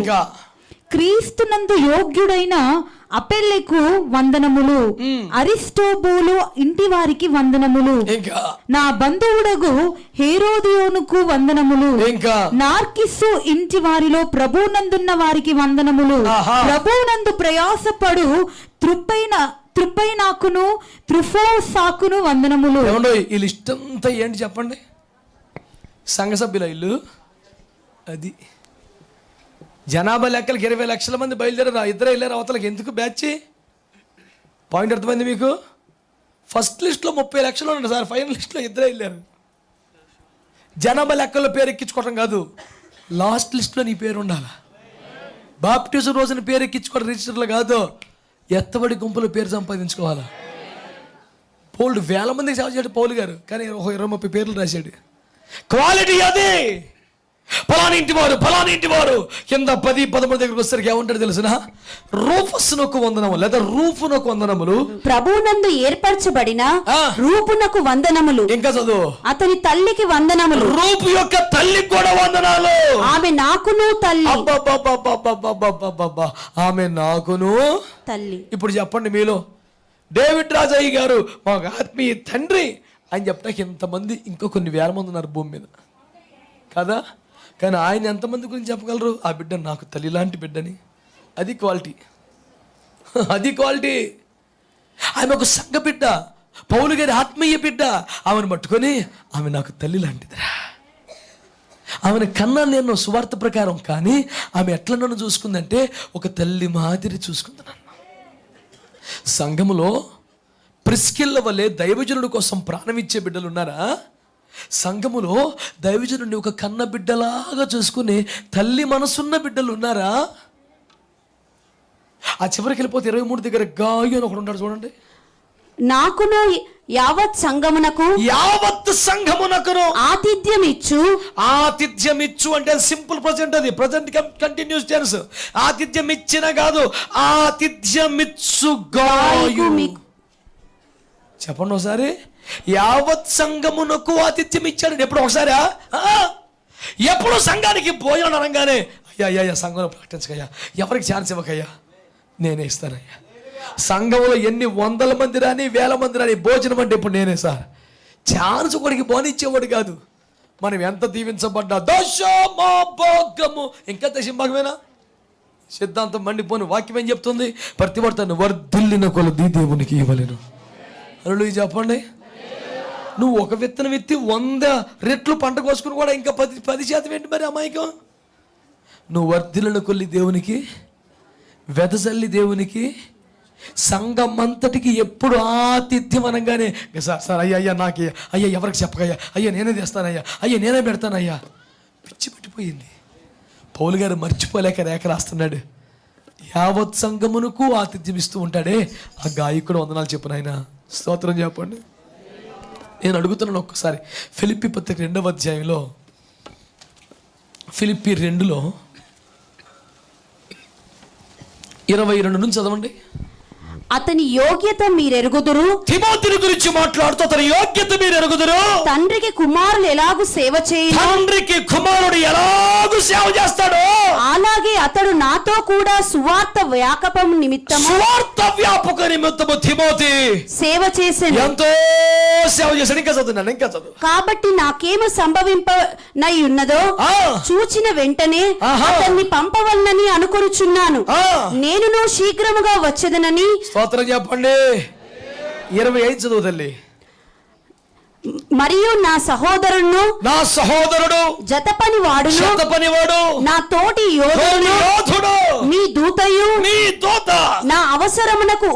D: క్రీస్తునందు యోగ్యుడైన అపెల్లెకు వందనములు. అరిస్టోబూలు ఇంటి వారికి వందనములు. నా బంధువుడగు హేరోదియోనుకు వందనములు. నార్కిస్సు ఇంటి వారిలో ప్రభువునందున్న వారికి వందనములు. ప్రభువునందు ప్రయాసపడు త్రుప్పైనాకును త్రుఫోసాకును వందనములు.
C: ఈ లిస్ట్ అంతా ఏంటి చెప్పండి? సంఘ సభ్యుల ఇల్లు అది. జనాభా లెక్కలకి 20 లక్షల మంది బయలుదేరారు, ఇద్దరే వెళ్ళారు అవతలకి. ఎందుకు బ్యాచ్? పాయింట్ అర్థమైంది మీకు? ఫస్ట్ లిస్ట్లో 30 లక్షలు ఉన్నాయి సార్, ఫైనల్ లిస్ట్లో ఇద్దరే వెళ్ళారు. జనాభా లెక్కల్లో పేరు ఎక్కించుకోవటం కాదు, లాస్ట్ లిస్ట్లో నీ పేరు ఉండాలి. బాప్టిజం రోజున పేరు ఎక్కించుకోవడం రిజిస్టర్లో కాదు, ఎత్తబడి గుంపులో పేరు సంపాదించుకోవాలా. పౌలు 1000 మందికి సేవ చేయడు పౌలు గారు, కానీ 20-30 పేర్లు రాశాడు. క్వాలిటీ అది. ఫలాని ఇంటి వారు కింద 10-11 దగ్గరకు వచ్చేసరికి ఏమంటాడు తెలుసునా? రూఫస్నకు వందనములు లేదా రూఫునకు వందనములు.
E: ప్రభువునందు ఏర్పరచబడిన రూపునకు వందనములు.
C: ఇంకా చదువు.
E: అతని తల్లికి వందనములు.
C: రూపు యొక్క తల్లికి కూడా వందనాలు.
E: ఆమె నాకును తల్లి.
C: ఆమె నాకును
E: తల్లి.
C: ఇప్పుడు చెప్పండి, మీలో డేవిడ్ రాజయ్య గారు మాకు ఆత్మీయ తండ్రి అని చెప్పడానికి ఎంతమంది, ఇంకో కొన్ని వేల మంది ఉన్నారు భూమి మీద కదా? కానీ ఆయన ఎంతమంది గురించి చెప్పగలరు? ఆ బిడ్డ నాకు తల్లి లాంటి బిడ్డని. అది క్వాలిటీ, అది క్వాలిటీ. ఆమె ఒక సంఘ బిడ్డ, పౌలు గారి ఆత్మీయ బిడ్డ. ఆమెను పట్టుకొని ఆమె నాకు తల్లి లాంటిదిరా. ఆమెను కన్నా నేను సువార్త ప్రకారం, కానీ ఆమె ఎట్లా నన్ను చూసుకుందంటే ఒక తల్లి మాదిరి చూసుకుంది నన్ను. సంఘములో ప్రిస్కిల్ల వలె దైవజనుడి కోసం ప్రాణం ఇచ్చే బిడ్డలు ఉన్నారా? సంఘములో దైవజనుడిని ఒక కన్న బిడ్డలాగా చూసుకుని తల్లి మనసున్న బిడ్డలు ఉన్నారా? ఆ చివరికి వెళ్ళిపోతే 23 దగ్గర గాయు అని ఒకడు ఉంటాడు చూడండి.
E: నాకును యావత్ సంఘమునకును ఆతిథ్యం ఇచ్చు
C: అంటే సింపుల్ ప్రజెంట్, అది ప్రజెంట్ కంటిన్యూస్ టెన్స్. ఆతిథ్యం ఇచ్చిన కాదు, ఆతిథ్యం ఇచ్చు గాయు. చెప్పండి ఒకసారి, యావత్ సంఘమునకు ఆతిథ్యం ఇచ్చాడు. ఎప్పుడు ఒకసారి ఎప్పుడు సంఘానికి భోజనం అనగానే అయ్యా సంఘంలో ప్రకటించకయ్యా, ఎవరికి ఛాన్స్ ఇవ్వకయ్యా, నేనే ఇస్తానయ్యా. సంఘంలో ఎన్ని 100 మంది రాని 1000 మంది రాని భోజనం అంటే ఇప్పుడు నేనే సార్. ఛాన్స్ ఒకడికి బోనిచ్చేవాడు కాదు. మనం ఎంత దీవించబడ్డా దశమభాగము, ఇంకా దశమభాగమేనా? సిద్ధాంతం మండిపోని వాక్యం ఏం చెప్తుంది? ప్రతివాడు తను వర్ధిల్లిన కొలది దేవునికి ఇవ్వలేను. అల్లు చెప్పండి. నువ్వు ఒక విత్తనం విత్తి 100 రెట్లు పంట కోసుకుని కూడా ఇంకా 10% ఏంటి మరి అమాయకం? నువ్వు వర్ధిల్లిన కొల్లి దేవునికి, వెదజల్లి దేవునికి, సంఘం అంతటికి ఎప్పుడు ఆతిథ్యం అనగానే సార్ అయ్యా నాకు అయ్యా ఎవరికి చెప్పకయ్యా, అయ్యా నేనే తెస్తానయ్యా, అయ్యా నేనే పెడతానయ్యా. పిచ్చి పట్టిపోయింది. పౌలు గారు మర్చిపోలేక రేఖ రాస్తున్నాడు. యావత్ సంఘమునకు ఆతిథ్యం ఇస్తూ ఉంటాడే ఆ గాయకుడు వందనాలు చెప్పు నాయన. స్తోత్రం చెప్పండి. నేను అడుగుతున్నాను ఒక్కసారి, ఫిలిప్పీ పత్రిక 2వ అధ్యాయంలో, ఫిలిప్పీ 2లో 22 నుంచి చదవండి.
E: అతని యోగ్యత మీరెరుగుదురు.
C: తిమోతిని గురించి మాట్లాడుతూ అతని యోగ్యత మీరెరుగుదురు.
E: తండ్రికి కుమారులు ఎలాగూ సేవ చేయును,
C: తండ్రికి కుమారుడు ఎలాగూ సేవ చేస్తాడు,
E: అలాగే అతడు నాతో కూడా సువార్త వ్యాపకం నిమిత్తము
C: తిమోతి
E: సేవ చేసెను.
C: ఎంతో సేవ చేశాడు. ఇంకా చదువు.
E: కాబట్టి నాకేమో సంభవింపనై ఉన్నదో చూచిన వెంటనే అతన్ని పంపవలనని అనుకొనుచున్నాను. నేనును శీఘ్రముగా వచ్చేదనని.
C: స్తోత్రం చెప్పండి. 25 చదువు తల్లి.
E: మరియు నా సహోదరుడు జతపనివాడు నా తోటి యోధుడు మీ దూతయు నా అవసరమునకు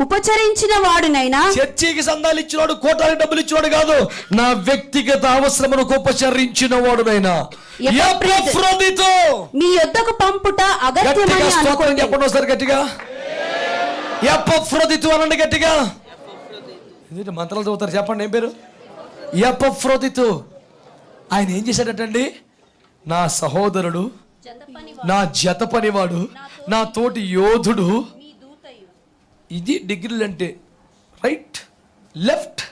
E: ఉపచరించిన వాడునైనా.
C: చర్చికి సందాలు ఇచ్చినాడు, కోటానికి డబ్బులు ఇచ్చినాడు కాదు, నా వ్యక్తిగత అవసరమునకు ఉపచరించిన వాడునైనా
E: మీ యొద్దకు పంపుట అగత్యమని అనుకోండి.
C: చెప్పండి ఒకసారి గట్టిగా. ఎపఫ్రోదితు అనండి గట్టిగా. మంత్రాలు చదువుతారు, చెప్పండి ఏం పేరు? ఎపఫ్రోదితు. ఆయన ఏం చేశాడటండి? నా సహోదరుడు, నా జత పనివాడు, నా తోటి యోధుడు. ఇది డిగ్రీలు అంటే right, left,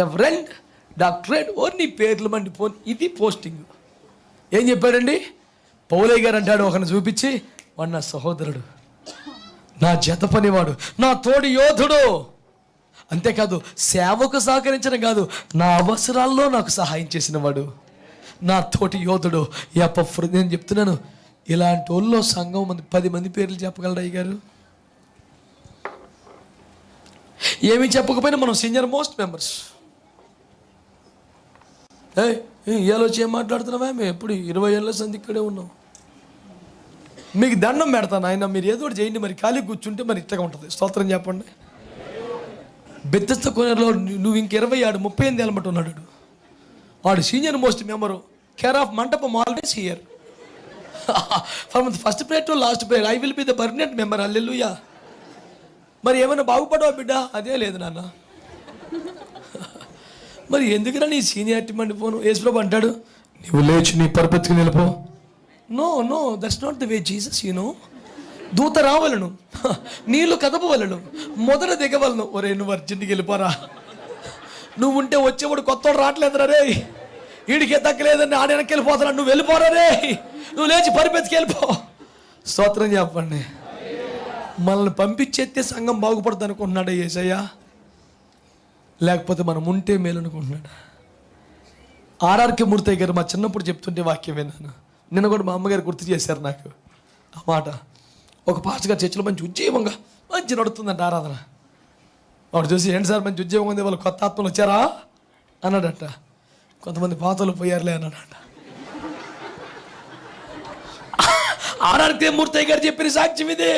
C: reverend, doctorate, only పేర్లు మండిపోని. ఇది పోస్టింగ్. ఏం చెప్పాడండి? పౌలయ్య గారు అంటాడు ఒకరిని చూపించి, వాడు నా సహోదరుడు, నా జత పనివాడు, నా తోడి యోధుడు. అంతేకాదు సేవకు సహకరించడం కాదు, నా అవసరాల్లో నాకు సహాయం చేసిన వాడు, నా తోటి యోధుడు. నేను చెప్తున్నాను, ఇలాంటి వాళ్ళలో సంఘం 10 మంది పేర్లు చెప్పగలరా అయ్య గారు? ఏమి చెప్పకపోయినా మనం సీనియర్ మోస్ట్ మెంబర్స్. ఏలోచి ఏం మాట్లాడుతున్నావా? మేము ఎప్పుడు 20 ఏళ్ళ సంది ఇక్కడే ఉన్నాం. మీకు దండం పెడతాను ఆయన, మీరు ఏదో ఒకటి చేయండి. మరి ఖాళీ కూర్చుంటే మరి ఇట్టగా ఉంటుంది. స్తోత్రం చెప్పండి. బెత్తస్త కొనలో నువ్వు ఇంక 28 ఏళ్ళ మట్టు ఉన్నాడు వాడు. Senior most member, care of మంటపం, always here from first prayer to last prayer. I will be the permanent member. Hallelujah. మరి ఏమైనా బాగుపడవా బిడ్డ? అదే లేదు నాన్న. మరి ఎందుకురా నీ సీనియారిటీ మండిపోను? యేసుప్రభు అంటాడు, నువ్వు లేచి నీ పరపతికి నిలిపో. No that's not the way Jesus. You know, దూత రావలను, నీళ్ళు కదపవలను, మొదట దిగవలను. ఒరే నువ్వు అర్జెంట్కి వెళ్ళిపోరా, నువ్వు ఉంటే వచ్చేవాడు కొత్తవాడు రావట్లేదురా రే, వీడికే తగ్గలేదని ఆడ వెనక్కి వెళ్ళిపోతున్నా, నువ్వు వెళ్ళిపోరా రే, నువ్వు లేచి పరిపెత్తికి వెళ్ళిపో. స్తోత్రం చెప్పండి. మనల్ని పంపించేస్తే సంఘం బాగుపడుతుంది అనుకుంటున్నాడా యేసయ్య? లేకపోతే మనం ఉంటే మేలు అనుకుంటున్నాడా? ఆర్ఆర్కే మూర్తయ్య గారు మా చిన్నప్పుడు చెప్తుంటే వాక్యం విన్నాను. నిన్న కూడా మా అమ్మగారు గుర్తు చేశారు నాకు ఆ మాట. ఒక పాస్టర్ గారు చర్చిలో మంచి ఉద్యోగంగా మంచి నడుతుందంట ఆరాధన. వాడు చూసి, ఏంటి సార్ మంచి ఉద్యోగం ఉంది, వాళ్ళు కొత్త ఆత్మలు వచ్చారా అన్నాడట. కొంతమంది పాతలు పోయారులే అన్నాడట. ఆర్ఆర్కే మూర్తయ్య గారు చెప్పిన సాక్ష్యం ఇదే.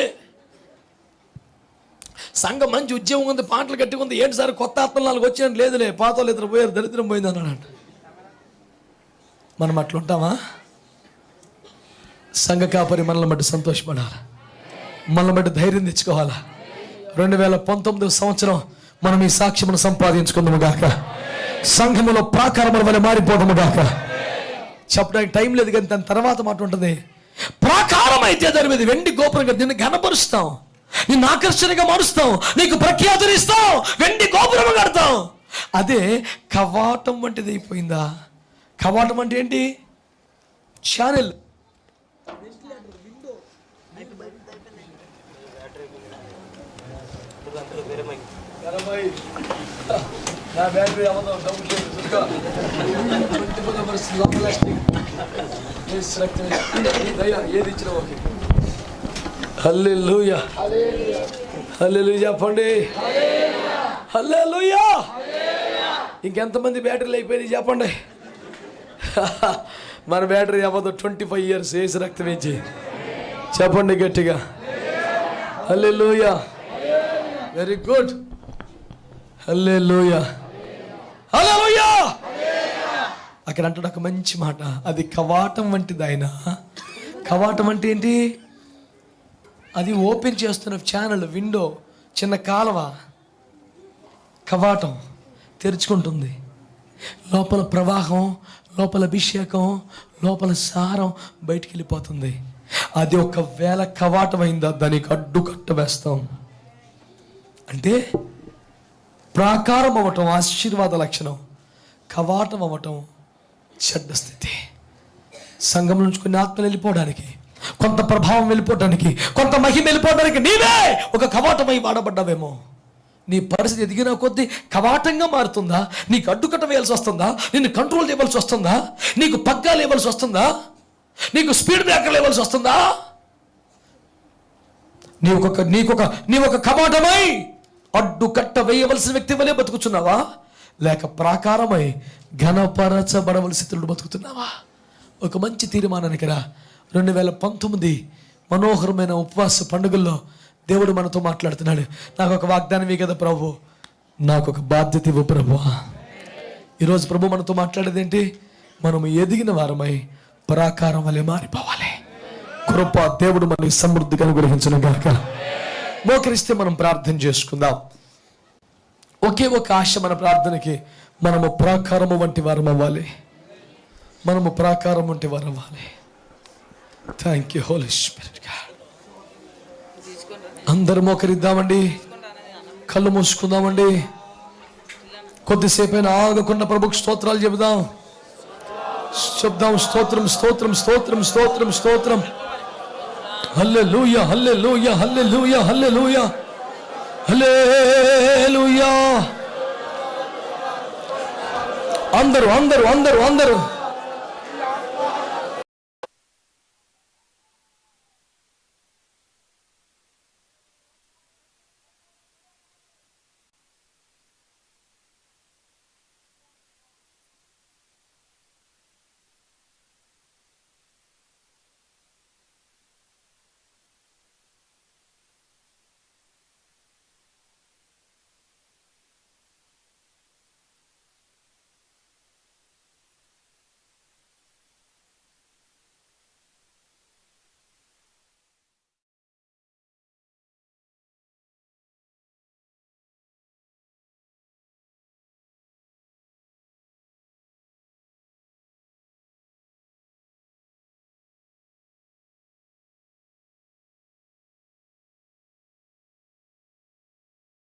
C: సంఘం మంచి ఉద్యోగం ఉంది, పాటలు గట్టిగా ఉంది, ఏంటి సార్ కొత్త ఆత్మలు 4 వచ్చాయని. లేదులే, పాతలు ఇద్దరు పోయారు, దరిద్రం పోయింది అన్నాడు. మనం అట్లుంటామా? సంఘ కాపరి మనల్ని బట్టి సంతోషపడాలి. మనల్ని బట్టి ధైర్యం తెచ్చుకోవాలా. 2019 సంవత్సరం మనం ఈ సాక్ష్యమును సంపాదించుకుందాము గాక. సంఘములో ప్రాకారముల వలె మారిపోదాము గాక. చెప్పడానికి టైం లేదు కానీ దాని తర్వాత మాట ఉంటుంది. ప్రాకారం అయితే దాని మీద వెండి గోపురంగా నిన్ను ఘనపరుస్తాం, నిన్ను ఆకర్షణగా మారుస్తాం, నీకు ప్రఖ్యాతిని ఇస్తాం, వెండి గోపురం కడతాం. అదే కవాటం వంటిది అయిపోయిందా? కవాటం అంటే ఏంటి? ఛానల్. హల్లెలూయా, హల్లెలూయా చెప్పండి. హల్లెలూయా. ఇంకెంతమంది బ్యాటరీలు అయిపోయినాయి చెప్పండి. మన బ్యాటరీ అవ్వదు 25 years ఏసు రక్తం ఇచ్చి. చెప్పండి గట్టిగా. Hallelujah. Very good. Hallelujah, hallelujah. అక్కడ అంటాడు ఒక మంచి మాట, అది కవాటం వంటిది. ఆయన కవాటం అంటే ఏంటి? అది ఓపెన్ చేస్తున్న ఛానల్, విండో, చిన్న కాలువ. కవాటం తెరుచుకుంటుంది. లోపల ప్రవాహం, లోపల అభిషేకం, లోపల సారం బయటికి వెళ్ళిపోతుంది. అది ఒకవేళ కవాటం అయిందా దానికి అడ్డుకట్ట వేస్తాం. అంటే ప్రాకారం అవ్వటం ఆశీర్వాద లక్షణం, కవాటం అవ్వటం చెడ్డ స్థితి. సంఘం నుంచి కొన్ని ఆత్మలు వెళ్ళిపోవడానికి, కొంత ప్రభావం వెళ్ళిపోవడానికి, కొంత మహిమ వెళ్ళిపోవడానికి నీవే ఒక కవాటమై వాడబడ్డావేమో. నీ పరిస్థితి ఎదిగిన కొద్దీ కవాటంగా మారుతుందా? నీకు అడ్డుకట్ట వేయాల్సి వస్తుందా? నిన్ను కంట్రోల్ చేయవలసి వస్తుందా? నీకు పగ్గాలు ఇవ్వాల్సి వస్తుందా? నీకు స్పీడ్ బ్రేకర్లు ఇవ్వాల్సి వస్తుందా? నీ ఒక కవాటమై అడ్డుకట్ట వేయవలసిన వ్యక్తి వలె బతుకుతున్నావా? లేక ప్రాకారమై ఘనపరచబడవలసిన బతుకుతున్నావా? ఒక మంచి తీర్మానానికి రా. 2019 మనోహరమైన ఉపవాస పండుగల్లో దేవుడు మనతో మాట్లాడుతున్నాడు. నాకు ఒక వాగ్దానం ఇవ్వు కదా ప్రభు, నాకు ఒక బాధ్యత ఇవ్వు ప్రభు. ఈరోజు ప్రభు మనతో మాట్లాడేది ఏంటి? మనము ఎదిగిన వారమై ప్రాకారం వలె మారిపోవాలి. కృప దేవుడు మనకి సమృద్ధిగా అనుగ్రహించును గాక. మోకరిస్తే మనం ప్రార్థన చేసుకుందాం. ఒకే ఒక ఆశ మన ప్రార్థనకి, మనము ప్రాకారము వంటి వారం అవ్వాలి. మనము ప్రాకారం వంటి వారం అవ్వాలి. Thank you Holy Spirit God. అందరూ మోకరిద్దామండి, కళ్ళు మూసుకుందామండి. కొద్దిసేపైన ఆగకుండా ప్రభుకు స్తోత్రాలు చెబుదాం. స్తోత్రం స్తోత్రం స్తోత్రం స్తోత్రం స్తోత్రం. హల్లెలూయా, హల్లెలూయా, హల్లెలూయా, హల్లెలూయా, హల్లెలూయా. అందరూ అందరూ అందరూ అందరూ